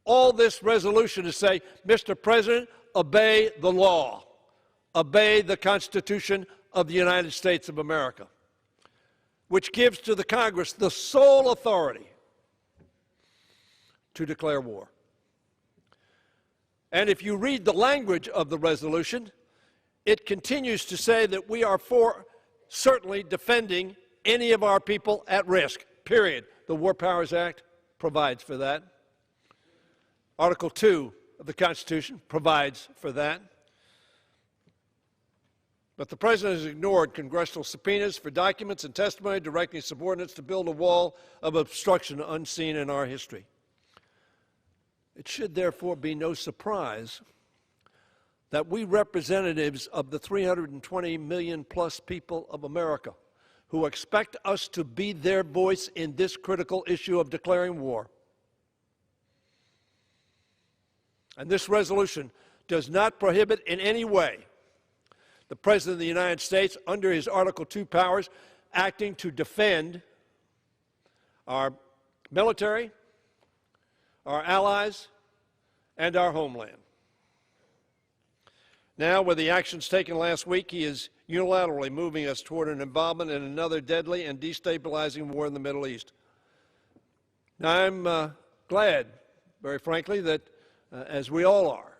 G: All this resolution is say, Mr. President, obey the law. Obey the Constitution of the United States of America, which gives to the Congress the sole authority to declare war. And if you read the language of the resolution, it continues to say that we are for certainly defending any of our people at risk, period. The War Powers Act provides for that. Article 2 of the Constitution provides for that. But the President has ignored congressional subpoenas for documents and testimony directing subordinates to build a wall of obstruction unseen in our history. It should therefore be no surprise that we representatives of the 320 million plus people of America who expect us to be their voice in this critical issue of declaring war. And this resolution does not prohibit in any way the President of the United States, under his Article 2 powers, acting to defend our military, our allies, and our homeland. Now, with the actions taken last week, he is unilaterally moving us toward an involvement in another deadly and destabilizing war in the Middle East. Now, I'm glad, very frankly, that, as we all are,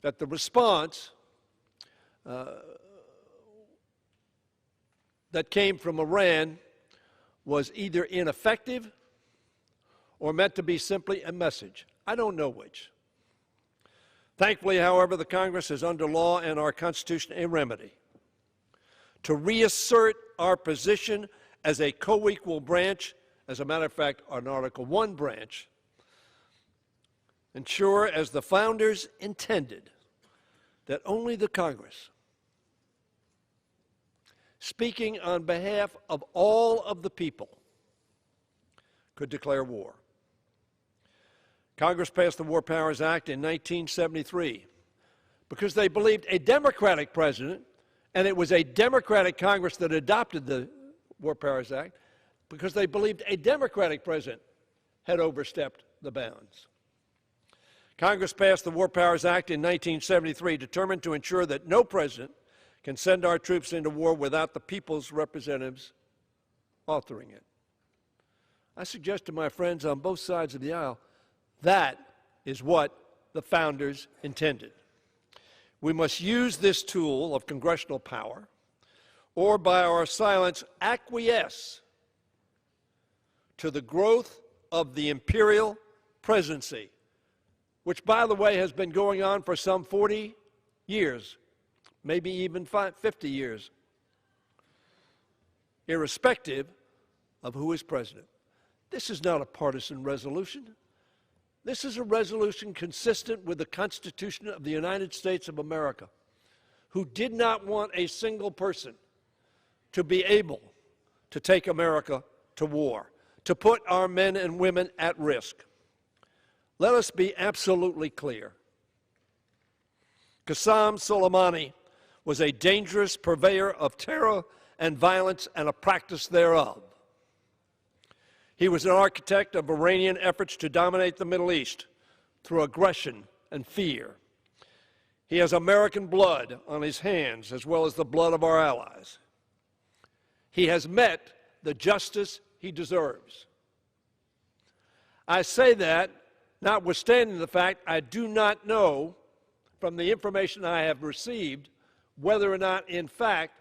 G: that the response that came from Iran was either ineffective or meant to be simply a message. I don't know which. Thankfully, however, the Congress has under law and our Constitution a remedy to reassert our position as a co-equal branch, as a matter of fact, an Article 1 branch, ensure, as the founders intended, that only the Congress, speaking on behalf of all of the people, could declare war. Congress passed the War Powers Act in 1973 because they believed a Democratic president, and it was a Democratic Congress that adopted the War Powers Act, because they believed a Democratic president had overstepped the bounds. Congress passed the War Powers Act in 1973, determined to ensure that no president can send our troops into war without the people's representatives authoring it. I suggest to my friends on both sides of the aisle, that is what the founders intended. We must use this tool of congressional power, or by our silence acquiesce to the growth of the imperial presidency, which, by the way, has been going on for some 40 years, maybe even 50 years, irrespective of who is president. This is not a partisan resolution. This is a resolution consistent with the Constitution of the United States of America, who did not want a single person to be able to take America to war, to put our men and women at risk. Let us be absolutely clear. Qasem Soleimani was a dangerous purveyor of terror and violence and a practice thereof. He was an architect of Iranian efforts to dominate the Middle East through aggression and fear. He has American blood on his hands as well as the blood of our allies. He has met the justice he deserves. I say that notwithstanding the fact I do not know, from the information I have received, whether or not, in fact,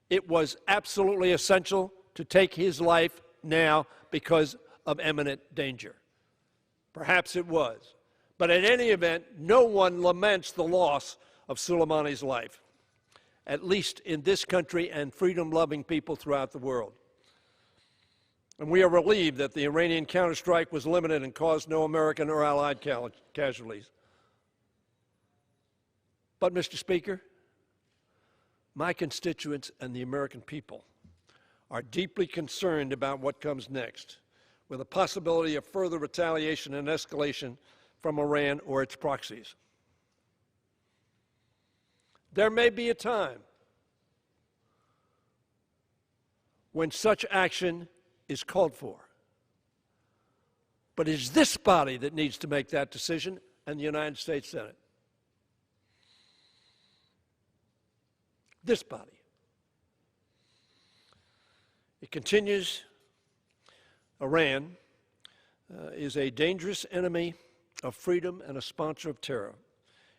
G: it was absolutely essential to take his life now because of imminent danger. Perhaps it was. But in any event, no one laments the loss of Soleimani's life, at least in this country and freedom-loving people throughout the world. And we are relieved that the Iranian counterstrike was limited and caused no American or Allied casualties. But, Mr. Speaker, my constituents and the American people are deeply concerned about what comes next, with the possibility of further retaliation and escalation from Iran or its proxies. there may be a time when such action is called for. But it's this body that needs to make that decision, and the United States Senate. This body. It continues, Iran is a dangerous enemy of freedom and a sponsor of terror.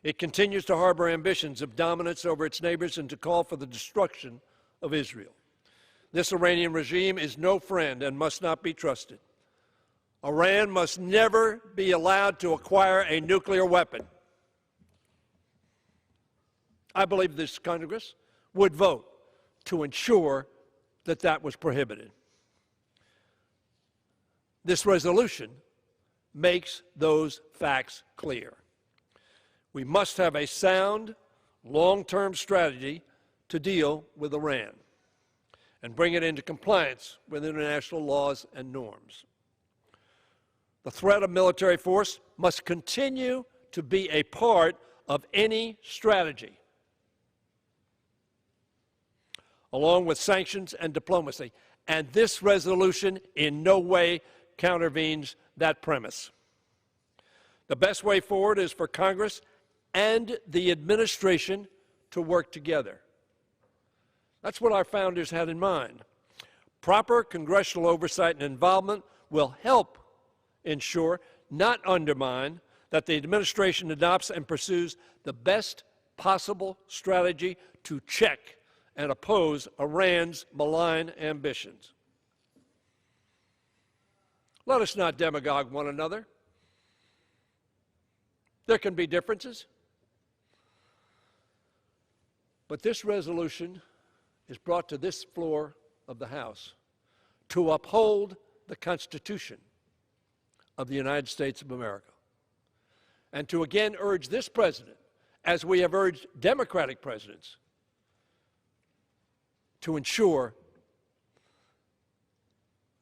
G: It continues to harbor ambitions of dominance over its neighbors and to call for the destruction of Israel. This Iranian regime is no friend and must not be trusted. Iran must never be allowed to acquire a nuclear weapon. I believe this Congress would vote to ensure that that was prohibited. This resolution makes those facts clear. We must have a sound, long-term strategy to deal with Iran and bring it into compliance with international laws and norms. The threat of military force must continue to be a part of any strategy, along with sanctions and diplomacy. And this resolution in no way countervenes that premise. The best way forward is for Congress and the administration to work together. That's what our founders had in mind. Proper congressional oversight and involvement will help ensure, not undermine, that the administration adopts and pursues the best possible strategy to check and oppose Iran's malign ambitions. Let us not demagogue one another. There can be differences, but this resolution is brought to this floor of the House to uphold the Constitution of the United States of America and to again urge this president, as we have urged Democratic presidents, to ensure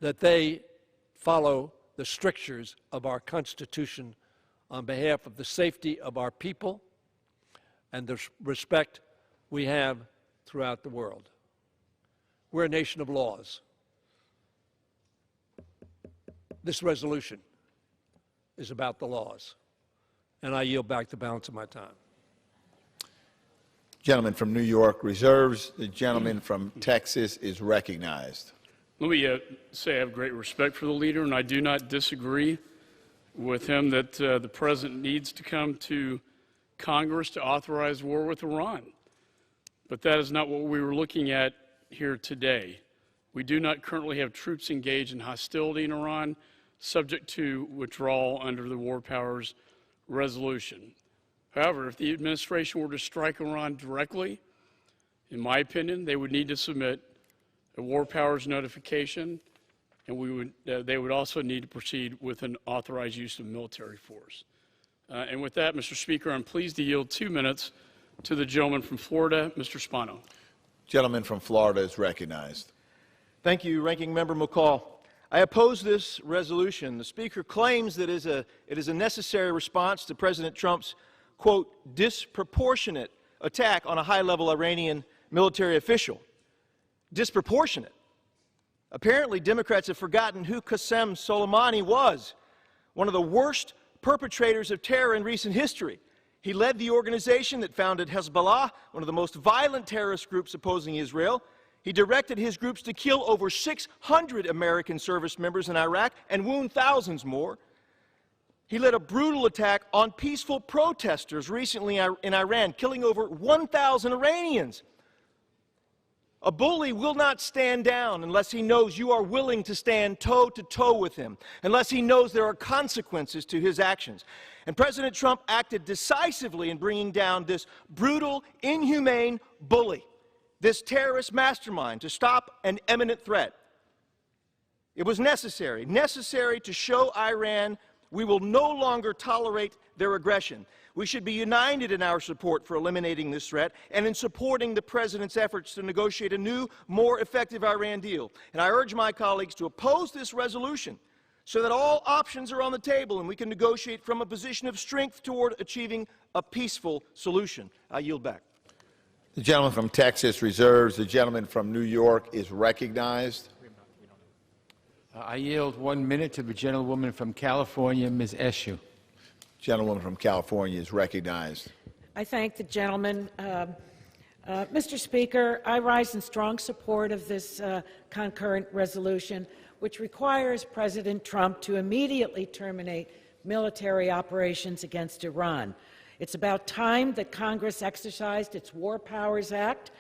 G: that they follow the strictures of our Constitution on behalf of the safety of our people and the respect we have throughout the world. We're a nation of laws. This resolution is about the laws. And I yield back the balance of my time.
P: Gentleman from New York reserves. The gentleman from Texas is recognized.
C: Let me say I have great respect for the leader, and I do not disagree with him that the president needs to come to Congress to authorize war with Iran. But that is not what we were looking at here today. We do not currently have troops engaged in hostility in Iran, subject to withdrawal under the War Powers Resolution. However, if the administration were to strike Iran directly, in my opinion, they would need to submit a War Powers notification, and they would also need to proceed with an authorized use of military force. And with that, Mr. Speaker, I'm pleased to yield 2 minutes to the gentleman from Florida, Mr. Spano.
P: Gentleman from Florida is recognized.
H: Thank you, Ranking Member McCall. I oppose this resolution. The Speaker claims that it is a necessary response to President Trump's, quote, disproportionate attack on a high-level Iranian military official. Disproportionate. Apparently, Democrats have forgotten who Qasem Soleimani was, one of the worst perpetrators of terror in recent history. He led the organization that founded Hezbollah, one of the most violent terrorist groups opposing Israel. He directed his groups to kill over 600 American service members in Iraq and wound thousands more. He led a brutal attack on peaceful protesters recently in Iran, killing over 1,000 Iranians. A bully will not stand down unless he knows you are willing to stand toe-to-toe with him, unless he knows there are consequences to his actions. And President Trump acted decisively in bringing down this brutal, inhumane bully, this terrorist mastermind, to stop an imminent threat. It was necessary to show Iran we will no longer tolerate their aggression. We should be united in our support for eliminating this threat and in supporting the President's efforts to negotiate a new, more effective Iran deal. And I urge my colleagues to oppose this resolution so that all options are on the table and we can negotiate from a position of strength toward achieving a peaceful solution. I yield back.
P: The gentleman from Texas reserves. The gentleman from New York is recognized.
B: I yield 1 minute to the gentlewoman from California, Ms. Eshoo.
P: Gentlewoman from California is recognized.
I: I thank the gentleman. Mr. Speaker, I rise in strong support of this concurrent resolution, which requires President Trump to immediately terminate military operations against Iran. It's about time that Congress exercised its War Powers Act,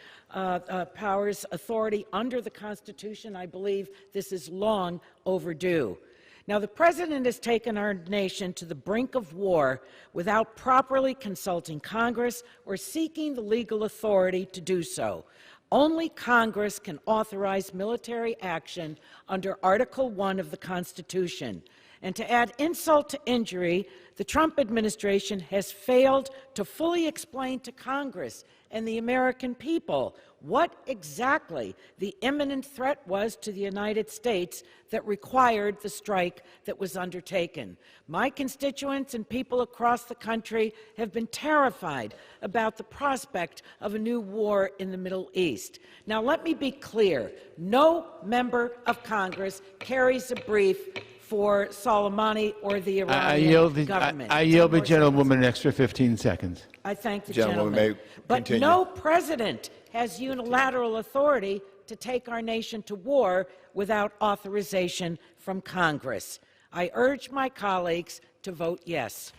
I: powers authority under the Constitution. I believe this is long overdue. Now, the President has taken our nation to the brink of war without properly consulting Congress or seeking the legal authority to do so. Only Congress can authorize military action under Article 1 of the Constitution. And to add insult to injury, the Trump administration has failed to fully explain to Congress and the American people what exactly the imminent threat was to the United States that required the strike that was undertaken. My constituents and people across the country have been terrified about the prospect of a new war in the Middle East. Now, let me be clear. No member of Congress carries a brief for Soleimani or the Iranian government.
B: I yield the gentlewoman an extra 15 seconds.
I: I thank the gentleman. But no president has unilateral authority to take our nation to war without authorization from Congress. I urge my colleagues to vote yes.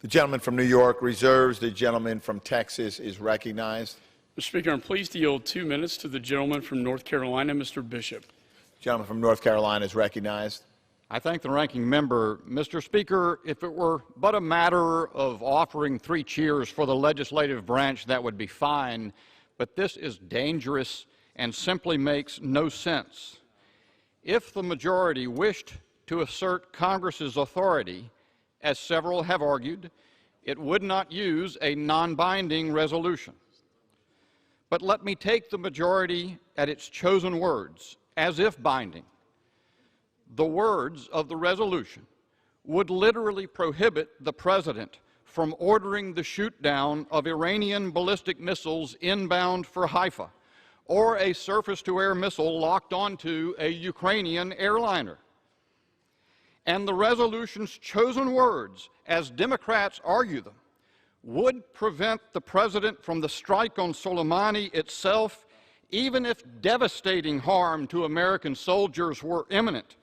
P: The gentleman from New York reserves. The gentleman from Texas is recognized.
C: Mr. Speaker, I'm pleased to yield 2 minutes to the gentleman from North Carolina, Mr. Bishop.
P: The gentleman from North Carolina is recognized.
M: I thank the ranking member. Mr. Speaker, if it were but a matter of offering 3 cheers for the legislative branch, that would be fine, but this is dangerous and simply makes no sense. If the majority wished to assert Congress's authority, as several have argued, it would not use a non-binding resolution. But let me take the majority at its chosen words, as if binding. The words of the resolution would literally prohibit the President from ordering the shoot-down of Iranian ballistic missiles inbound for Haifa, or a surface-to-air missile locked onto a Ukrainian airliner. And the resolution's chosen words, as Democrats argue them, would prevent the President from the strike on Soleimani itself, even if devastating harm to American soldiers were imminent.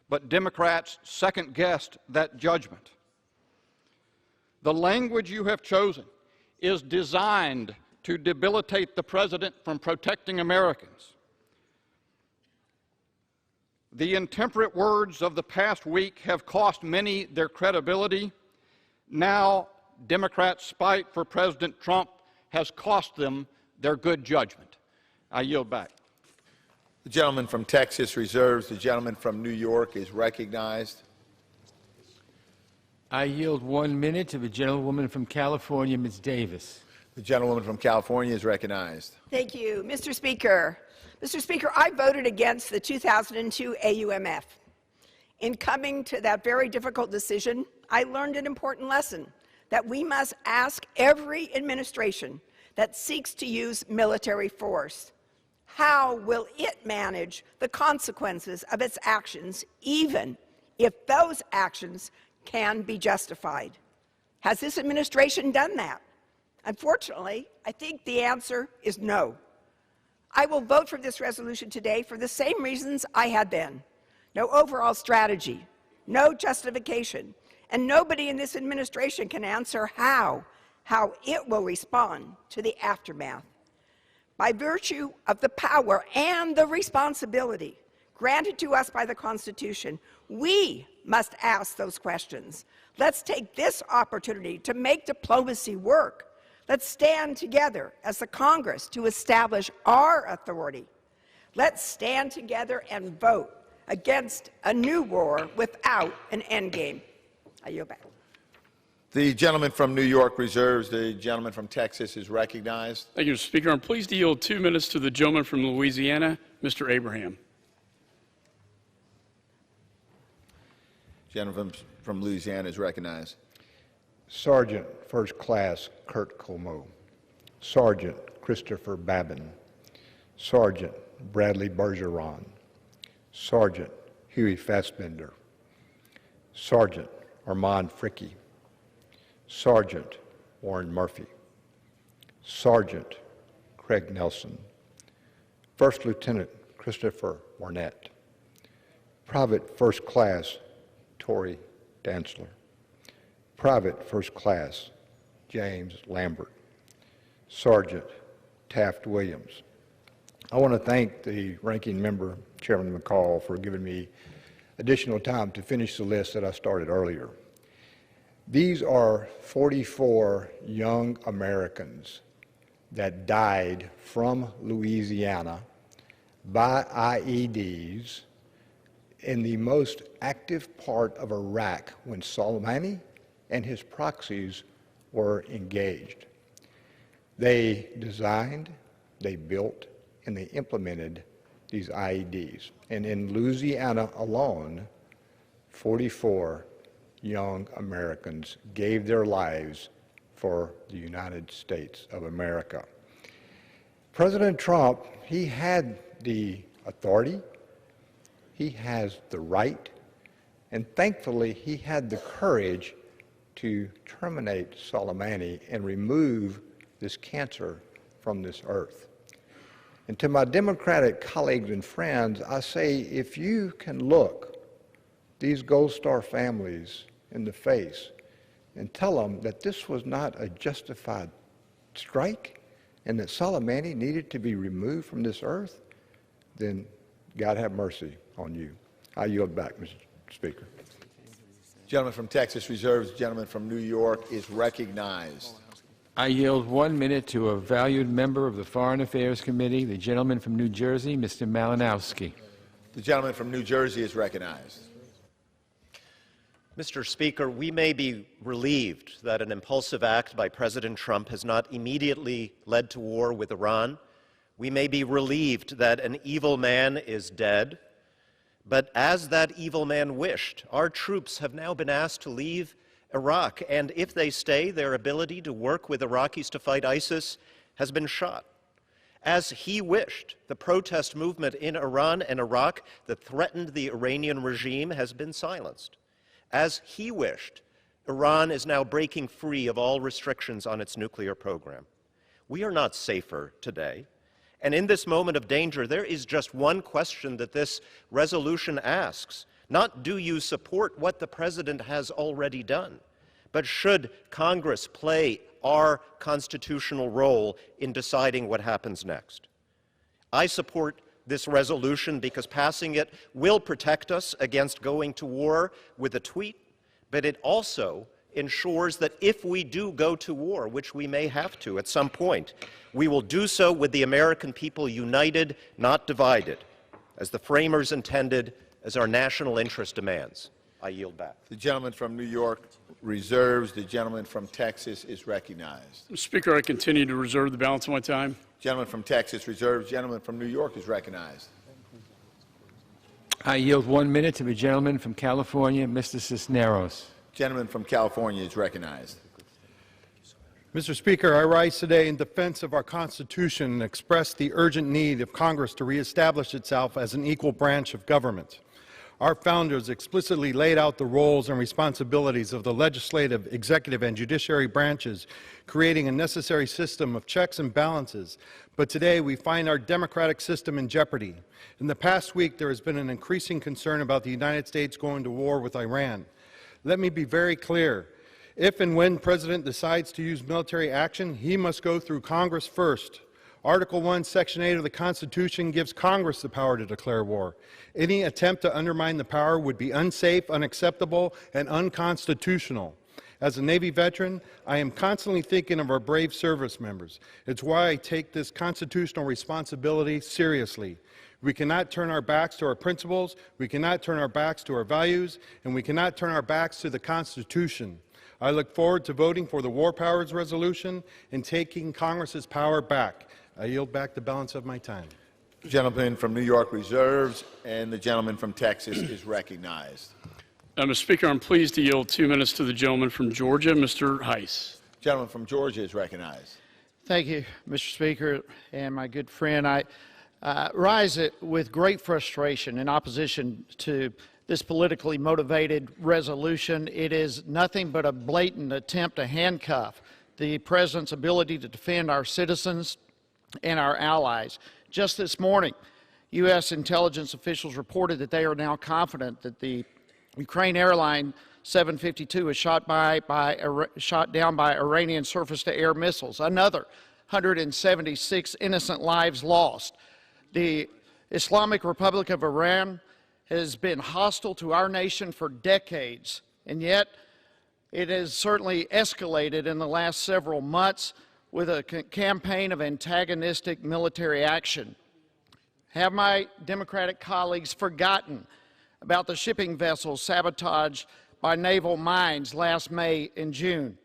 M: But Democrats second-guessed that judgment. The language you have chosen is designed to debilitate the President from protecting Americans. The intemperate words of the past week have cost many their credibility. Now, Democrats' spite for President Trump has cost them their good judgment. I yield back.
P: The gentleman from Texas reserves. The gentleman from New York is recognized.
B: I yield 1 minute to the gentlewoman from California, Ms. Davis.
P: The gentlewoman from California is recognized.
U: Thank you, Mr. Speaker. Mr. Speaker, I voted against the 2002 AUMF. In coming to that very difficult decision, I learned an important lesson, that we must ask every administration that seeks to use military force, how will it manage the consequences of its actions, even if those actions can be justified? Has this administration done that? Unfortunately, I think the answer is no. I will vote for this resolution today for the same reasons I had then. No overall strategy, no justification, and nobody in this administration can answer how it will respond to the aftermath. By virtue of the power and the responsibility granted to us by the Constitution, we must ask those questions. Let's take this opportunity to make diplomacy work. Let's stand together as the Congress to establish our authority. Let's stand together and vote against a new war without an endgame. I yield back.
P: The gentleman from New York reserves. The gentleman from Texas is recognized.
C: Thank you, Mr. Speaker. I'm pleased to yield 2 minutes to the gentleman from Louisiana, Mr. Abraham.
P: Gentleman from Louisiana is recognized.
S: Sergeant First Class Kurt Colmo, Sergeant Christopher Babin, Sergeant Bradley Bergeron, Sergeant Huey Fassbender, Sergeant Armand Fricke, Sergeant Warren Murphy, Sergeant Craig Nelson, First Lieutenant Christopher Barnett, Private First Class Tori Dantzler, Private First Class James Lambert, Sergeant Taft Williams. I want to thank the ranking member, Chairman McCall, for giving me additional time to finish the list that I started earlier. These are 44 young Americans that died from Louisiana by IEDs in the most active part of Iraq when Soleimani and his proxies were engaged. They designed, they built, and they implemented these IEDs. And in Louisiana alone, 44 young Americans gave their lives for the United States of America. President Trump, he had the authority, he has the right, and thankfully he had the courage to terminate Soleimani and remove this cancer from this earth. And to my Democratic colleagues and friends, I say, if you can look these Gold Star families in the face and tell them that this was not a justified strike and that Soleimani needed to be removed from this earth, then God have mercy on you. I yield back, Mr. Speaker.
P: Gentleman from Texas reserves. Gentleman from New York is recognized.
B: I yield 1 minute to a valued member of the Foreign Affairs Committee, the gentleman from New Jersey, Mr. Malinowski.
P: The gentleman from New Jersey is recognized.
J: Mr. Speaker, we may be relieved that an impulsive act by President Trump has not immediately led to war with Iran. We may be relieved that an evil man is dead. But as that evil man wished, our troops have now been asked to leave Iraq, and if they stay, their ability to work with Iraqis to fight ISIS has been shot. As he wished, the protest movement in Iran and Iraq that threatened the Iranian regime has been silenced. As he wished, Iran is now breaking free of all restrictions on its nuclear program. We are not safer today. And in this moment of danger, there is just one question that this resolution asks. Not do you support what the President has already done, but should Congress play our constitutional role in deciding what happens next? I support this resolution because passing it will protect us against going to war with a tweet, but it also ensures that if we do go to war, which we may have to at some point, we will do so with the American people united, not divided, as the framers intended, as our national interest demands. I yield back.
P: The gentleman from New York reserves. The gentleman from Texas is recognized.
C: Mr. Speaker, I continue to reserve the balance of my time.
P: Gentleman from Texas reserves. Gentleman from New York is recognized.
B: I yield 1 minute to the gentleman from California, Mr. Cisneros.
P: Gentleman from California is recognized.
Q: Mr. Speaker, I rise today in defense of our Constitution and express the urgent need of Congress to reestablish itself as an equal branch of government. Our founders explicitly laid out the roles and responsibilities of the legislative, executive, and judiciary branches, creating a necessary system of checks and balances. But today we find our democratic system in jeopardy. In the past week, there has been an increasing concern about the United States going to war with Iran. Let me be very clear. If and when the President decides to use military action, he must go through Congress first. Article 1, Section 8 of the Constitution gives Congress the power to declare war. Any attempt to undermine the power would be unsafe, unacceptable, and unconstitutional. As a Navy veteran, I am constantly thinking of our brave service members. It's why I take this constitutional responsibility seriously. We cannot turn our backs to our principles, we cannot turn our backs to our values, and we cannot turn our backs to the Constitution. I look forward to voting for the War Powers Resolution and taking Congress's power back. I yield back the balance of my time.
P: The gentleman from New York reserves, and the gentleman from Texas is recognized.
C: Mr. Speaker, I'm pleased to yield 2 minutes to the gentleman from Georgia, Mr. Heiss.
P: The gentleman from Georgia is recognized.
L: Thank you, Mr. Speaker, and my good friend. I rise with great frustration in opposition to this politically motivated resolution. It is nothing but a blatant attempt to handcuff the President's ability to defend our citizens and our allies. Just this morning, U.S. intelligence officials reported that they are now confident that the Ukraine airline 752 was shot down by Iranian surface-to-air missiles. Another 176 innocent lives lost. The Islamic Republic of Iran has been hostile to our nation for decades, and yet it has certainly escalated in the last several months with a campaign of antagonistic military action. Have my Democratic colleagues forgotten about the shipping vessels sabotaged by naval mines last May and June,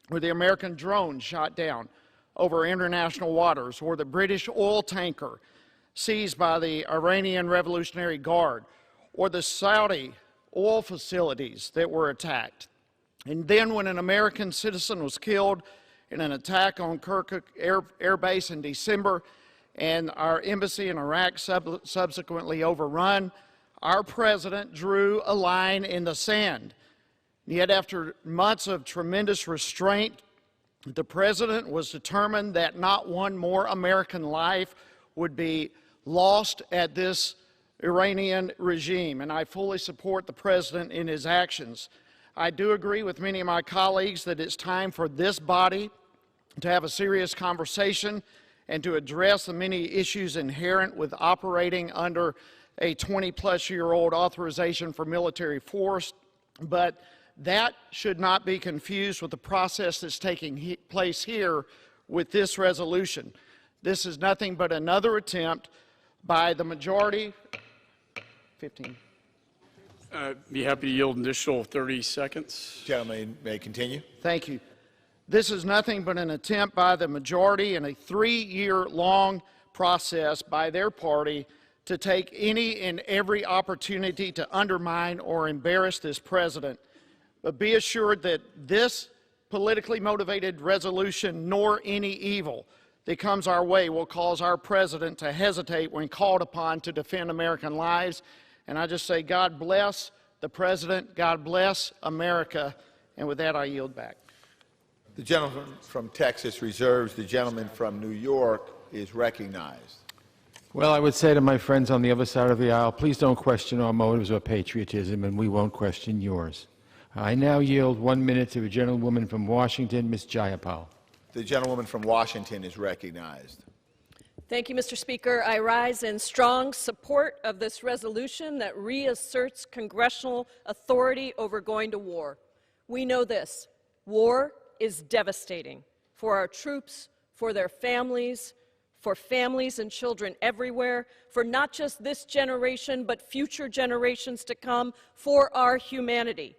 L: or the American drone shot down over international waters, or the British oil tanker seized by the Iranian Revolutionary Guard, or the Saudi oil facilities that were attacked? And then when an American citizen was killed in an attack on Kirkuk Air Base in December, and our embassy in Iraq subsequently overrun, our president drew a line in the sand. Yet after months of tremendous restraint, the president was determined that not one more American life would be lost at this Iranian regime, and I fully support the president in his actions. I do agree with many of my colleagues that it's time for this body to have a serious conversation and to address the many issues inherent with operating under a 20-plus-year-old authorization for military force, but that should not be confused with the process that's taking place here with this resolution. This is nothing but another attempt by the majority. 15.
C: Be happy to yield an additional 30 seconds.
P: Gentleman may continue.
L: Thank you. This is nothing but an attempt by the majority in a 3-year-long process by their party to take any and every opportunity to undermine or embarrass this president. But be assured that this politically motivated resolution, nor any evil that comes our way, will cause our president to hesitate when called upon to defend American lives. And I just say, God bless the president, God bless America, and with that I yield back.
P: The gentleman from Texas reserves. The gentleman from New York is recognized.
B: Well, I would say to my friends on the other side of the aisle, please don't question our motives or patriotism, and we won't question yours. I now yield 1 minute to a gentlewoman from Washington, Ms. Jayapal.
P: The gentlewoman from Washington is recognized.
F: Thank you, Mr. Speaker. I rise in strong support of this resolution that reasserts congressional authority over going to war. We know this: war is devastating for our troops, for their families, for families and children everywhere, for not just this generation, but future generations to come, for our humanity.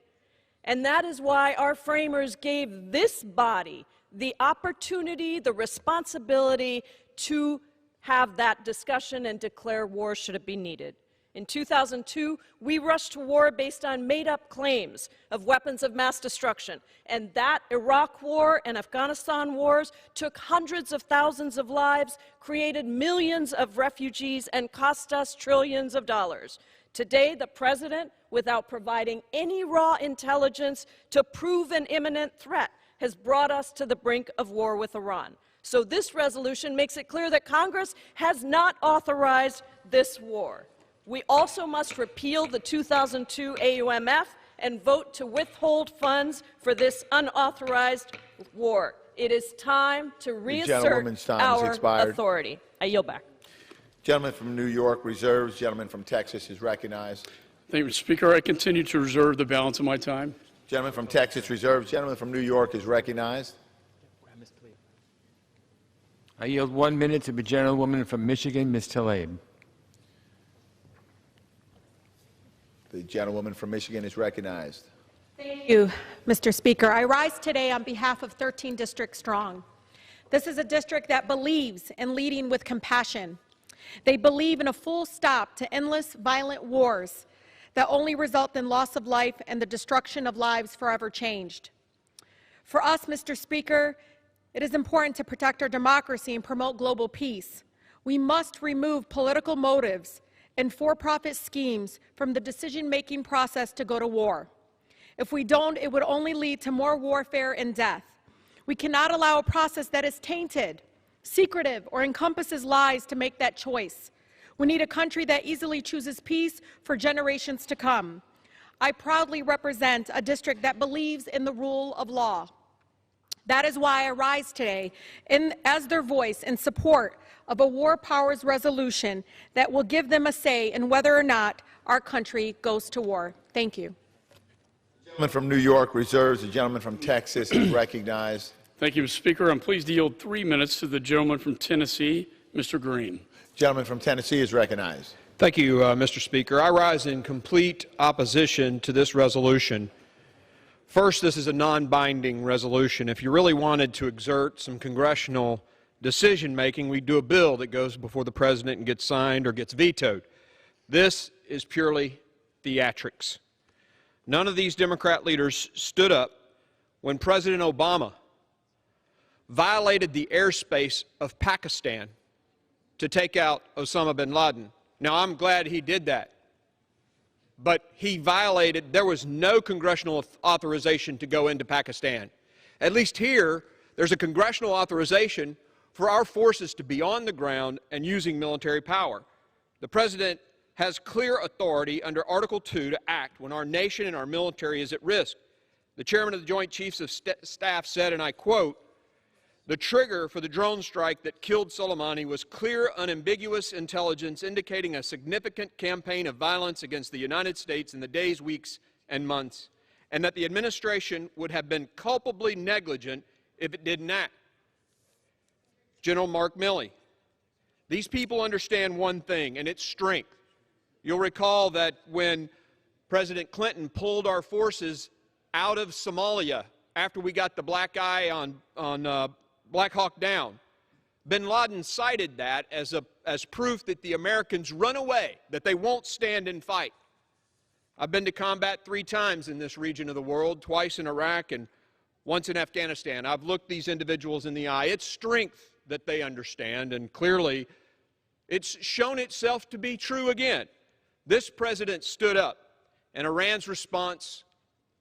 F: And that is why our framers gave this body the opportunity, the responsibility to have that discussion and declare war should it be needed. In 2002, we rushed to war based on made-up claims of weapons of mass destruction, and that Iraq war and Afghanistan wars took hundreds of thousands of lives, created millions of refugees, and cost us trillions of dollars. Today, the president, without providing any raw intelligence to prove an imminent threat, has brought us to the brink of war with Iran. So this resolution makes it clear that Congress has not authorized this war. We also must repeal the 2002 AUMF and vote to withhold funds for this unauthorized war. It is time to reassert our authority. I yield back.
P: Gentleman from New York reserves. Gentleman from Texas is recognized.
C: Thank you, Mr. Speaker. I continue to reserve the balance of my time.
P: Gentleman from Texas reserves. Gentleman from New York is recognized.
B: I yield 1 minute to the gentlewoman from Michigan, Ms. Tlaib.
P: The gentlewoman from Michigan is recognized.
R: Thank you, Mr. Speaker. I rise today on behalf of 13 District Strong. This is a district that believes in leading with compassion. They believe in a full stop to endless violent wars that only result in loss of life and the destruction of lives forever changed. For us, Mr. Speaker, It is important to protect our democracy and promote global peace. We must remove political motives and for-profit schemes from the decision-making process to go to war. If we don't, it would only lead to more warfare and death. We cannot allow a process that is tainted, secretive, or encompasses lies to make that choice. We need a country that easily chooses peace for generations to come. I proudly represent a district that believes in the rule of law. That is why I rise today as their voice in support of a war powers resolution that will give them a say in whether or not our country goes to war. Thank you.
P: The gentleman from New York reserves. The gentleman from Texas is recognized.
C: Thank you, Mr. Speaker. I'm pleased to yield 3 minutes to the gentleman from Tennessee, Mr. Green.
P: The gentleman from Tennessee is recognized.
K: Thank you, Mr. Speaker. I rise in complete opposition to this resolution. First, this is a non-binding resolution. If you really wanted to exert some congressional decision-making, we'd do a bill that goes before the president and gets signed or gets vetoed. This is purely theatrics. None of these Democrat leaders stood up when President Obama violated the airspace of Pakistan to take out Osama bin Laden. Now, I'm glad he did that. But he violated, there was no congressional authorization to go into Pakistan. At least here, there's a congressional authorization for our forces to be on the ground and using military power. The President has clear authority under Article 2 to act when our nation and our military is at risk. The Chairman of the Joint Chiefs of Staff said, and I quote, "The trigger for the drone strike that killed Sulemani was clear, unambiguous intelligence indicating a significant campaign of violence against the United States in the days, weeks, and months, and that the administration would have been culpably negligent if it didn't act." General Mark Milley, these people understand one thing, and it's strength. You'll recall that when President Clinton pulled our forces out of Somalia after we got the black eye on Black Hawk Down, bin Laden cited that as proof that the Americans run away, that they won't stand and fight. I've been to combat 3 times in this region of the world, twice in Iraq and once in Afghanistan. I've looked these individuals in the eye. It's strength that they understand, and clearly it's shown itself to be true again. This president stood up, and Iran's response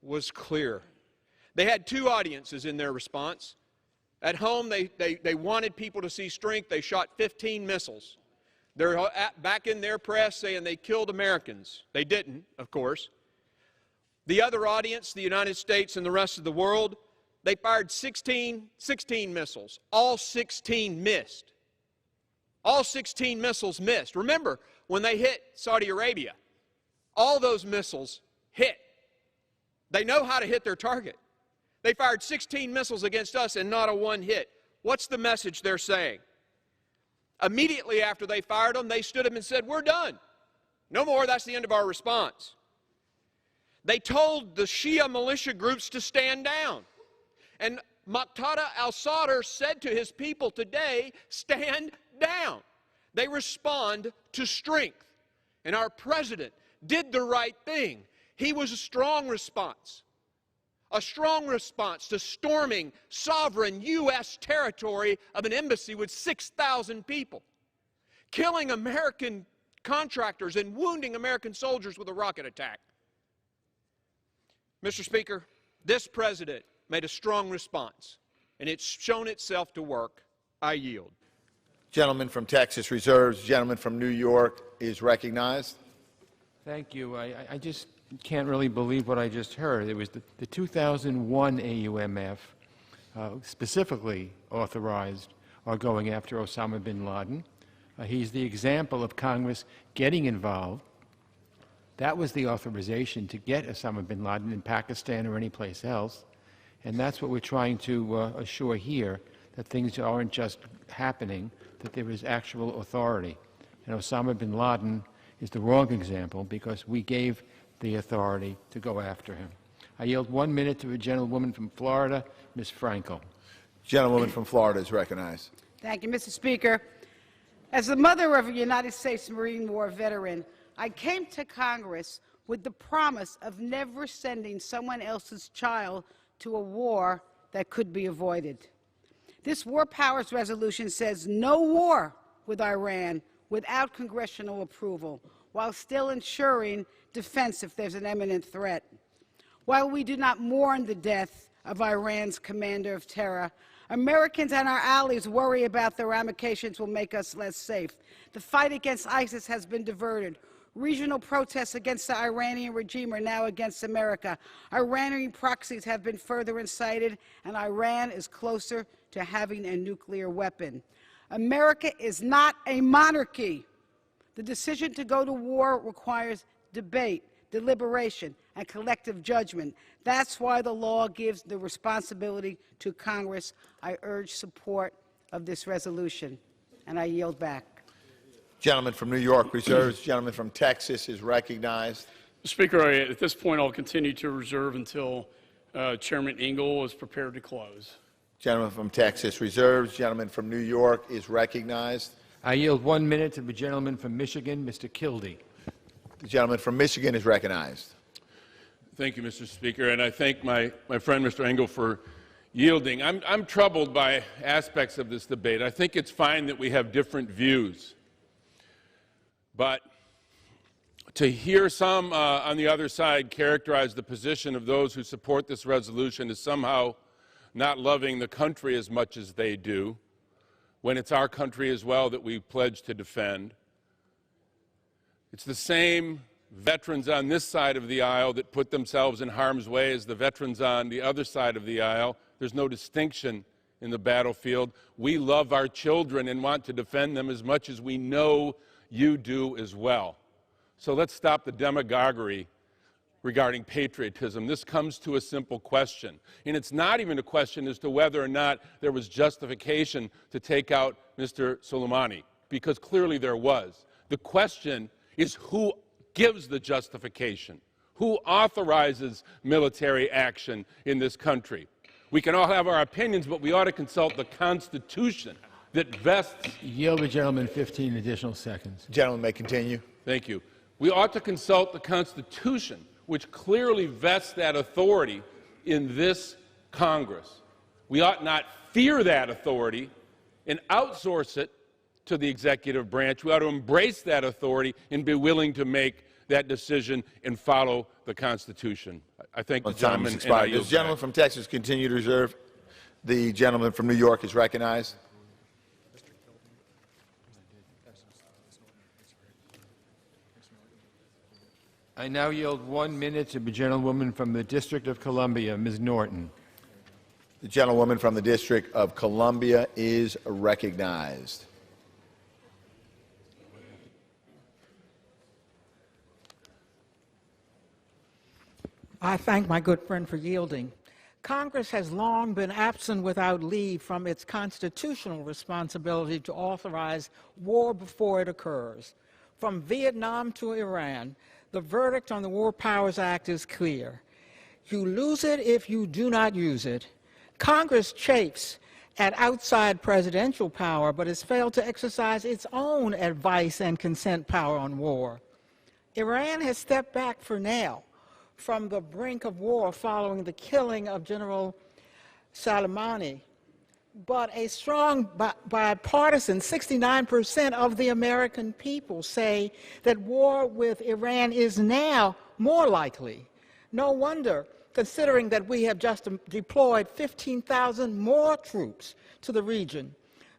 K: was clear. They had 2 audiences in their response. At home, they wanted people to see strength. They shot 15 missiles. They're back in their press saying they killed Americans. They didn't, of course. The other audience, the United States and the rest of the world, they fired 16 missiles. All 16 missed. All 16 missiles missed. Remember, when they hit Saudi Arabia, all those missiles hit. They know how to hit their target. They fired 16 missiles against us and not a one hit. What's the message they're saying? Immediately after they fired them, they stood up and said, "We're done. No more. That's the end of our response." They told the Shia militia groups to stand down. And Muqtada al-Sadr said to his people today, "Stand down." They respond to strength. And our president did the right thing. He was a strong response to storming sovereign U.S. territory of an embassy with 6,000 people, killing American contractors and wounding American soldiers with a rocket attack. Mr. Speaker, this president made a strong response, and it's shown itself to work. I yield.
P: Gentleman from Texas reserves. Gentleman from New York is recognized.
B: Thank you. I just can't really believe what I just heard. It was the 2001 AUMF specifically authorized our going after Osama bin Laden. He's the example of Congress getting involved. That was the authorization to get Osama bin Laden in Pakistan or anyplace else. And that's what we're trying to assure here, that things aren't just happening, that there is actual authority. And Osama bin Laden is the wrong example because we gave the authority to go after him. I yield 1 minute to a gentlewoman from Florida, Ms. Frankel.
P: Gentlewoman from Florida is recognized.
A: Thank you, Mr. Speaker. As the mother of a United States Marine War veteran, I came to Congress with the promise of never sending someone else's child to a war that could be avoided. This War Powers Resolution says no war with Iran without congressional approval, while still ensuring defense if there's an imminent threat. While we do not mourn the death of Iran's commander of terror, Americans and our allies worry about the ramifications will make us less safe. The fight against ISIS has been diverted. Regional protests against the Iranian regime are now against America. Iranian proxies have been further incited, and Iran is closer to having a nuclear weapon. America is not a monarchy. The decision to go to war requires debate, deliberation, and collective judgment. That's why the law gives the responsibility to Congress. I urge support of this resolution, and I yield back.
P: Gentleman from New York reserves. Gentleman from Texas is recognized.
C: Speaker, at this point, I'll continue to reserve until Chairman Engel is prepared to close.
P: Gentleman from Texas reserves. Gentleman from New York is recognized.
D: I yield 1 minute to the gentleman from Michigan, Mr. Kildee.
P: The gentleman from Michigan is recognized.
N: Thank you, Mr. Speaker, and I thank my friend, Mr. Engel, for yielding. I'm troubled by aspects of this debate. I think it's fine that we have different views. But to hear some on the other side characterize the position of those who support this resolution as somehow not loving the country as much as they do, when it's our country as well that we pledge to defend. It's the same veterans on this side of the aisle that put themselves in harm's way as the veterans on the other side of the aisle. There's no distinction in the battlefield. We love our children and want to defend them as much as we know you do as well. So let's stop the demagoguery regarding patriotism. This comes to a simple question, and it's not even a question as to whether or not there was justification to take out Mr. Sulemani, because clearly there was. The question is who gives the justification, who authorizes military action in this country. We can all have our opinions, but we ought to consult the Constitution that vests.
D: Yield the gentleman 15 additional seconds.
P: Gentleman may continue.
N: Thank you. We ought to consult the Constitution, which clearly vests that authority in this Congress. We ought not fear that authority and outsource it to the executive branch. We ought to embrace that authority and be willing to make that decision and follow the Constitution. I thank the gentleman.
P: Does the gentleman from Texas continue to reserve? The gentleman from New York is recognized.
D: I now yield 1 minute to the gentlewoman from the District of Columbia, Ms. Norton.
P: The gentlewoman from the District of Columbia is recognized.
V: I thank my good friend for yielding. Congress has long been absent without leave from its constitutional responsibility to authorize war before it occurs. From Vietnam to Iran, the verdict on the War Powers Act is clear. You lose it if you do not use it. Congress chafes at outside presidential power, but has failed to exercise its own advice and consent power on war. Iran has stepped back for now from the brink of war following the killing of General Sulemani. But a strong bipartisan 69% of the American people say that war with Iran is now more likely. No wonder, considering that we have just deployed 15,000 more troops to the region.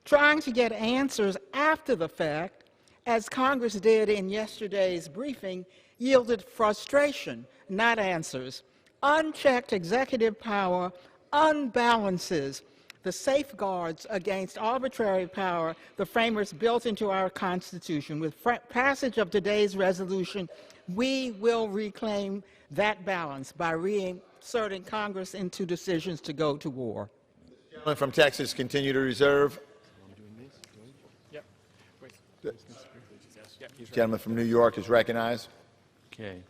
V: Trying to get answers after the fact, as Congress did in yesterday's briefing, yielded frustration, not answers. Unchecked executive power unbalances the safeguards against arbitrary power the framers built into our Constitution. With passage of today's resolution, we will reclaim that balance by reinserting Congress into decisions to go to war.
P: The gentleman from Texas continue to reserve. The gentleman from New York is recognized.
D: Okay.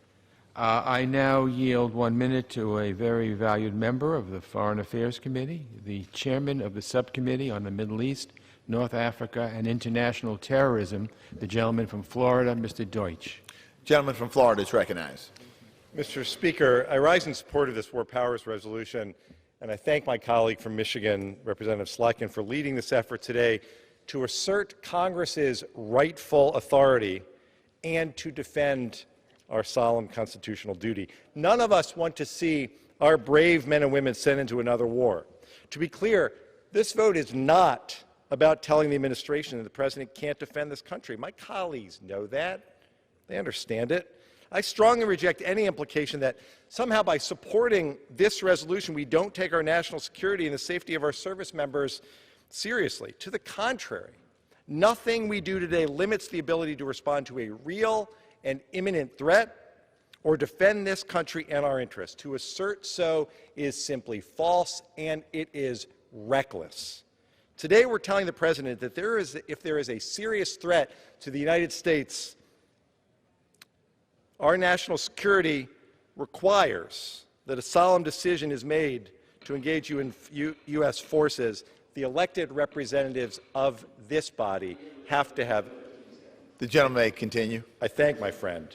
D: I now yield 1 minute to a very valued member of the Foreign Affairs Committee, the chairman of the Subcommittee on the Middle East, North Africa, and International Terrorism, the gentleman from Florida, Mr. Deutsch.
P: Gentleman from Florida is recognized.
W: Mr. Speaker, I rise in support of this War Powers resolution
O: and I thank my colleague from Michigan, Representative Sletkin, for leading this effort today to assert Congress's rightful authority and to defend our solemn constitutional duty. None of us want to see our brave men and women sent into another war. To be clear, this vote is not about telling the administration that the president can't defend this country. My colleagues know that. They understand it. I strongly reject any implication that somehow by supporting this resolution we don't take our national security and the safety of our service members seriously. To the contrary, nothing we do today limits the ability to respond to a real and imminent threat or defend this country and our interests. To assert so is simply false, and it is reckless. Today we're telling the president that if there is a serious threat to the United States, our national security requires that a solemn decision is made to engage U.S. forces. The elected representatives of this body have to have...
P: The gentleman may continue.
O: I thank my friend.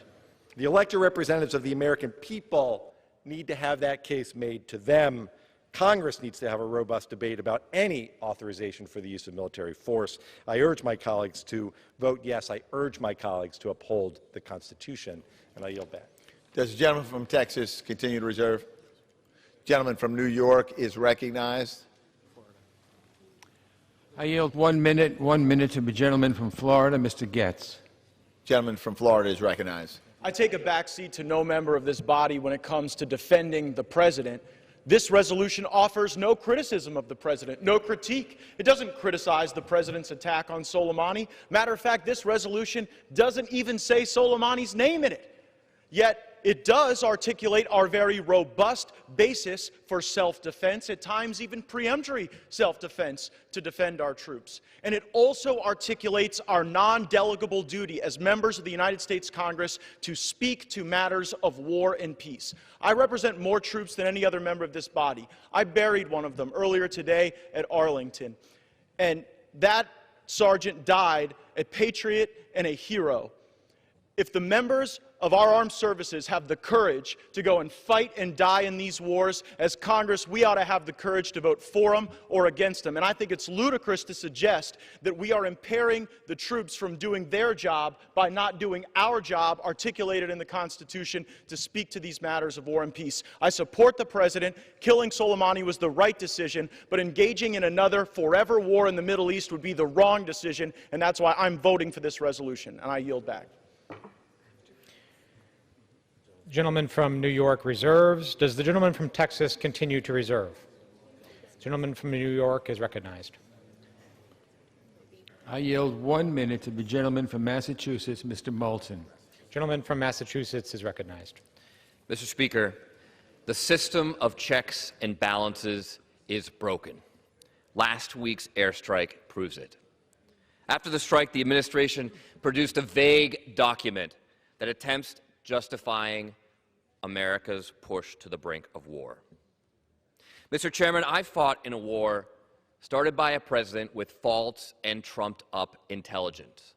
O: The elected representatives of the American people need to have that case made to them. Congress needs to have a robust debate about any authorization for the use of military force. I urge my colleagues to vote yes. I urge my colleagues to uphold the Constitution, and I yield back.
P: Does the gentleman from Texas continue to reserve? Gentleman from New York is recognized.
D: I yield 1 minute to the gentleman from Florida, Mr. Getz.
P: Gentleman from Florida is recognized.
T: I take a backseat to no member of this body when it comes to defending the president. This resolution offers no criticism of the president, no critique. It doesn't criticize the president's attack on Soleimani. Matter of fact, this resolution doesn't even say Soleimani's name in it. Yet, it does articulate our very robust basis for self-defense, at times even peremptory self-defense, to defend our troops. And it also articulates our non-delegable duty as members of the United States Congress to speak to matters of war and peace. I represent more troops than any other member of this body. I buried one of them earlier today at Arlington. And that sergeant died a patriot and a hero. If the members of our armed services have the courage to go and fight and die in these wars, as Congress, we ought to have the courage to vote for them or against them. And I think it's ludicrous to suggest that we are impairing the troops from doing their job by not doing our job articulated in the Constitution to speak to these matters of war and peace. I support the president. Killing Soleimani was the right decision, but engaging in another forever war in the Middle East would be the wrong decision, and that's why I'm voting for this resolution, and I yield back.
W: Gentleman from New York reserves. Does the gentleman from Texas continue to reserve? The gentleman from New York is recognized.
D: I yield 1 minute to the gentleman from Massachusetts, Mr. Moulton.
W: Gentleman from Massachusetts is recognized.
X: Mr. Speaker, the system of checks and balances is broken. Last week's airstrike proves it. After the strike, the administration produced a vague document that attempts justifying America's push to the brink of war. Mr. Chairman, I fought in a war started by a president with false and trumped-up intelligence.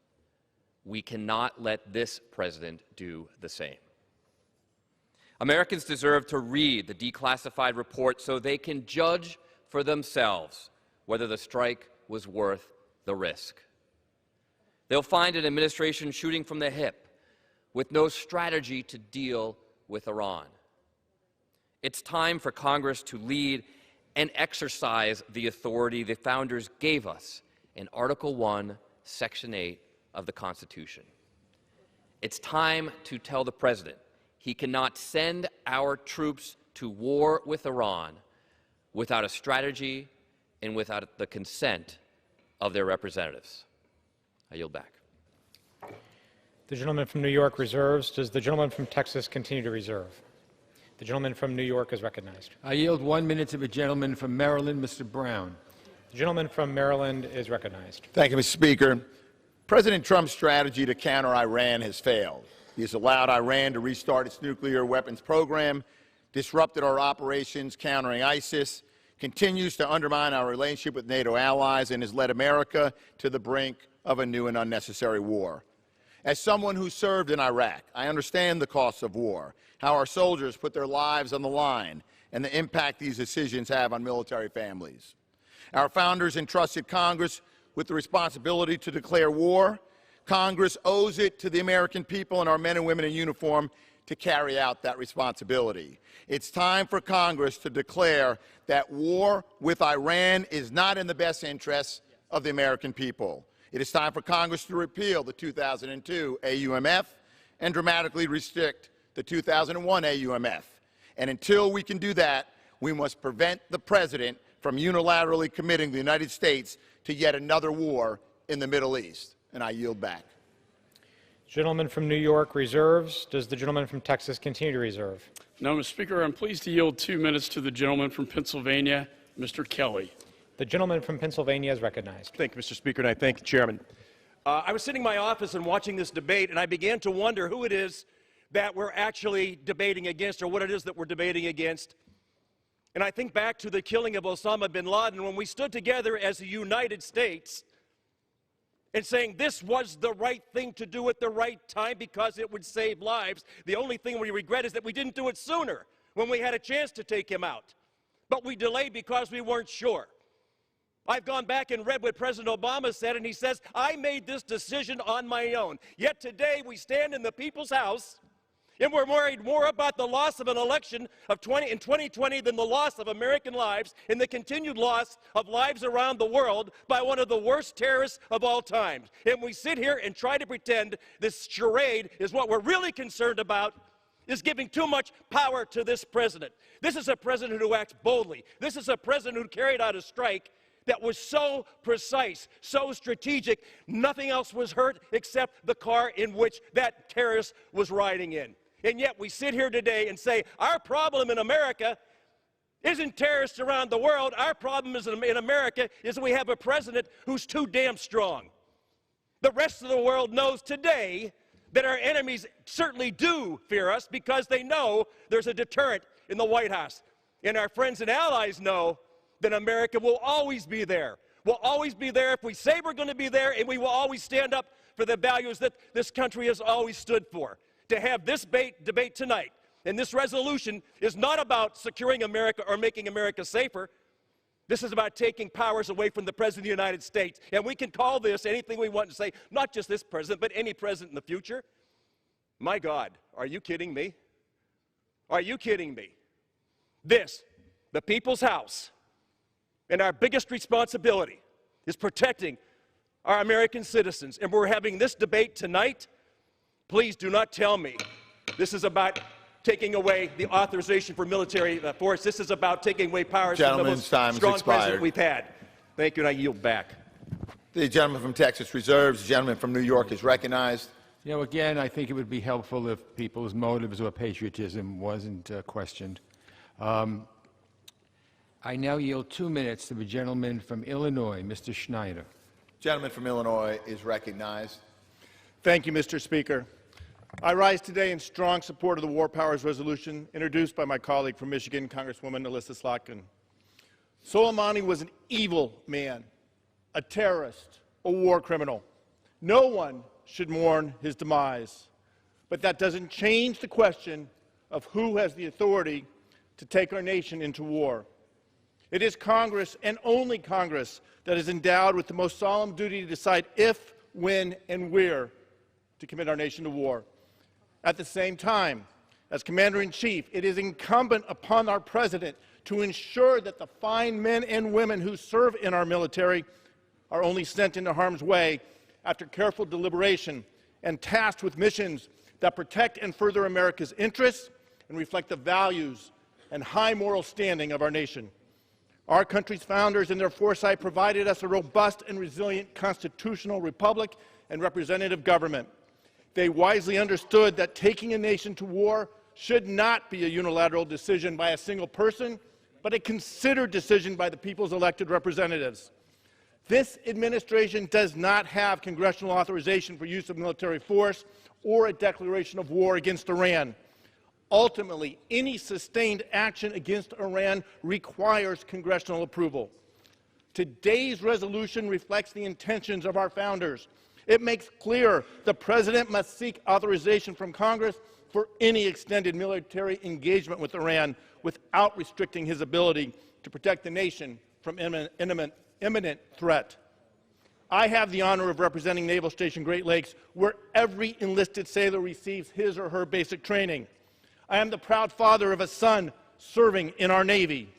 X: We cannot let this president do the same. Americans deserve to read the declassified report so they can judge for themselves whether the strike was worth the risk. They'll find an administration shooting from the hip, with no strategy to deal with Iran. It's time for Congress to lead and exercise the authority the founders gave us in Article 1, Section 8 of the Constitution. It's time to tell the President he cannot send our troops to war with Iran without a strategy and without the consent of their representatives. I yield back.
W: The gentleman from New York reserves. Does the gentleman from Texas continue to reserve? The gentleman from New York is recognized.
D: I yield 1 minute to the gentleman from Maryland, Mr. Brown.
W: The gentleman from Maryland is recognized.
P: Thank you, Mr. Speaker. President Trump's strategy to counter Iran has failed. He has allowed Iran to restart its nuclear weapons program, disrupted our operations countering ISIS, continues to undermine our relationship with NATO allies, and has led America to the brink of a new and unnecessary war. As someone who served in Iraq, I understand the costs of war, how our soldiers put their lives on the line, and the impact these decisions have on military families. Our founders entrusted Congress with the responsibility to declare war. Congress owes it to the American people and our men and women in uniform to carry out that responsibility. It's time for Congress to declare that war with Iran is not in the best interests of the American people. It is time for Congress to repeal the 2002 AUMF and dramatically restrict the 2001 AUMF. And until we can do that, we must prevent the President from unilaterally committing the United States to yet another war in the Middle East. And I yield back.
W: Gentleman from New York reserves. Does the gentleman from Texas continue to reserve?
C: No, Mr. Speaker, I'm pleased to yield 2 minutes to the gentleman from Pennsylvania, Mr. Kelly.
W: The gentleman from Pennsylvania is recognized.
E: Thank you, Mr. Speaker, and I thank the chairman. I was sitting in my office and watching this debate, and I began to wonder who it is that we're actually debating against, or what it is that we're debating against. And I think back to the killing of Osama bin Laden, when we stood together as the United States and saying this was the right thing to do at the right time because it would save lives. The only thing we regret is that we didn't do it sooner when we had a chance to take him out. But we delayed because we weren't sure. I've gone back and read what President Obama said, and he says, I made this decision on my own. Yet today we stand in the people's house, and we're worried more about the loss of an election in 2020 than the loss of American lives and the continued loss of lives around the world by one of the worst terrorists of all time. And we sit here and try to pretend this charade is what we're really concerned about, is giving too much power to this president. This is a president who acts boldly. This is a president who carried out a strike that was so precise, so strategic, nothing else was hurt except the car in which that terrorist was riding in. And yet we sit here today and say, our problem in America isn't terrorists around the world. Our problem is in America is we have a president who's too damn strong. The rest of the world knows today that our enemies certainly do fear us because they know there's a deterrent in the White House. And our friends and allies know that America will always be there. We'll always be there if we say we're going to be there, and we will always stand up for the values that this country has always stood for. To have this debate tonight, and this resolution is not about securing America or making America safer. This is about taking powers away from the President of the United States. And we can call this anything we want to say, not just this president, but any president in the future. My God, are you kidding me? Are you kidding me? This, the people's house, and our biggest responsibility is protecting our American citizens. And we're having this debate tonight. Please do not tell me this is about taking away the authorization for military force. This is about taking away powers from the most strong president we've had. Thank you, and I yield back.
P: The gentleman from Texas reserves. The gentleman from New York is recognized.
D: You know, again, I think it would be helpful if people's motives or patriotism wasn't questioned. I now yield 2 minutes to the gentleman from Illinois, Mr. Schneider.
P: Gentleman from Illinois is recognized.
K: Thank you, Mr. Speaker. I rise today in strong support of the War Powers Resolution introduced by my colleague from Michigan, Congresswoman Alyssa Slotkin. Sulemani was an evil man, a terrorist, a war criminal. No one should mourn his demise. But that doesn't change the question of who has the authority to take our nation into war. It is Congress, and only Congress, that is endowed with the most solemn duty to decide if, when, and where to commit our nation to war. At the same time, as Commander-in-Chief, it is incumbent upon our President to ensure that the fine men and women who serve in our military are only sent into harm's way after careful deliberation and tasked with missions that protect and further America's interests and reflect the values and high moral standing of our nation. Our country's founders, in their foresight, provided us a robust and resilient constitutional republic and representative government. They wisely understood that taking a nation to war should not be a unilateral decision by a single person, but a considered decision by the people's elected representatives. This administration does not have congressional authorization for use of military force or a declaration of war against Iran. Ultimately, any sustained action against Iran requires congressional approval. Today's resolution reflects the intentions of our founders. It makes clear the President must seek authorization from Congress
G: for any extended military engagement with Iran without restricting his ability to protect the nation from imminent threat. I have the honor of representing Naval Station Great Lakes, where every enlisted sailor receives his or her basic training. I am the proud father of a son serving in our Navy.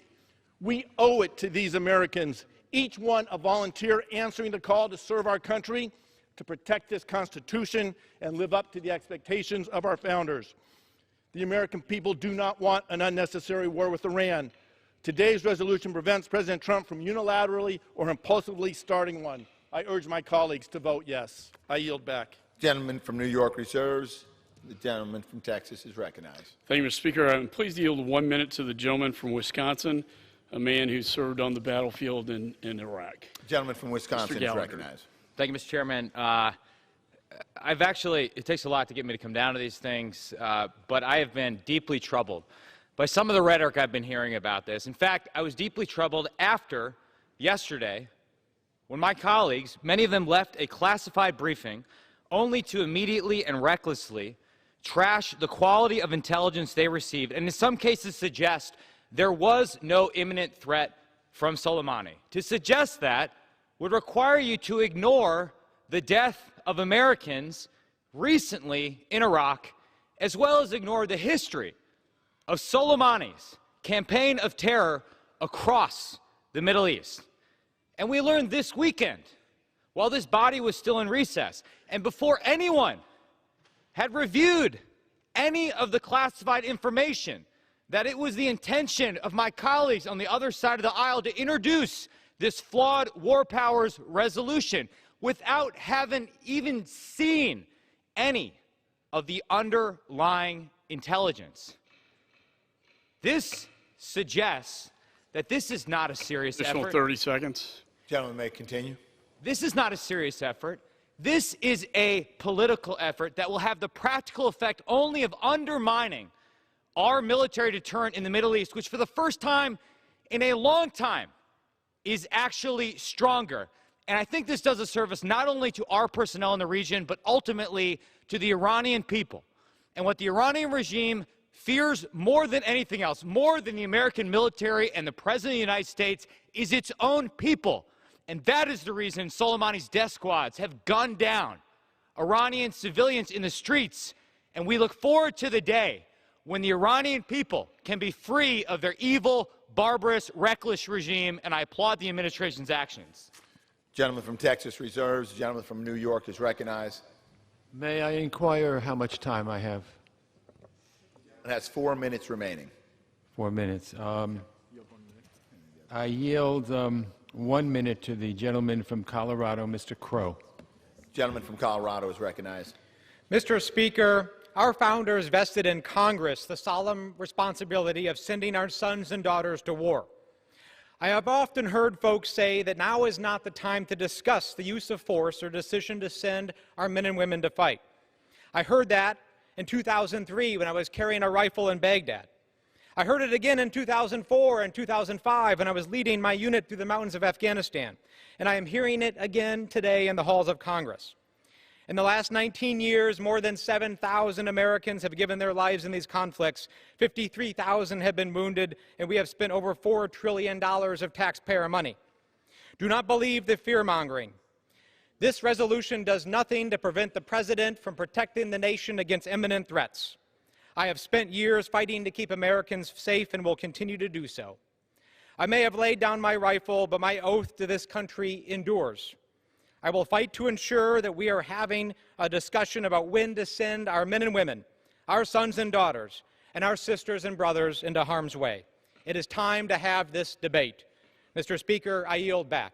G: We owe it to these Americans, each one a volunteer answering the call to serve our country, to protect this Constitution, and live up to the expectations of our founders. The American people do not want an unnecessary war with Iran. Today's resolution prevents President Trump from unilaterally or impulsively starting one. I urge my colleagues to vote yes. I yield back.
P: Gentleman from New York reserves. The gentleman from Texas is recognized.
C: Thank you, Mr. Speaker. I'm pleased to yield 1 minute to the gentleman from Wisconsin, a man who served on the battlefield in Iraq.
P: The gentleman from Wisconsin is recognized.
H: Thank you, Mr. Chairman. It takes a lot to get me to come down to these things, but I have been deeply troubled by some of the rhetoric I've been hearing about this. In fact, I was deeply troubled after yesterday when my colleagues, many of them left a classified briefing only to immediately and recklessly trash the quality of intelligence they received, and in some cases suggest there was no imminent threat from Sulemani. To suggest that would require you to ignore the death of Americans recently in Iraq, as well as ignore the history of Suleimani's campaign of terror across the Middle East. And we learned this weekend, while this body was still in recess, and before anyone had reviewed any of the classified information, that it was the intention of my colleagues on the other side of the aisle to introduce this flawed war powers resolution without having even seen any of the underlying intelligence. This suggests that this is not a serious effort.
C: Additional 30 seconds.
P: Gentleman may continue.
H: This is not a serious effort. This is a political effort that will have the practical effect only of undermining our military deterrent in the Middle East, which for the first time in a long time is actually stronger. And I think this does a service not only to our personnel in the region, but ultimately to the Iranian people. And what the Iranian regime fears more than anything else, more than the American military and the President of the United States, is its own people. And that is the reason Soleimani's death squads have gunned down Iranian civilians in the streets. And we look forward to the day when the Iranian people can be free of their evil, barbarous, reckless regime, and I applaud the administration's actions.
P: Gentleman from Texas reserves. The gentleman from New York is recognized.
D: May I inquire how much time I have?
P: It has 4 minutes remaining.
D: 4 minutes. I yield 1 minute to the gentleman from Colorado, Mr. Crow.
P: Gentleman from Colorado is recognized.
W: Mr. Speaker, our founders vested in Congress the solemn responsibility of sending our sons and daughters to war. I have often heard folks say that now is not the time to discuss the use of force or decision to send our men and women to fight. I heard that in 2003 when I was carrying a rifle in Baghdad. I heard it again in 2004 and 2005 when I was leading my unit through the mountains of Afghanistan. And I am hearing it again today in the halls of Congress. In the last 19 years, more than 7,000 Americans have given their lives in these conflicts. 53,000 have been wounded, and we have spent over $4 trillion of taxpayer money. Do not believe the fear-mongering. This resolution does nothing to prevent the President from protecting the nation against imminent threats. I have spent years fighting to keep Americans safe and will continue to do so. I may have laid down my rifle, but my oath to this country endures. I will fight to ensure that we are having a discussion about when to send our men and women, our sons and daughters, and our sisters and brothers into harm's way. It is time to have this debate. Mr. Speaker, I yield back.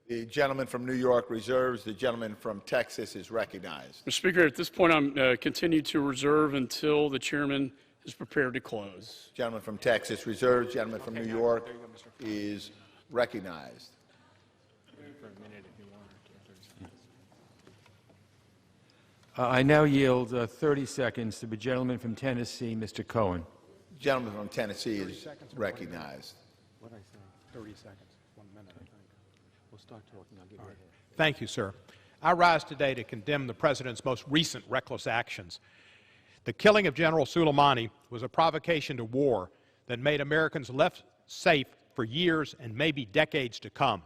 P: The gentleman from New York reserves. The gentleman from Texas is recognized.
C: Mr. Speaker, at this point, I'm continue to reserve until the chairman is prepared to close.
P: Gentleman from Texas reserves. Gentleman from New York is recognized.
D: I now yield 30 seconds to the gentleman from Tennessee, Mr. Cohen.
P: Gentleman from Tennessee is recognized.
I: What I say, 30 seconds, 1 minute, I think. We'll start talking. I'll get right here.
M: Thank you, sir. I rise today to condemn the President's most recent reckless actions.
I: The killing of General Sulemani was a provocation to war that made Americans less safe for years and maybe decades to come.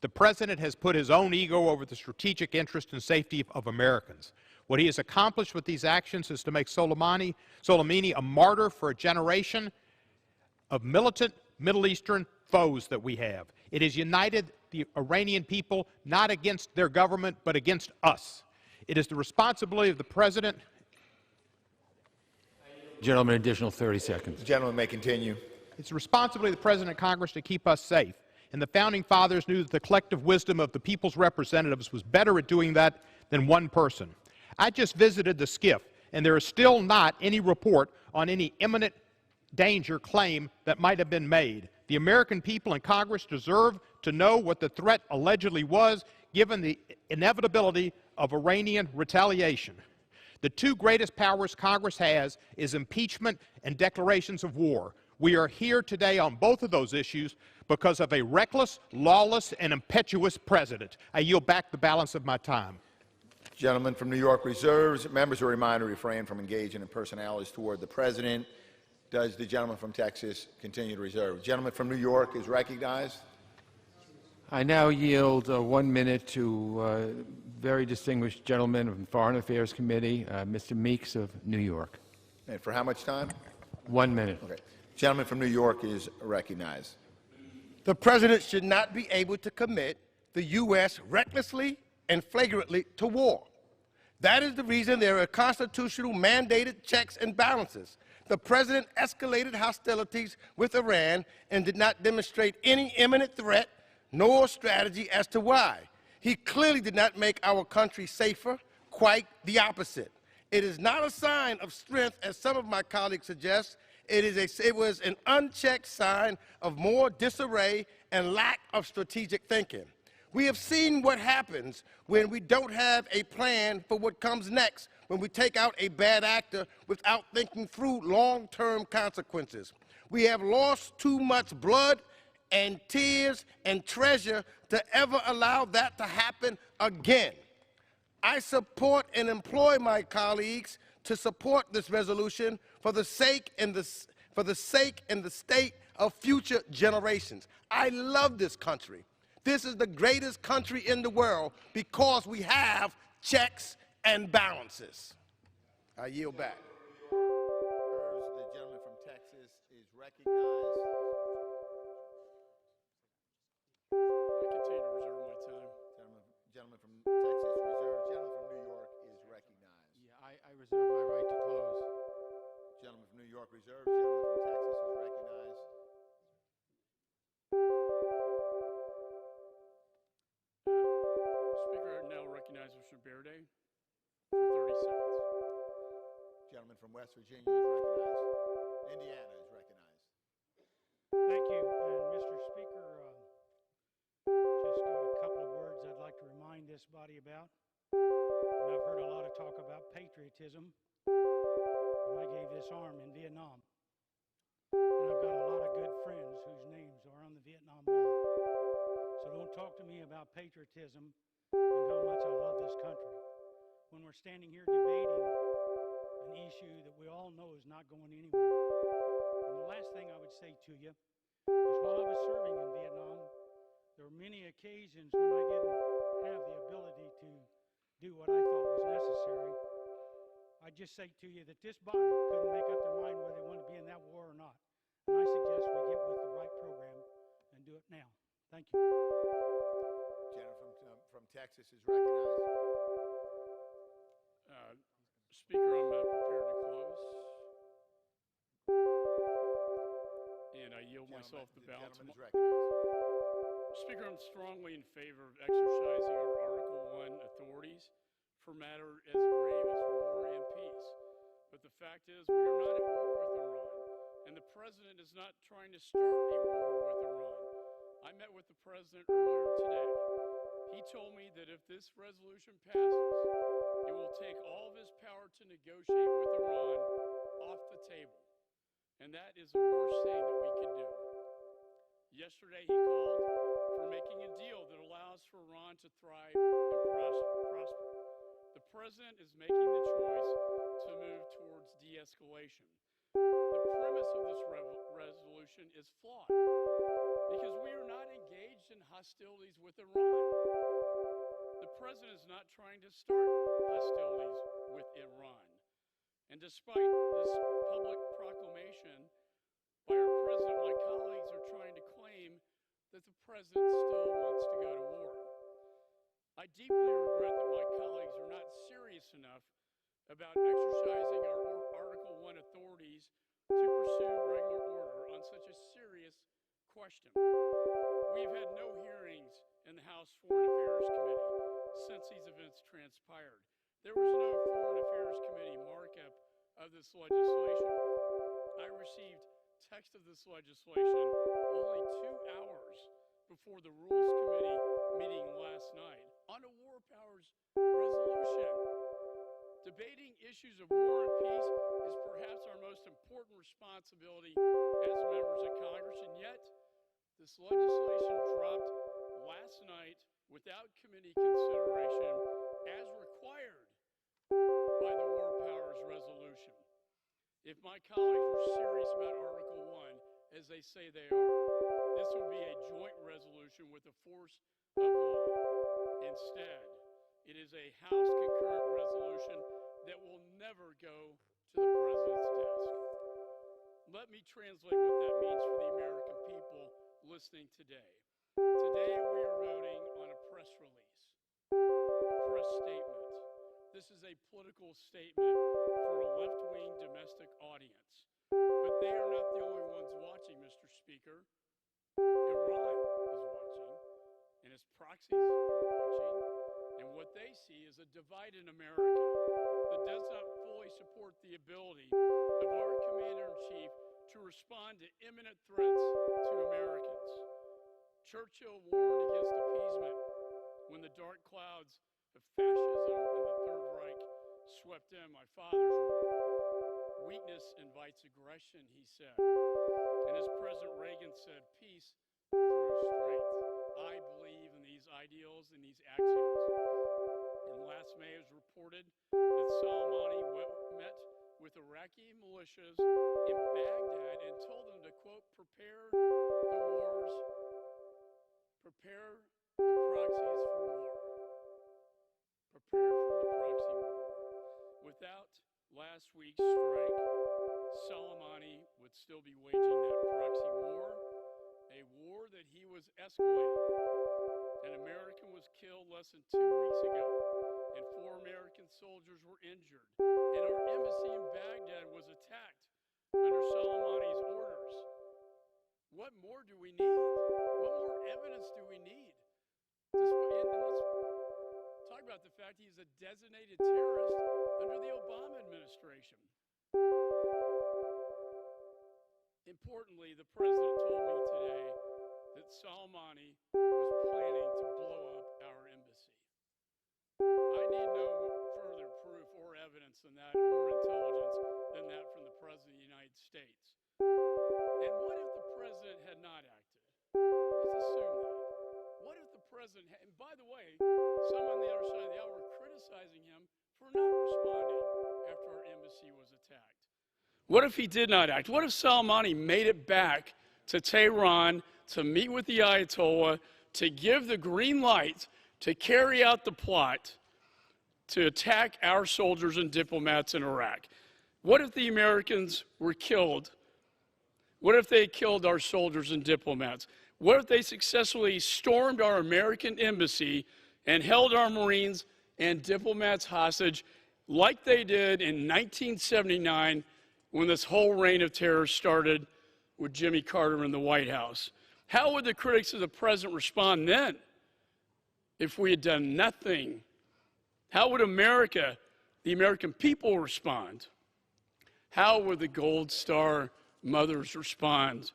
I: The President has put his own ego over the strategic interest and safety of Americans. What he has accomplished with these actions is to make Soleimani a martyr for a generation of militant Middle Eastern foes that we have. It has united the Iranian people not against their government, but against us. It is the responsibility of the President.
D: Gentleman, additional 30 seconds.
P: The gentleman may continue.
I: It's the responsibility of the President and Congress to keep us safe. And the Founding Fathers knew that the collective wisdom of the people's representatives was better at doing that than one person. I just visited the SCIF, and there is still not any report on any imminent danger claim that might have been made. The American people and Congress deserve to know what the threat allegedly was, given the inevitability of Iranian retaliation. The two greatest powers Congress has is impeachment and declarations of war. We are here today on both of those issues because of a reckless, lawless, and impetuous president. I yield back the balance of my time.
P: Gentleman from New York reserves. Members are reminded to refrain from engaging in personalities toward the President. Does the gentleman from Texas continue to reserve? The gentleman from New York is recognized.
D: I now yield 1 minute to very distinguished gentleman of the Foreign Affairs Committee, Mr. Meeks of New York.
P: And for how much time?
D: 1 minute.
P: Okay. Gentleman from New York is recognized.
J: The President should not be able to commit the U.S. recklessly and flagrantly to war. That is the reason there are constitutional mandated checks and balances. The President escalated hostilities with Iran and did not demonstrate any imminent threat nor strategy as to why. He clearly did not make our country safer, quite the opposite. It is not a sign of strength, as some of my colleagues suggest. It was an unchecked sign of more disarray and lack of strategic thinking. We have seen what happens when we don't have a plan for what comes next, when we take out a bad actor without thinking through long-term consequences. We have lost too much blood and tears and treasure to ever allow that to happen again. I support and employ my colleagues to support this resolution for the sake and the state of future generations. I love this country. This is the greatest country in the world because we have checks and balances. I yield back.
P: The gentleman from Texas is recognized.
C: I continue to reserve my time.
P: Gentleman from Texas reserved. Gentleman from New York is recognized.
I: Yeah, I reserve my right to close.
P: Gentleman from New York reserved. Gentleman from Texas is recognized.
C: Speaker, I now recognize Mr. Berde for 30 seconds.
P: Gentleman from West Virginia is recognized. Indiana is recognized.
M: Thank you. And Mr. Speaker, just got a couple of words I'd like to remind this body about. And I've heard a lot of talk about patriotism when I gave this arm in Vietnam. And I've got a lot of good friends whose names are on the Vietnam Wall. So don't talk to me about patriotism and how much I love this country when we're standing here debating an issue that we all know is not going anywhere. And the last thing I would say to you is while I was serving in Vietnam, there were many occasions when I didn't have the ability to do what I thought was necessary. I'd just say to you that this body couldn't make up their mind whether they want to be in that war or not. And I suggest we get with the right program and do it now. Thank you.
P: Gentleman from Texas is recognized.
C: Speaker, I'm prepared to close. And I yield myself the balance. Speaker, I'm strongly in favor of exercising our Article I authorities for matter as grave as war and peace. But the fact is, we are not at war with Iran, and the President is not trying to start a war with Iran. I met with the President earlier today. He told me that if this resolution passes, it will take all of his power to negotiate with Iran off the table. And that is the worst thing that we could do. Yesterday he called for making a deal that allows for Iran to thrive and prosper. The president is making the choice to move towards de-escalation. The premise of this resolution is flawed because we are not engaged in hostilities with Iran. The president is not trying to start hostilities with Iran. And despite this public proclamation by our president, my colleagues are trying to claim that the president still wants to go to war. I deeply regret that my colleagues are not serious enough about exercising our Article 1 authorities to pursue regular order on such a serious question. We've had no hearings in the House Foreign Affairs Committee since these events transpired. There was no Foreign Affairs Committee markup of this legislation. I received text of this legislation only 2 hours before the Rules Committee meeting last night on a War Powers resolution. Debating issues of war and peace is perhaps our most important responsibility as members of Congress, and yet this legislation dropped last night without committee consideration as required by the War Powers resolution. If my colleagues were serious about Article 1, as they say they are, this would be a joint resolution with the force of law. Instead, it is a House concurrent resolution that will never go to the president's desk. Let me translate what that means for the American people listening today. Today we are voting on a press release, a press statement. This is a political statement for a left-wing domestic audience. But they are not the only ones watching, Mr. Speaker. Iran is watching, and its proxies are watching, and what they see is a divided America that does not fully support the ability of our Commander-in-Chief to respond to imminent threats to Americans. Churchill warned against appeasement when the dark clouds of fascism and the Third Reich swept in my father's war. Weakness invites aggression, he said. And as President Reagan said, peace through strength. I believe in these ideals and these axioms. And last May it was reported that Sulemani met with Iraqi militias in Baghdad and told them to, quote, prepare the proxies for war. Prepare for the proxy war. Without last week's strike, Sulemani would still be waging that proxy war, a war that he was escalating. An American was killed less than 2 weeks ago, and 4 American soldiers were injured. And our embassy in Baghdad was attacked under Sulemani's orders. What more do we need? What more evidence do we need? And let's talk about the fact he's a designated terrorist under the Obama administration. Importantly, the president told me today that Sulemani was planning to blow up our embassy. I need no further proof or evidence than that, or intelligence than that from the President of the United States. And what if the president had not acted? Let's assume that. What if the president had, and by the way, some on the other side of the aisle were criticizing him for not responding after our embassy was attacked. What if he did not act? What if Sulemani made it back to Tehran to meet with the Ayatollah, to give the green light to carry out the plot to attack our soldiers and diplomats in Iraq? What if the Americans were killed? What if they killed our soldiers and diplomats? What if they successfully stormed our American embassy and held our Marines and diplomats hostage like they did in 1979 when this whole reign of terror started with Jimmy Carter in the White House? How would the critics of the president respond then if we had done nothing? How would America, the American people, respond? How would the Gold Star mothers respond?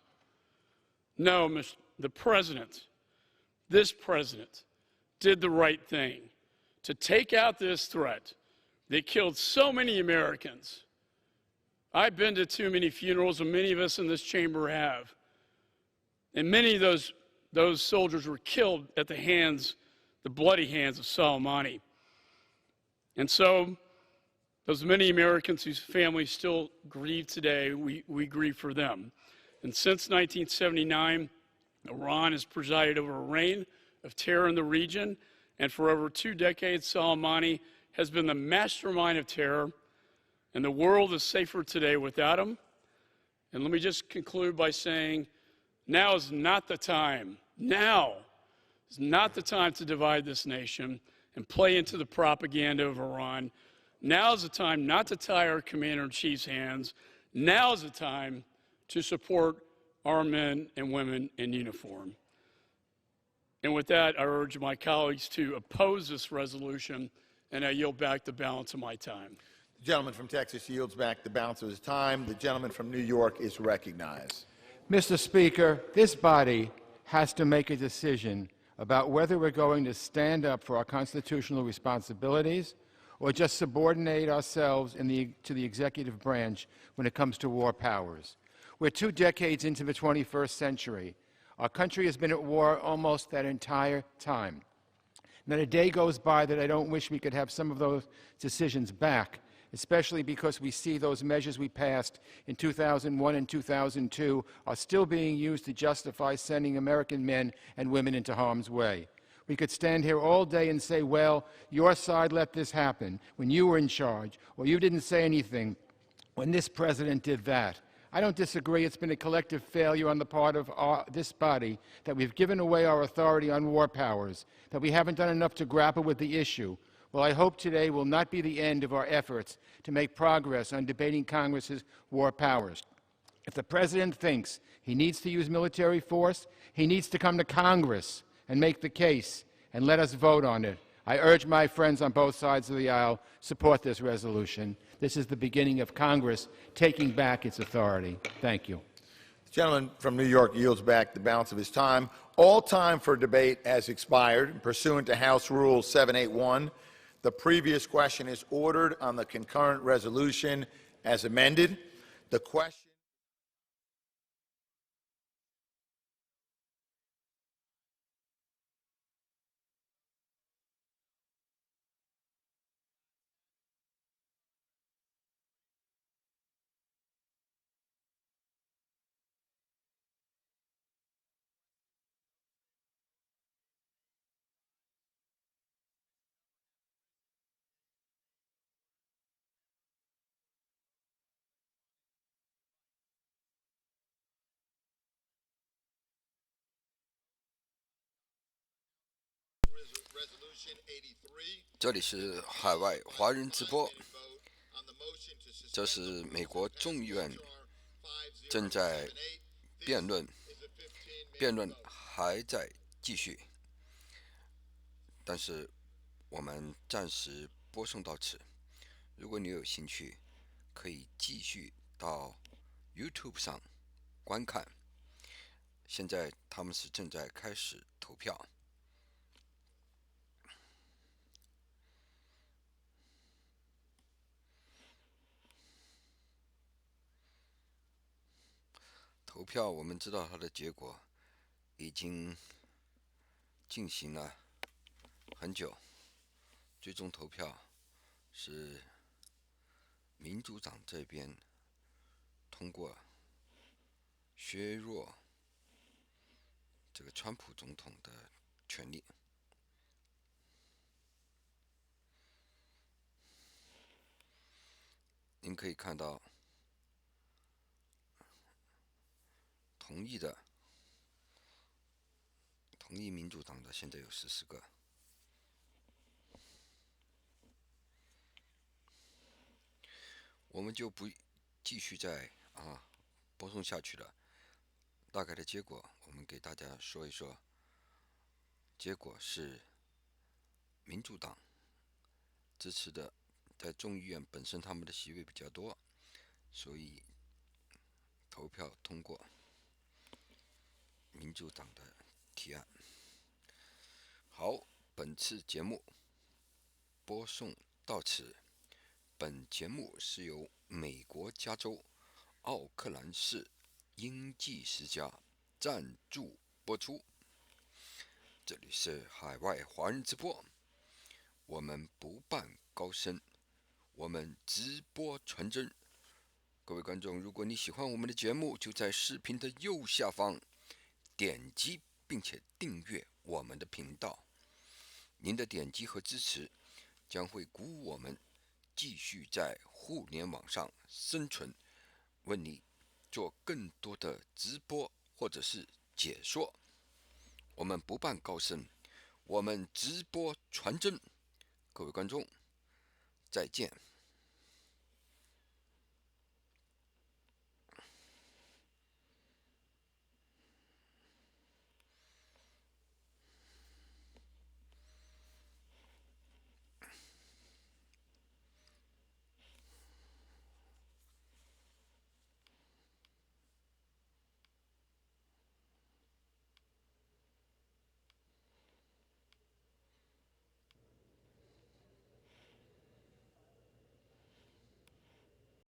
C: No, the president, this president, did the right thing to take out this threat that killed so many Americans. I've been to too many funerals, and many of us in this chamber have. And many of those soldiers were killed at the bloody hands of Sulemani. And so, those many Americans whose families still grieve today, we grieve for them. And since 1979, Iran has presided over a reign of terror in the region, and for over 2 decades, Soleimani has been the mastermind of terror, and the world is safer today without him. And let me just conclude by saying, now is not the time, now is not the time to divide this nation and play into the propaganda of Iran. Now is the time not to tie our commander-in-chief's hands. Now is the time to support our men and women in uniform. And with that, I urge my colleagues to oppose this resolution, and I yield back the balance of my time.
P: The gentleman from Texas yields back the balance of his time. The gentleman from New York is recognized.
D: Mr. Speaker, this body has to make a decision about whether we're going to stand up for our constitutional responsibilities or just subordinate ourselves to the executive branch when it comes to war powers. We're 2 decades into the 21st century. Our country has been at war almost that entire time. Not a day goes by that I don't wish we could have some of those decisions back, especially because we see those measures we passed in 2001 and 2002 are still being used to justify sending American men and women into harm's way. We could stand here all day and say, well, your side let this happen when you were in charge, or you didn't say anything when this president did that. I don't disagree. It's been a collective failure on the part of this body that we've given away our authority on war powers, that we haven't done enough to grapple with the issue. Well, I hope today will not be the end of our efforts to make progress on debating Congress's war powers. If the president thinks he needs to use military force, he needs to come to Congress and make the case and let us vote on it. I urge my friends on both sides of the aisle, support this resolution. This is the beginning of Congress taking back its authority. Thank you.
P: The gentleman from New York yields back the balance of his time. All time for debate has expired. Pursuant to House Rule 781, the previous question is ordered on the concurrent resolution as amended. The question
L: 这里是海外华人直播，这是美国众议院正在辩论还在继续，但是我们暂时播送到此。如果你有兴趣，可以继续到 YouTube 上观看。现在他们是正在开始投票。投票，我们知道它的结果已经进行了很久。最终投票是民主党这边通过削弱这个川普总统的权利。您可以看到，同意民主党的现在有14个。我们就不继续再播送下去了。大概的结果，我们给大家说一说。结果是民主党支持的，在众议院本身他们的席位比较多，所以投票通过民主党的提案。好，本次节目播送到此。本节目是由美国加州奥克兰市英记世家赞助播出。这里是海外华人直播，我们不办高深，我们直播传真。各位观众，如果你喜欢我们的节目，就在视频的右下方点击并且订阅我们的频道。您的点击和支持将会鼓舞我们继续在互联网上生存，为你做更多的直播或者是解说。我们不办高深，我们直播传真。各位观众，再见。